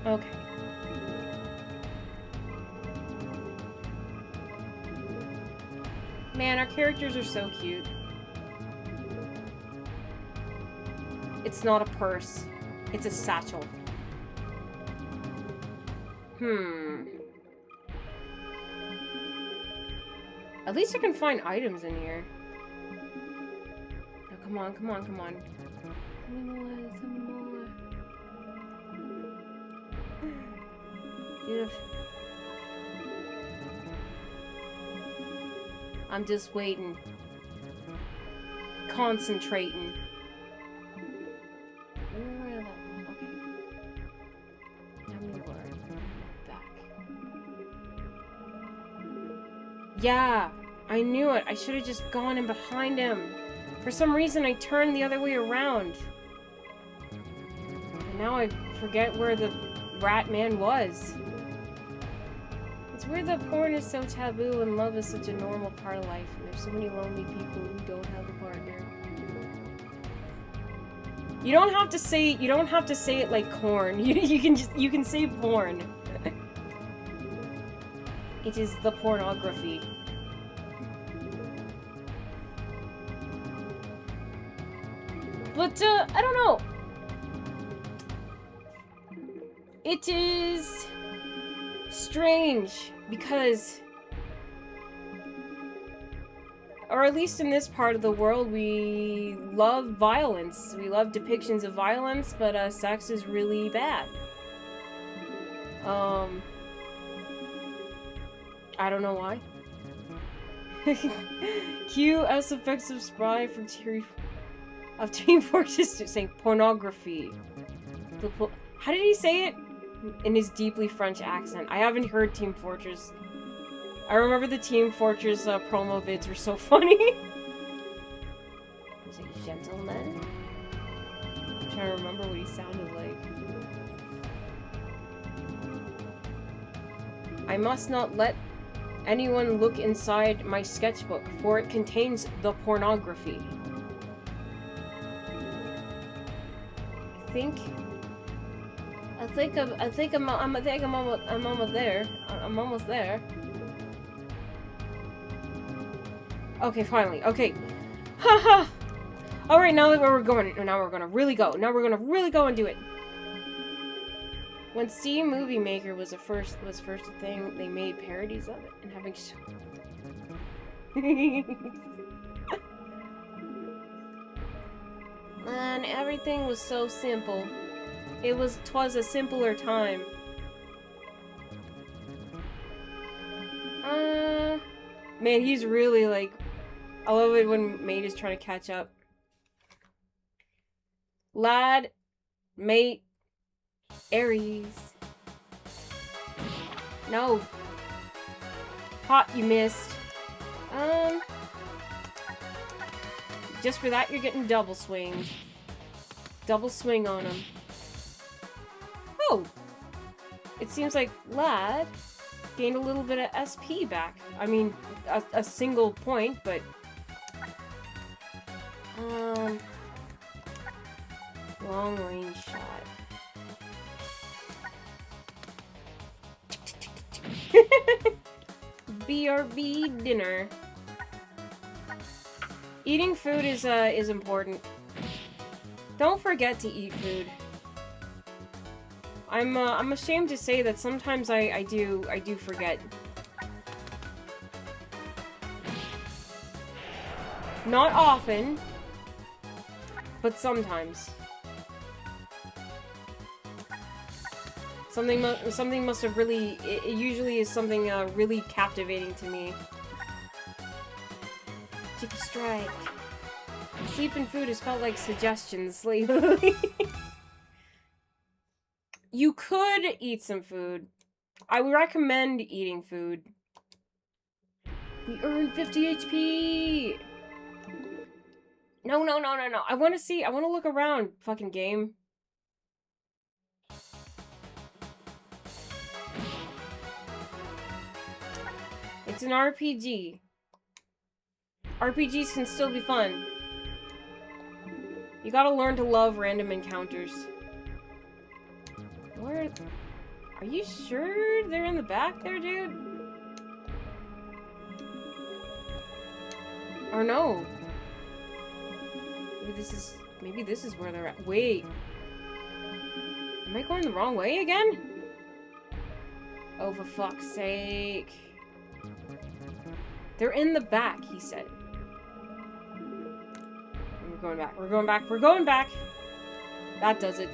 Okay. Man, our characters are so cute. It's not a purse. It's a satchel. At least I can find items in here. Oh, come on. Tell me more. Beautiful. I'm just waiting. Concentrating. Okay. How many more? Back. Yeah, I knew it. I should have just gone in behind him. For some reason, I turned the other way around. And now I forget where the rat man was. It's weird that porn is so taboo and love is such a normal part of life. And there's so many lonely people who don't have a partner. You don't have to say it like corn. You can say porn. It is the pornography. But I don't know. It is strange because, or at least in this part of the world, we love violence. We love depictions of violence, but sex is really bad. I don't know why. QS effective spy from Team Fortress saying pornography. How did he say it? In his deeply French accent. I haven't heard Team Fortress. I remember the Team Fortress promo vids were so funny. Was it gentleman? I'm trying to remember what he sounded like. I must not let anyone look inside my sketchbook, for it contains the pornography. I think I'm almost there. I'm almost there. Okay, finally. Okay. Haha. All right, now we're going. Now we're gonna really go. Now we're gonna really go and do it. When Steam Movie Maker was first a thing, they made parodies of it and having. Man, everything was so simple. Twas a simpler time. Man, he's really like, I love it when mate is trying to catch up. Lad, mate, Aries. No. Hot, you missed. Just for that, you're getting double swinged. Double swing on him. Oh! It seems like Lad gained a little bit of SP back. I mean, a single point, but... long range shot. BRB dinner. Eating food is important. Don't forget to eat food. I'm ashamed to say that sometimes I do forget. Not often, but sometimes. Something must have really. It usually is something really captivating to me. Chicky strike. Sleep and food has felt like suggestions lately. You could eat some food. I would recommend eating food. We earned 50 HP! No. I want to see. I want to look around, fucking game. It's an RPG. RPGs can still be fun. You gotta learn to love random encounters. Where... Are you sure they're in the back there, dude? Or no? Maybe this is where they're at. Wait. Am I going the wrong way again? Oh, for fuck's sake. They're in the back, he said. We're going back. We're going back. We're going back. That does it.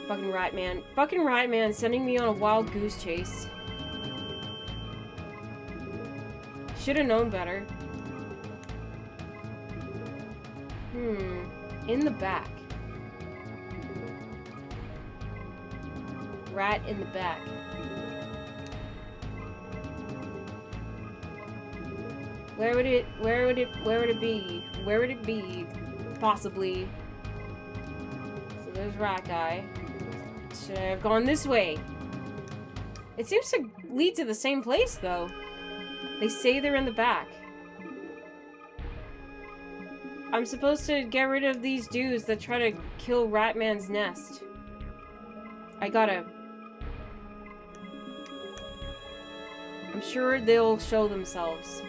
Fucking rat man. Fucking rat man sending me on a wild goose chase. Should have known better. In the back. Rat in the back. Where would it be? Where would it be? Possibly. So there's rat guy. Should I have gone this way? It seems to lead to the same place, though. They say they're in the back. I'm supposed to get rid of these dudes that try to kill Ratman's nest. I gotta... I'm sure they'll show themselves.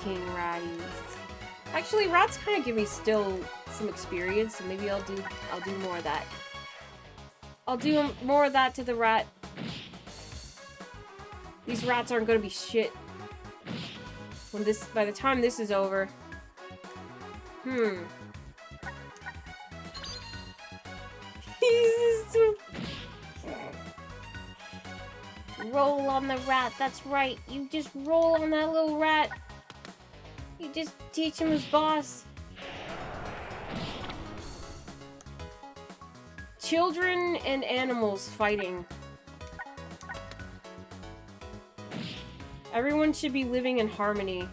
King Ratties. Actually, rats kind of give me still some experience, so maybe I'll do more of that. I'll do more of that to the rat. These rats aren't gonna be shit by the time this is over. Roll on the rat, that's right. You just roll on that little rat. You just teach him his boss. Children and animals fighting. Everyone should be living in harmony.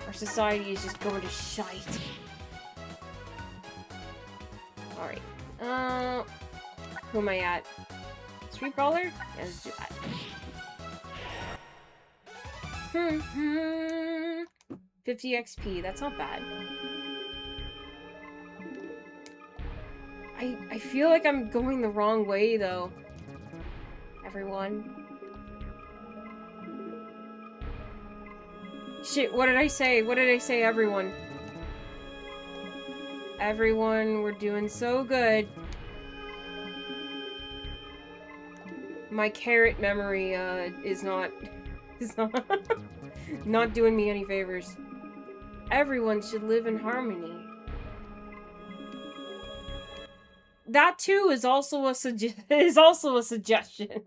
Our society is just going to shite. Alright. Who am I at? Street Brawler? Yeah, let's do that. 50 XP, that's not bad. I feel like I'm going the wrong way, though. Everyone. Shit, what did I say? What did I say, everyone? Everyone, we're doing so good. My carrot memory, is not not doing me any favors. Everyone should live in harmony. That too is also a suggestion.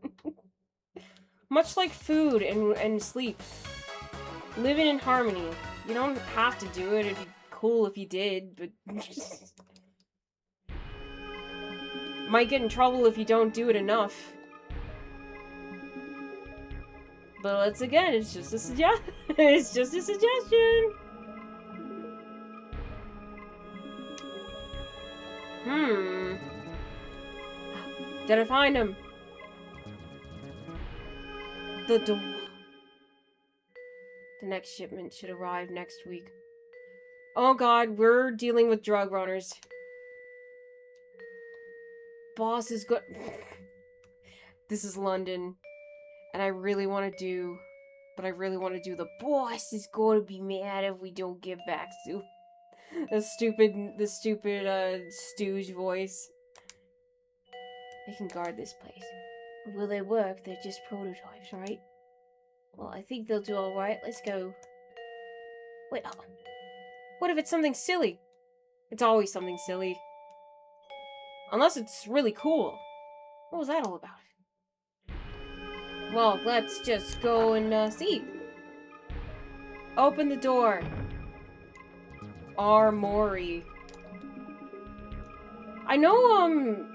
Much like food and sleep. Living in harmony. You don't have to do it. It'd be cool if you did, but might get in trouble if you don't do it enough. But once again, it's just a it's just a suggestion. Did I find him? The door. The next shipment should arrive next week. Oh god, we're dealing with drug runners. Boss is good. This is London. And I really want to do... But I really want to do the boss is going to be mad if we don't get back to... The stupid, stooge voice. They can guard this place. Will they work? They're just prototypes, right? Well, I think they'll do alright. Let's go. Wait, oh. What if it's something silly? It's always something silly. Unless it's really cool. What was that all about? Well, let's just go and, see. Open the door. Armory. I know,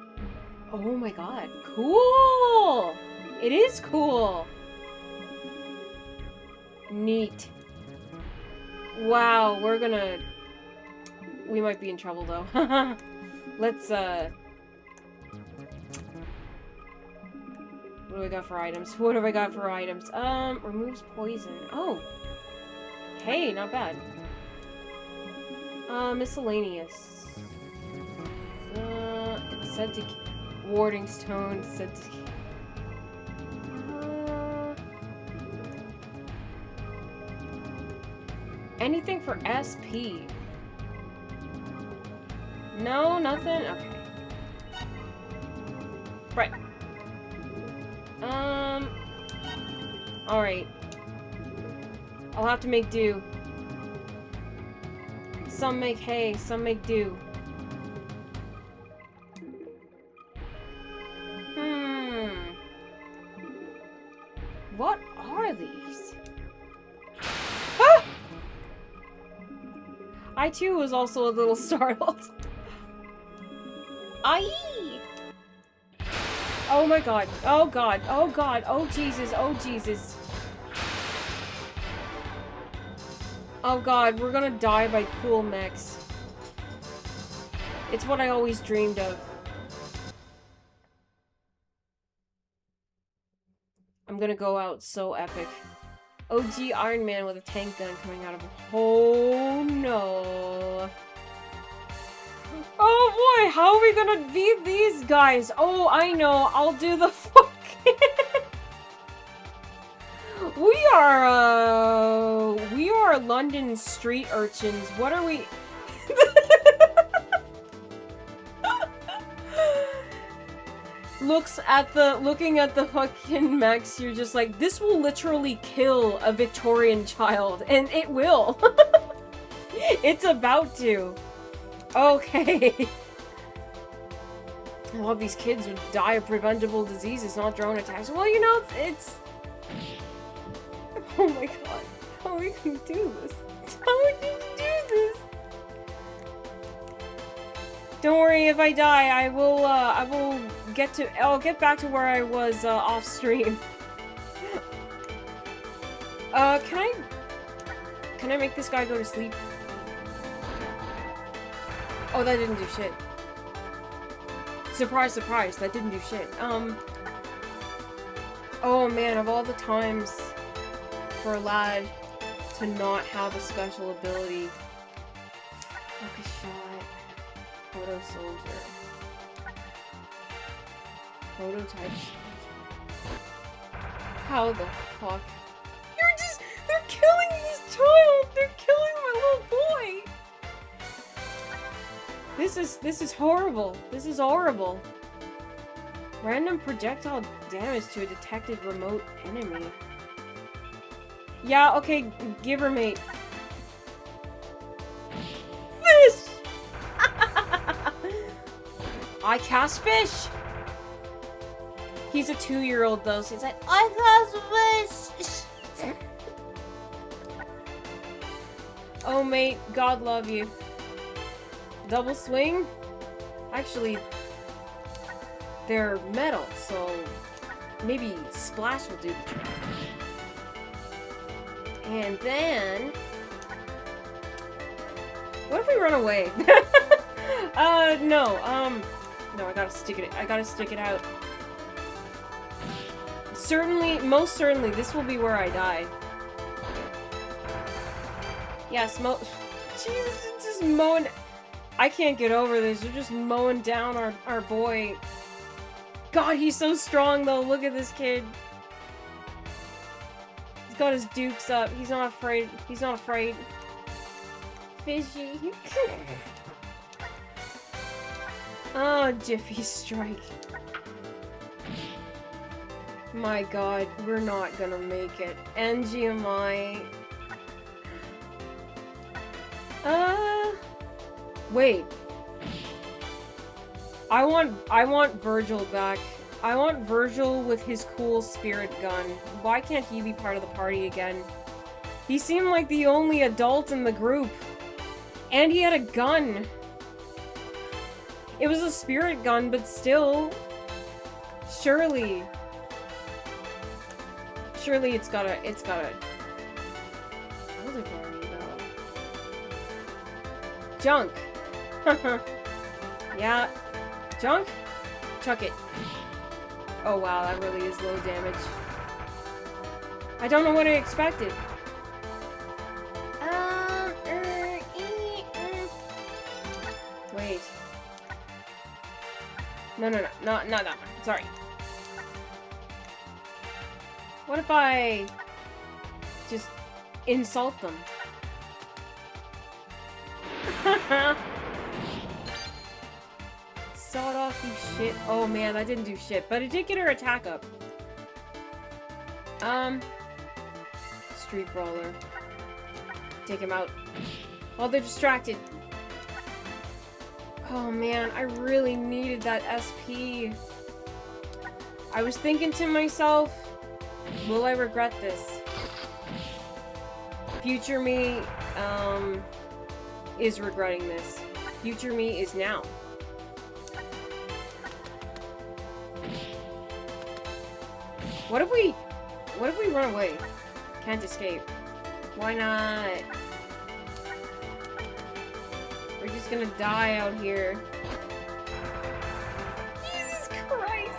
oh my god. Cool! It is cool! Neat. Wow, we're gonna... We might be in trouble, though. Let's, What do we got for items? What have I got for items? Removes poison. Oh! Hey, not bad. Miscellaneous. It's said to... Warding stone, said to... Anything for SP? No, nothing? Okay. Right. Alright. I'll have to make do. Some make hay, some make do. What are these? Ah! I too was also a little startled. Aye! Oh my god. Oh god. Oh god. Oh Jesus. Oh Jesus. Oh god, we're gonna die by cool mechs. It's what I always dreamed of. I'm gonna go out so epic. OG Iron Man with a tank gun coming out of him. Oh no. Oh boy, how are we gonna beat these guys? Oh, I know. I'll do the fucking... We are London street urchins. What are we... Looking at the fucking mechs, you're just like, this will literally kill a Victorian child. And it will. It's about to. Okay. A lot of these kids would die of preventable diseases, not drone attacks. Well, you know, it's... Oh my god. How are we gonna do this? How are we gonna do this? Don't worry, if I die, I'll get back to where I was, off stream. Can I make this guy go to sleep? Oh, that didn't do shit. Surprise, surprise, that didn't do shit. Oh man, of all the times for a lad to not have a special ability. Focus shot. Proto soldier. Prototype soldier. How the fuck? They're killing this child! They're killing my little boy! This is horrible. This is horrible. Random projectile damage to a detected remote enemy. Yeah, okay, give her mate. Fish! I cast fish! He's a 2-year-old though, so he's like, I cast fish! Oh mate, God love you. Double swing? Actually, they're metal, so maybe splash will do the trick. And then... What if we run away? No, I gotta stick it out. Most certainly, this will be where I die. Yes, Jesus, it's just mowing... I can't get over this. They're just mowing down our boy. God, he's so strong though. Look at this kid. He's got his dukes up. He's not afraid. He's not afraid. Fishy. Oh, Jiffy Strike. My god, we're not gonna make it. NGMI. Wait. I want Virgil back. I want Virgil with his cool spirit gun. Why can't he be part of the party again? He seemed like the only adult in the group. And he had a gun. It was a spirit gun, but still. Surely it's gotta older party though. Junk. Yeah. Junk? Chuck it. Oh wow, that really is low damage. I don't know what I expected. Wait. No, not that one. Sorry. What if I just insult them? Sawed off, you shit. Oh man, that didn't do shit, but it did get her attack up. Street Brawler. Take him out. While they're distracted. Oh man, I really needed that SP. I was thinking to myself, Will I regret this? Future me, is regretting this. Future me is now. What if we run away? Can't escape. Why not? We're just gonna die out here. Jesus Christ!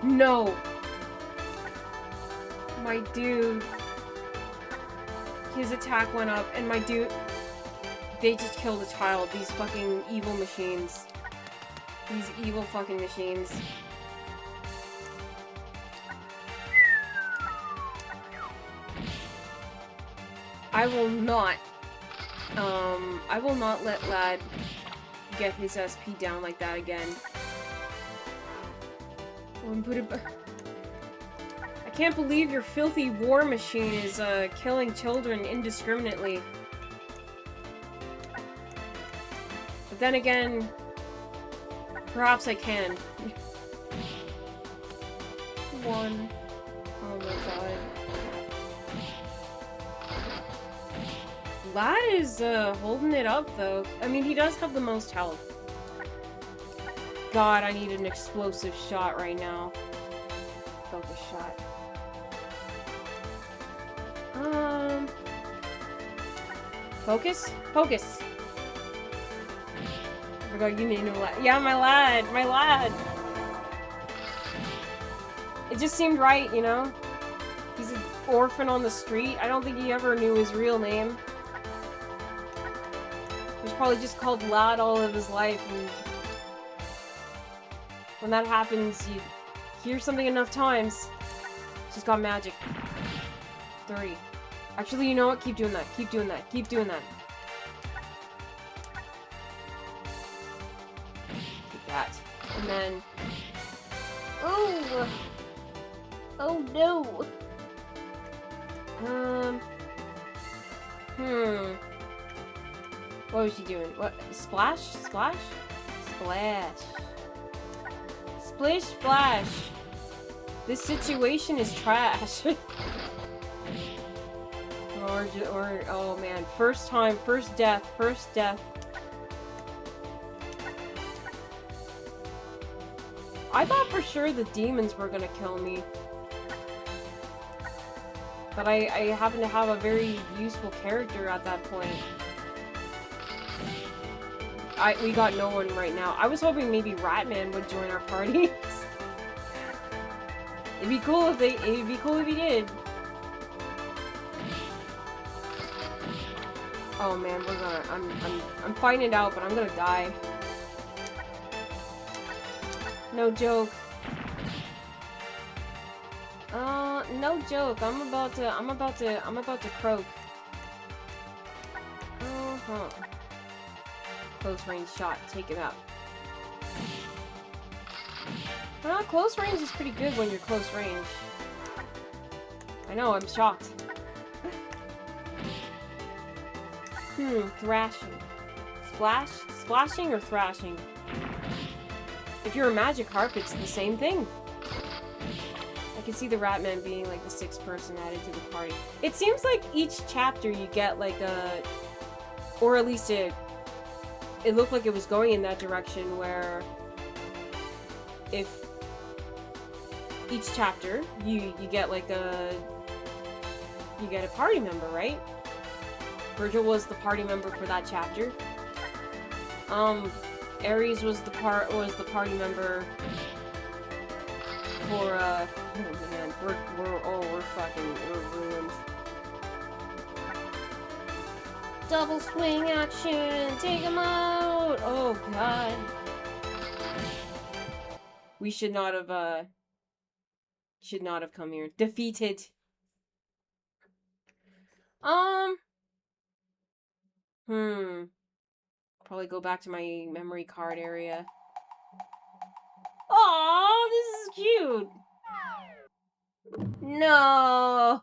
No! My dude. His attack went up, and my dude... They just killed a child. These fucking evil machines. These evil fucking machines. I will not let Lad get his SP down like that again. I can't believe your filthy war machine is, killing children indiscriminately. But then again, perhaps I can. One. Oh my god. Lad is, holding it up, though. I mean, he does have the most health. God, I need an explosive shot right now. Focus shot. Focus? Focus! Oh my god, you need a lad. Yeah, my lad! My lad! It just seemed right, you know? He's an orphan on the street. I don't think he ever knew his real name. He was probably just called Lad all of his life, and when that happens, you hear something enough times. She's got magic. 30. Actually, you know what? Keep doing that. Keep doing that. Keep doing that. Keep that. And then... Oh! Oh no! What was she doing? What? Splash? Splash? Splash. Splish splash. This situation is trash. or oh man, first time, first death, first death. I thought for sure the demons were gonna kill me. But I happen to have a very useful character at that point. We got no one right now. I was hoping maybe Ratman would join our party. It'd be cool if he did. Oh man, I'm fighting it out, but I'm gonna die. No joke. No joke. I'm about to croak. Uh-huh. Close range shot. Take it out. Well, close range is pretty good when you're close range. I know, I'm shocked. Thrashing. Splash? Splashing or thrashing? If you're a magic harp, it's the same thing. I can see the Ratman being like the 6th person added to the party. It seems like each chapter you get like a... Or at least it looked like it was going in that direction where... If... Each chapter, you get like a... You get a party member, right? Virgil was the party member for that chapter. Ares was the party member for, oh man, we're ruined. Double swing action! Take him out! Oh god. We should not have come here. Defeated. Probably go back to my memory card area. Aww, this is cute! No!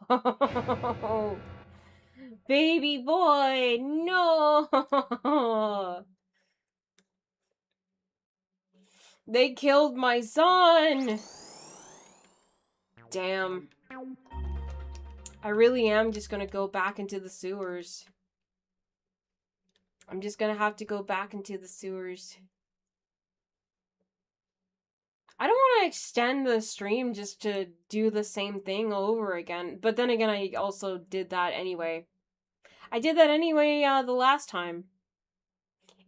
Baby boy, no! They killed my son! Damn. I really am just gonna go back into the sewers. I'm just gonna have to go back into the sewers. I don't want to extend the stream just to do the same thing over again. But then again, I also did that anyway. I did that anyway the last time.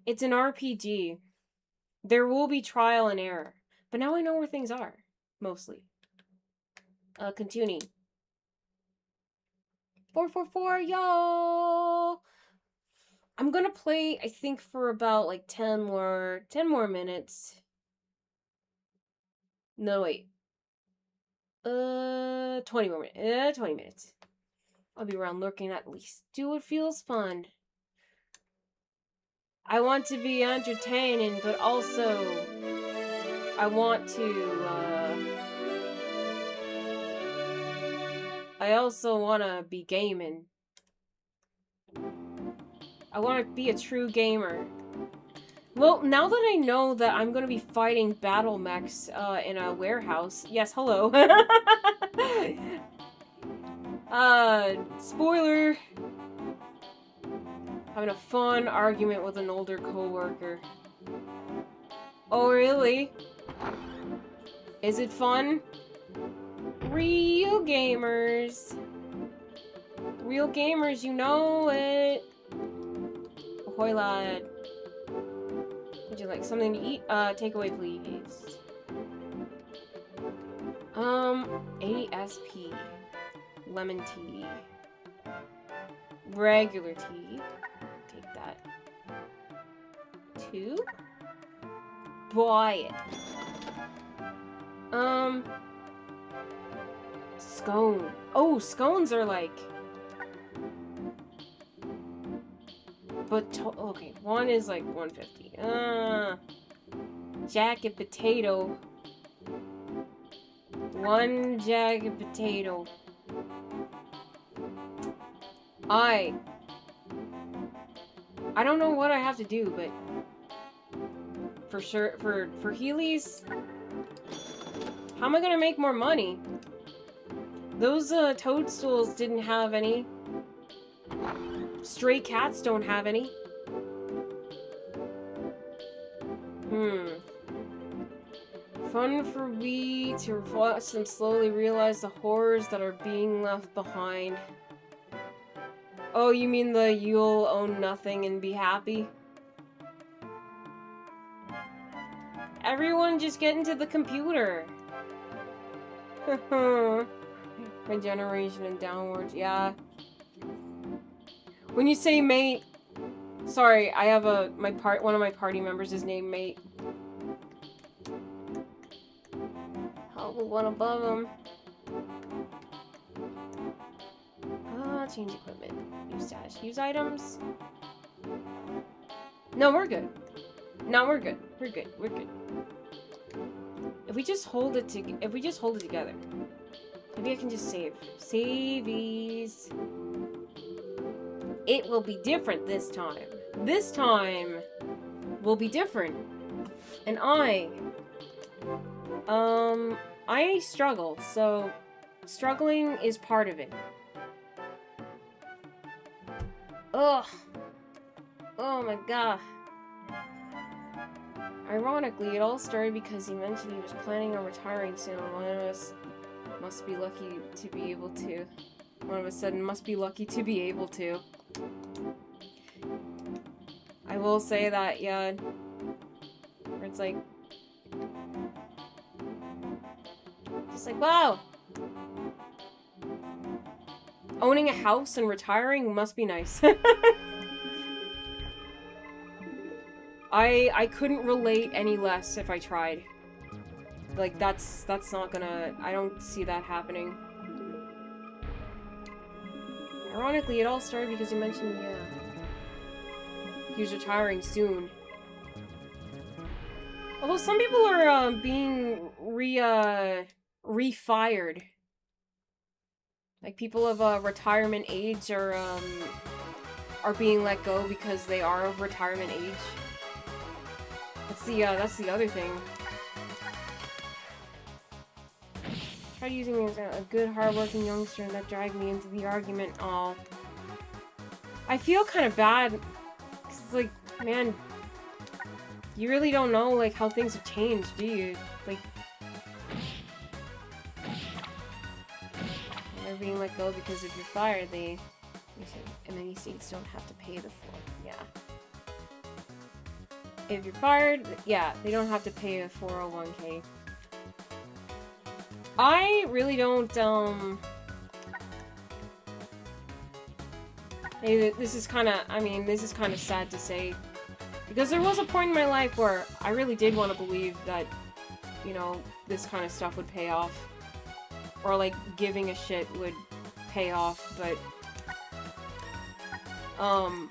It's an RPG. There will be trial and error. But now I know where things are. Mostly. Continue. 444, y'all! I'm gonna play, I think, for about, like, 10 more minutes. No, wait. 20 more minutes. 20 minutes. I'll be around lurking at least. Do what feels fun. I want to be entertaining, but also I want to, I also want to be gaming. I want to be a true gamer. Well, now that I know that I'm going to be fighting battle mechs in a warehouse. Yes, hello. Spoiler. Having a fun argument with an older coworker. Oh, really? Is it fun? Real gamers. Real gamers, you know it. Ahoy, lad. Would you like something to eat? Takeaway, please. 80 SP. Lemon tea. Regular tea. Take that. 2. Buy it. Scone. Oh, scones are like... But, okay, one is like 150. Jacket potato. 1 jacket potato. I don't know what I have to do, but for sure, for Heelys, how am I gonna make more money? Those toadstools didn't have any. Stray cats don't have any. Fun for me to watch them slowly realize the horrors that are being left behind. Oh, you mean the you'll own nothing and be happy? Everyone just get into the computer. My generation and downwards, yeah. When you say mate, sorry, I have one of my party members is named Mate. Probably one above him. Change equipment. Use stash. Use items. No, we're good. No, we're good. We're good. We're good. If we just hold it together. Maybe I can just save. Savies. It will be different this time. This time will be different. And I struggle, so struggling is part of it. Ugh. Oh my god. Ironically, it all started because he mentioned he was planning on retiring soon. One of us must be lucky to be able to. One of us said, must be lucky to be able to. I will say that, yeah. Where it's like... Just like, wow! Owning a house and retiring must be nice. I couldn't relate any less if I tried. Like, that's not gonna... I don't see that happening. Ironically, it all started because you mentioned, yeah, he was retiring soon. Although some people are, being refired. Like, people of, retirement age are being let go because they are of retirement age. That's the other thing. Try tried using me as a good, hardworking youngster, and that dragged me into the argument. Aw. I feel kind of bad. 'Cause it's like, man, you really don't know, like, how things have changed, do you? Like, they're being let go because if you're fired, and then states don't have to pay the full. Yeah. If you're fired, yeah, they don't have to pay a 401k. I really don't, hey, this is kind of sad to say, because there was a point in my life where I really did want to believe that, you know, this kind of stuff would pay off, or like giving a shit would pay off, but I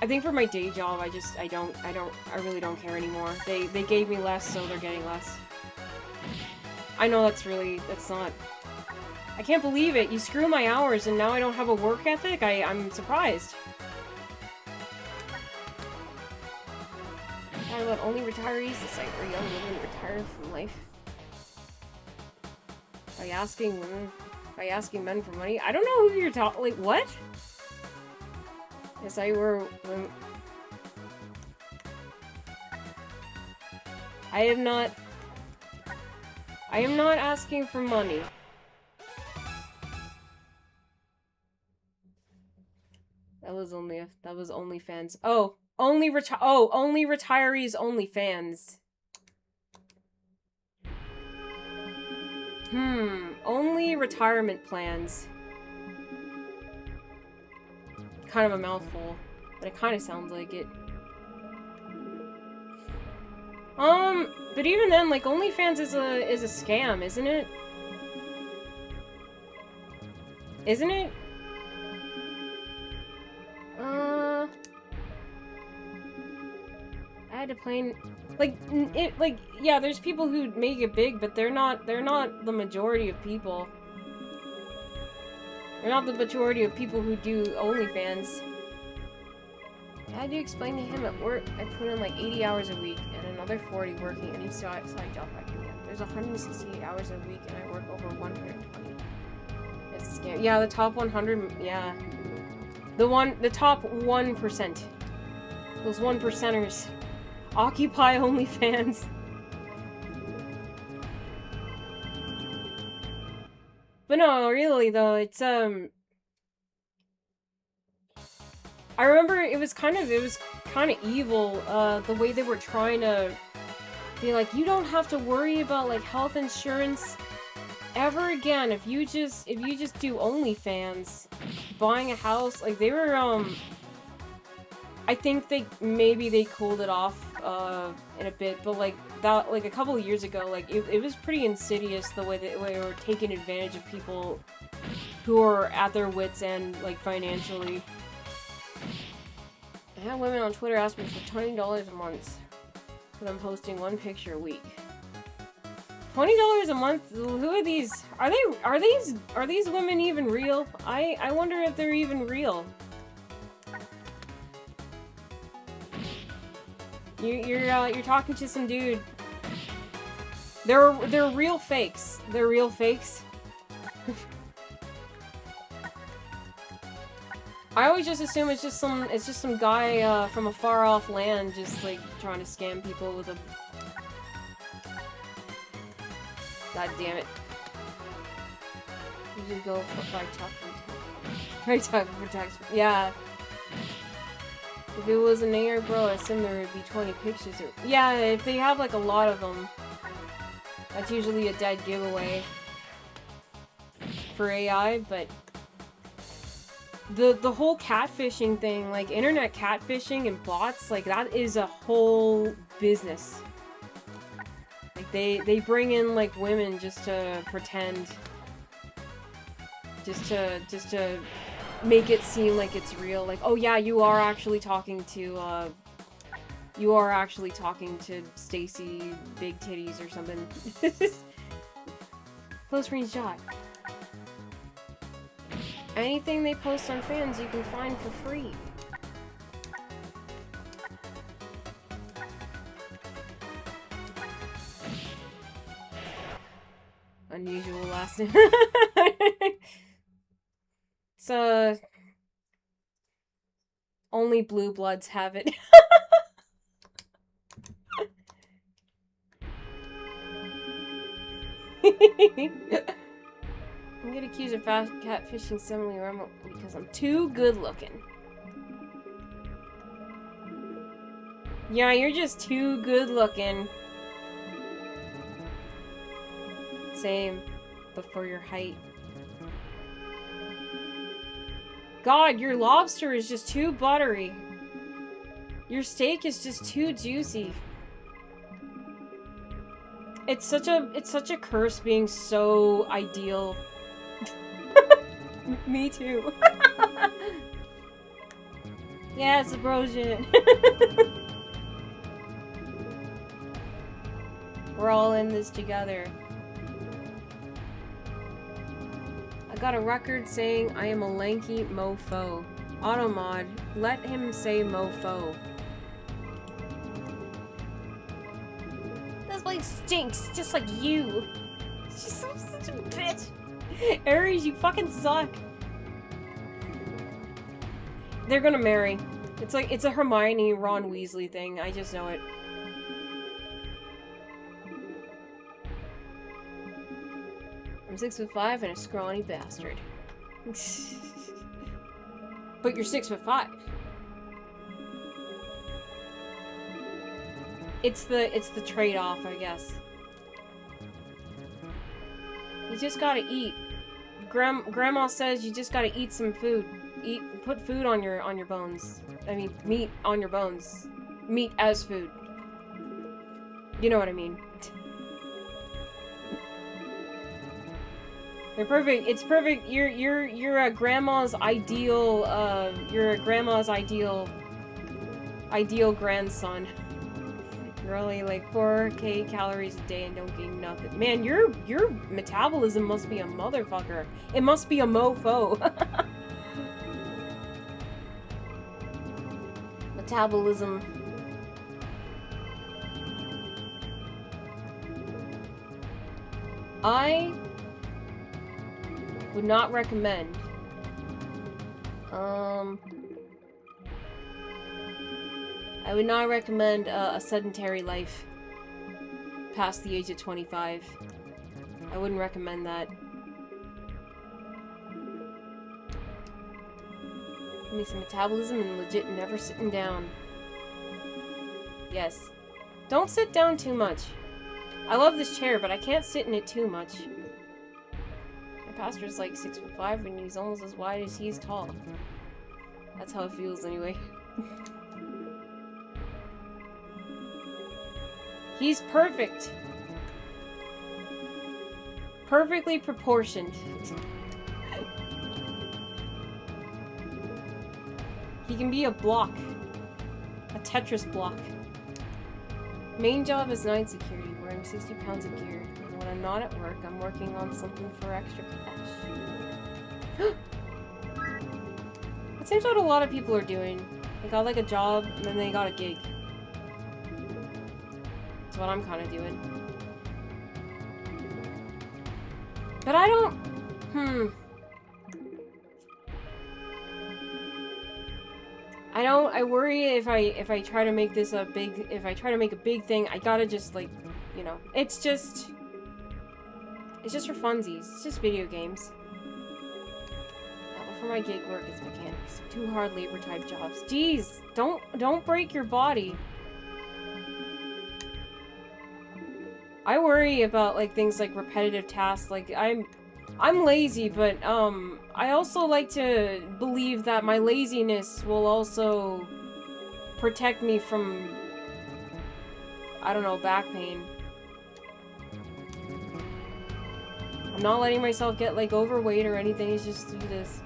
think for my day job, I really don't care anymore. They gave me less, so they're getting less. I know that's not... I can't believe it. You screw my hours and now I don't have a work ethic? I'm surprised. Talking about only retirees, the site where young women retire from life. By asking men for money? I don't know who you're talking... Like, what? Yes, I were... I am not asking for money. That was OnlyFans. Oh, only retirees OnlyFans. Only retirement plans. Kind of a mouthful, but it kind of sounds like it. But even then, like, OnlyFans is a scam, isn't it? Isn't it? I had to play... yeah, there's people who make it big, but they're not the majority of people. They're not the majority of people who do OnlyFans. I had to explain to him at work I put in like 80 hours a week and another 40 working any side job I can get. There's 168 hours a week and I work over 120. It's a scam. Yeah, the top 100, yeah. The top 1%. Those 1%ers. Occupy OnlyFans. But no, really though, it's I remember it was kind of evil, the way they were trying to be like, you don't have to worry about like health insurance ever again if you just do OnlyFans. Buying a house, like they were I think maybe they cooled it off in a bit, but like that, like a couple of years ago, like it was pretty insidious the way they were taking advantage of people who are at their wits' end, like financially. I had women on Twitter ask me for $20 a month for them posting one picture a week. $20 a month? Who are these? Are these women even real? I wonder if they're even real. You're talking to some dude. They're real fakes. They're real fakes. I always just assume it's just some guy from a far off land just like trying to scam people with a... God damn it. You just go for talk for text. Yeah. If it was an AR bro, I assume there would be 20 pictures. Yeah, if they have like a lot of them, that's usually a dead giveaway for AI, but the whole catfishing thing, like internet catfishing and bots, like that is a whole business. Like they bring in like women just to pretend, just to make it seem like it's real. Like, oh yeah, you are actually talking to Stacy Big Titties or something. Close range shot. Anything they post on fans you can find for free. unusual last name. It's only blue bloods have it. I'm gonna accuse of catfishing similarly because I'm too good looking. Yeah, you're just too good looking. Same, but for your height. God, your lobster is just too buttery. Your steak is just too juicy. It's such a curse being so ideal. Me too. Yeah, it's erosion. We're all in this together. I got a record saying I am a lanky mofo. Automod, let him say mofo. This place stinks, just like you. She's such a bitch. Aries, you fucking suck. They're gonna marry. It's a Hermione Ron Weasley thing. I just know it. I'm 6'5" and a scrawny bastard. But you're 6'5". It's the trade-off, I guess. You just gotta eat. Grandma says you just gotta eat some food. Put food on your bones. I mean, meat on your bones. Meat as food. You know what I mean. They're perfect. It's perfect. You're a grandma's ideal. You're a grandma's ideal grandson. You're only like 4K calories a day and don't gain nothing. Man, your metabolism must be a motherfucker. It must be a mofo. Metabolism. I would not recommend. I would not recommend a sedentary life past the age of 25. I wouldn't recommend that. It makes a metabolism and legit never sitting down. Yes. Don't sit down too much. I love this chair, but I can't sit in it too much. My pastor's like 6'5" and he's almost as wide as he's tall. That's how it feels anyway. He's perfect. Perfectly proportioned. He can be a block. A Tetris block. Main job is night security, wearing 60 pounds of gear. And when I'm not at work, I'm working on something for extra cash. That seems what a lot of people are doing. They got like a job, and then they got a gig. That's what I'm kind of doing. But I don't... I worry if I try to make this a big... If I try to make a big thing, I gotta just, like, you know... It's just for funsies. It's just video games. Yeah, but for my gig work, it's mechanics. Too hard labor type jobs. Jeez! Don't break your body. I worry about, like, things like repetitive tasks. Like, I'm lazy, but, I also like to believe that my laziness will also protect me from, I don't know, back pain. I'm not letting myself get, like, overweight or anything. It's just do this.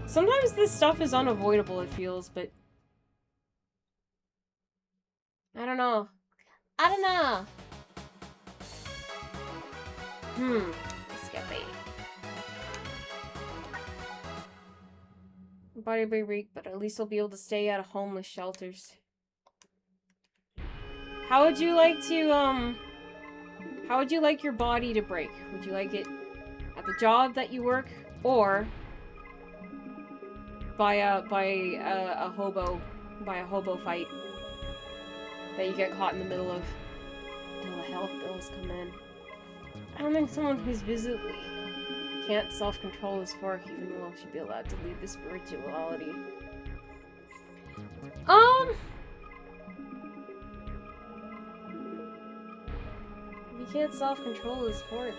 Sometimes this stuff is unavoidable, it feels, but... I don't know. I don't know. Escape. Body will be weak, but at least I'll be able to stay out of homeless shelters. How would you like to, How would you like your body to break? Would you like it at the job that you work, or by a hobo fight that you get caught in the middle of until the health bills come in? I don't think someone who's visibly can't self-control his fork even though should be allowed to lead the spirituality. He can't self-control his fork.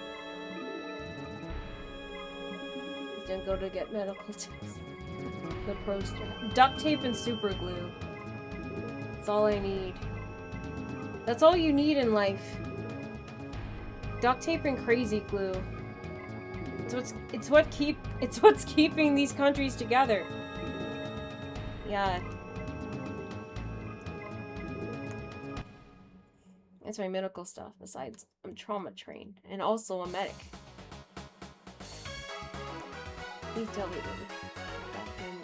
He's gonna go to get medical tests. The poster. Duct tape and super glue. That's all I need. That's all you need in life. Duct tape and crazy glue. It's what's keeping these countries together. Yeah. That's my medical stuff. Besides, I'm trauma trained and also a medic. Please tell me back pain.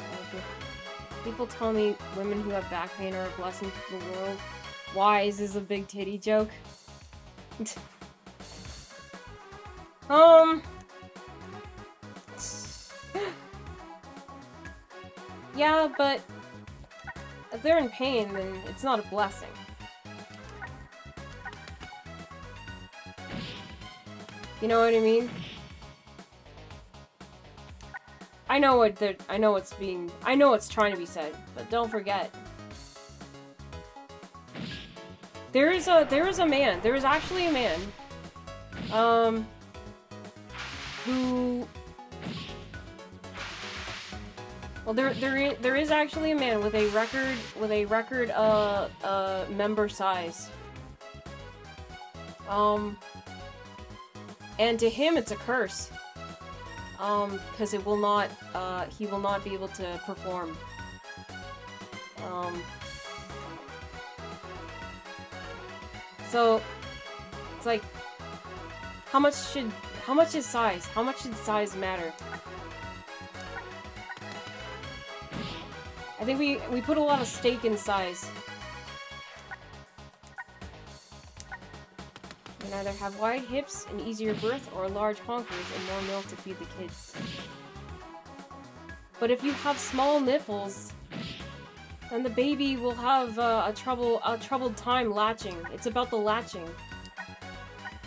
People tell me women who have back pain are a blessing to the world. Why is this a big titty joke? Yeah, but if they're in pain, then it's not a blessing. You know what I mean? I know what's trying to be said, but don't forget. There is actually a man, who, well, there is actually a man with a record member size. And to him it's a curse. Because he will not be able to perform. So it's like, how much is size? How much should size matter? I think we put a lot of stake in size. You can either have wide hips and easier birth, or large honkers and more milk to feed the kids. But if you have small nipples, then the baby will have a troubled time latching. It's about the latching.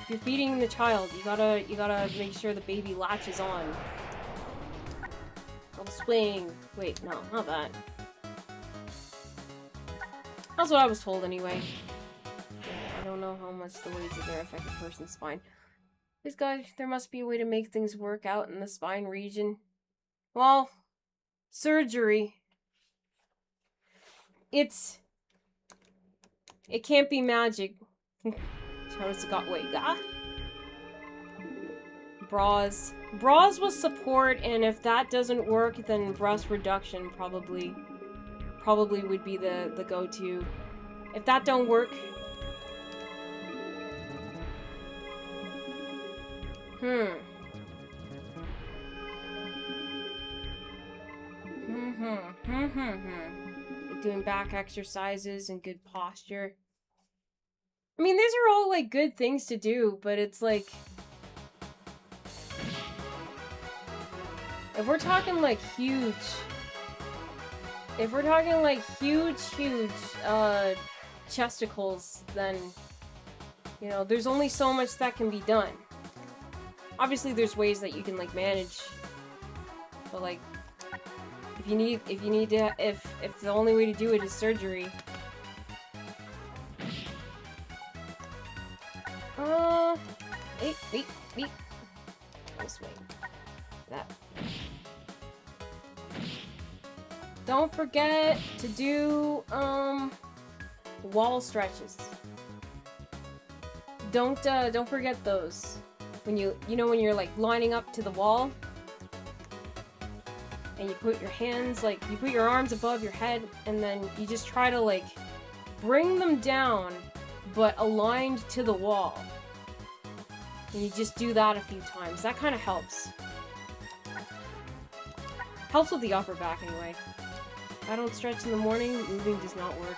If you're feeding the child, you gotta make sure the baby latches on. Little swing. Wait, no, not that. That's what I was told anyway. I don't know how much the weights of their affect a person's spine. This guy, there must be a way to make things work out in the spine region. Well, surgery. It can't be magic. How does it got? Wait, bras. Bras with support, and if that doesn't work, then breast reduction probably would be the go-to. If that don't work, doing back exercises and good posture. I mean, these are all, like, good things to do, but it's like, if we're talking, like, huge, chesticles, then, you know, there's only so much that can be done. Obviously, there's ways that you can, like, manage, but, like, if the only way to do it is surgery. Wait. This way. That. Don't forget to do, wall stretches. Don't forget those. When when you're, like, lining up to the wall, and you put your hands, like, you put your arms above your head, and then you just try to, like, bring them down, but aligned to the wall. And you just do that a few times. That kind of helps. Helps with the upper back, anyway. I don't stretch in the morning, moving does not work.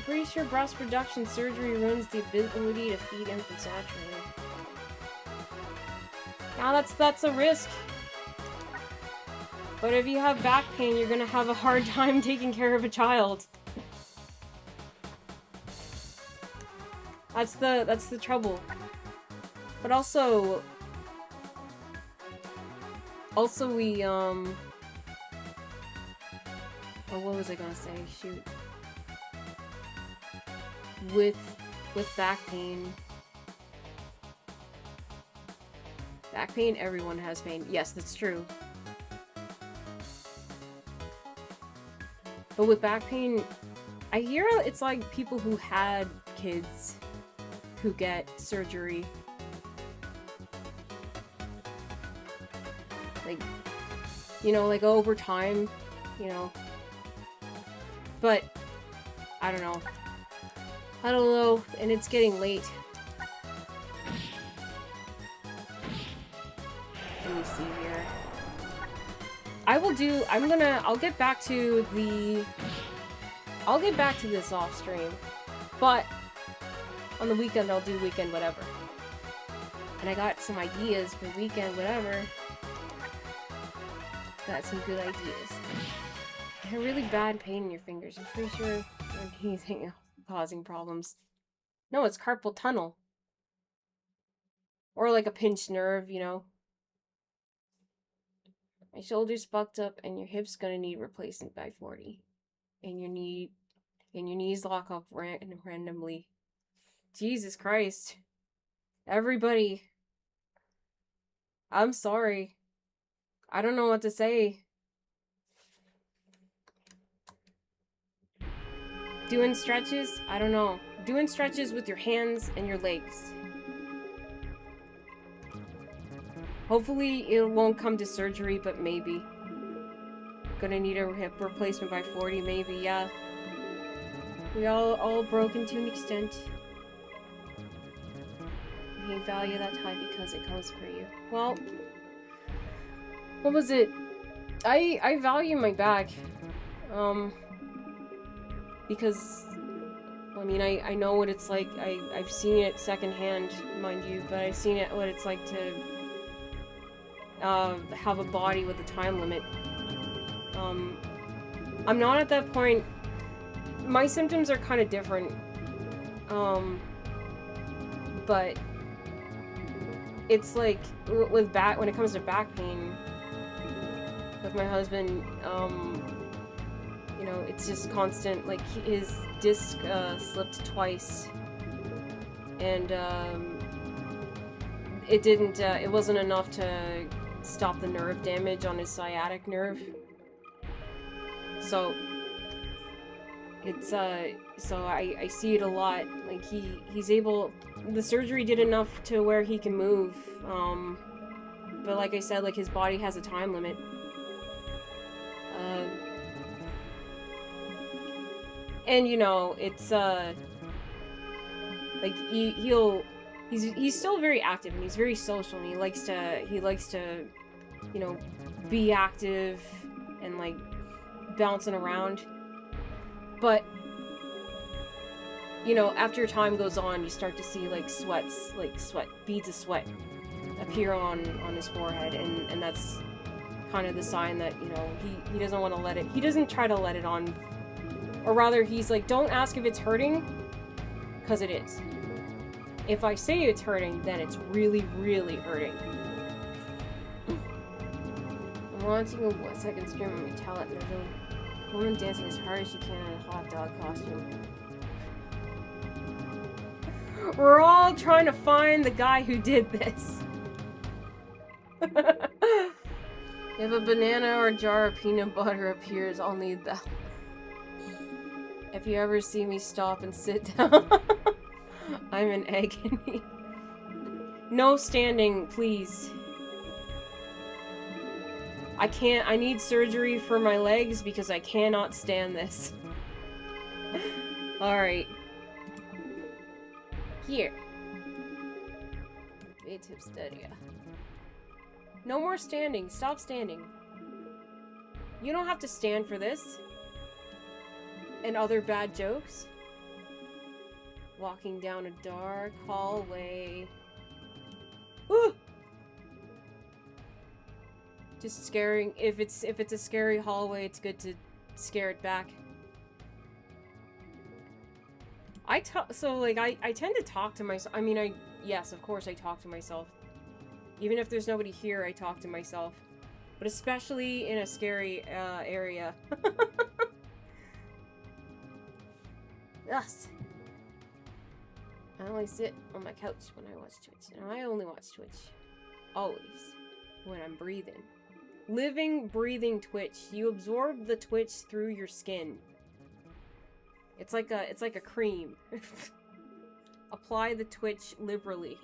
I'm pretty sure breast reduction surgery ruins the ability to feed infants naturally. Now that's a risk. But if you have back pain, you're gonna have a hard time taking care of a child. That's the trouble. But also we oh, what was I gonna say? Shoot. With back pain. Back pain, everyone has pain. Yes, that's true. But with back pain, I hear it's like people who had kids who get surgery. Like, you know, like over time, you know. But, I don't know. I don't know, and it's getting late. Let me see here. I'll get back to this off stream. But, on the weekend, I'll do weekend whatever. And I got some ideas for weekend whatever. Got some good ideas. You have really bad pain in your fingers. I'm pretty sure anything else causing problems. No, it's carpal tunnel. Or like a pinched nerve, you know. My shoulder's fucked up and your hip's gonna need replacement by 40. And your knees lock up randomly. Jesus Christ. Everybody. I'm sorry. I don't know what to say. Doing stretches? I don't know. Doing stretches with your hands and your legs. Hopefully it won't come to surgery, but maybe. Gonna need a hip replacement by 40, maybe, yeah. We all broken to an extent. You value that time because it comes for you. Well, what was it? I value my back. Because, I mean, I know what it's like. I've seen it secondhand, mind you, but I've seen what it's like to have a body with a time limit. I'm not at that point. My symptoms are kind of different. But it's like with when it comes to back pain with my husband, you know, it's just constant. Like his disc slipped twice, and it wasn't enough to stop the nerve damage on his sciatic nerve. So it's so I see it a lot. Like he's able. The surgery did enough to where he can move. But like I said, like his body has a time limit. And you know, it's like he's still very active and he's very social and he likes to you know, be active and like bouncing around. But you know, after time goes on, you start to see like beads of sweat appear on his forehead, and that's kind of the sign that, you know, he doesn't want to let it. He doesn't try to let it on, or rather, he's like, don't ask if it's hurting, because it is. If I say it's hurting, then it's really, really hurting. I'm watching a second stream and we tell it, and there's a woman dancing as hard as she can in a hot dog costume. We're all trying to find the guy who did this. If a banana or a jar of peanut butter appears, I'll need that. If you ever see me stop and sit down, I'm in agony. No standing, please. I need surgery for my legs because I cannot stand this. Alright. Here. V-tip study. No more standing. Stop standing. You don't have to stand for this. And other bad jokes. Walking down a dark hallway. Woo! Just scaring. If it's a scary hallway, it's good to scare it back. I tend to talk to myself. I mean, yes, of course I talk to myself. Even if there's nobody here, I talk to myself. But especially in a scary area. Yes. I only sit on my couch when I watch Twitch. And I only watch Twitch. Always. When I'm breathing. Living, breathing Twitch. You absorb the Twitch through your skin. It's like a cream. Apply the Twitch liberally.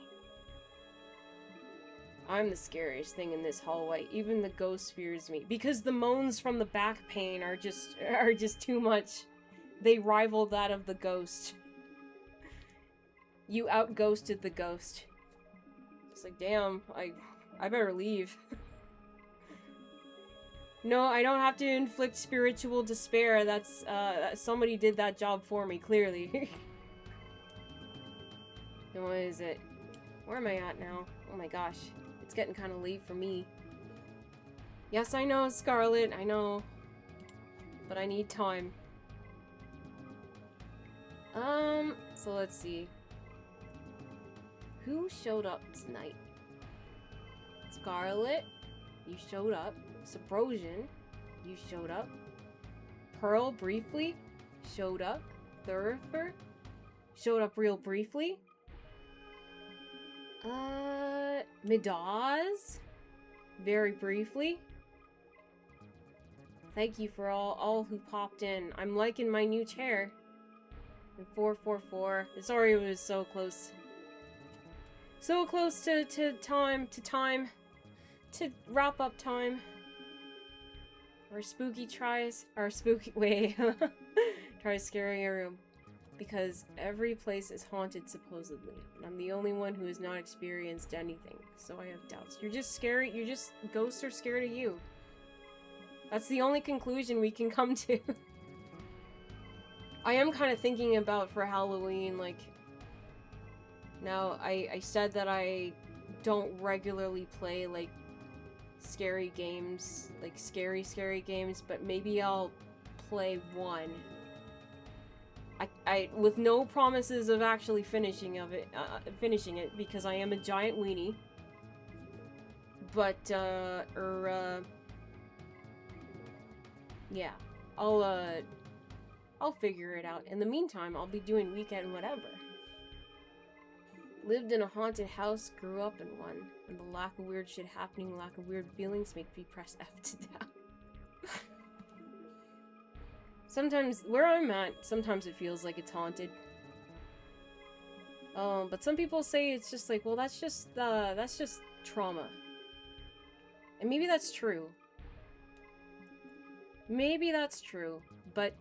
I'm the scariest thing in this hallway. Even the ghost fears me. Because the moans from the back pain are just too much. They rival that of the ghost. You out-ghosted the ghost. It's like, damn, I better leave. No, I don't have to inflict spiritual despair. That's, somebody did that job for me, clearly. And what is it? Where am I at now? Oh my gosh. It's getting kind of late for me. Yes, I know, Scarlet, I know. But I need time. So let's see. Who showed up tonight? Scarlet, you showed up. Sabrosian, you showed up. Pearl, briefly, showed up. Thurifer, showed up real briefly. Midaz, very briefly. Thank you for all who popped in. I'm liking my new chair. And 444. Sorry it was so close. So close to wrap up time. Or spooky tries, wait. Tries scaring a room. Because every place is haunted, supposedly. And I'm the only one who has not experienced anything. So I have doubts. You're just scary, ghosts are scared of you. That's the only conclusion we can come to. I am kind of thinking about for Halloween, like... Now, I said that I don't regularly play, like, scary games, like scary games, but maybe I'll play one. I with no promises of actually finishing it, because I am a giant weenie. But, yeah, I'll figure it out. In the meantime, I'll be doing weekend whatever. Lived in a haunted house, grew up in one, and the lack of weird shit happening, lack of weird feelings make me press F to down. Sometimes, where I'm at, sometimes it feels like it's haunted. But some people say it's just like, well, that's just trauma. And maybe that's true. Maybe that's true, but,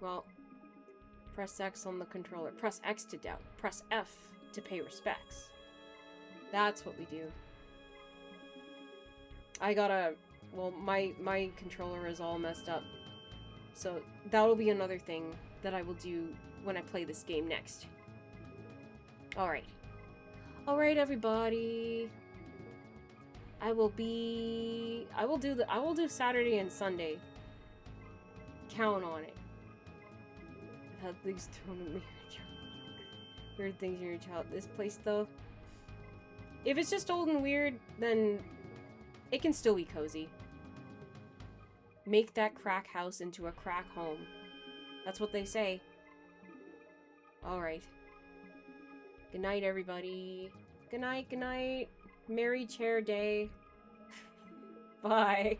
well, press X on the controller. Press X to doubt. Press F to pay respects. That's what we do. I gotta... Well, my controller is all messed up. So, that'll be another thing that I will do when I play this game next. Alright. Alright, everybody. I will do Saturday and Sunday. Count on it. I've had things thrown at me. Weird things in your child. This place, though, if it's just old and weird, then it can still be cozy. Make that crack house into a crack home. That's what they say. Alright. Good night, everybody. Good night, good night. Merry Chair Day. Bye.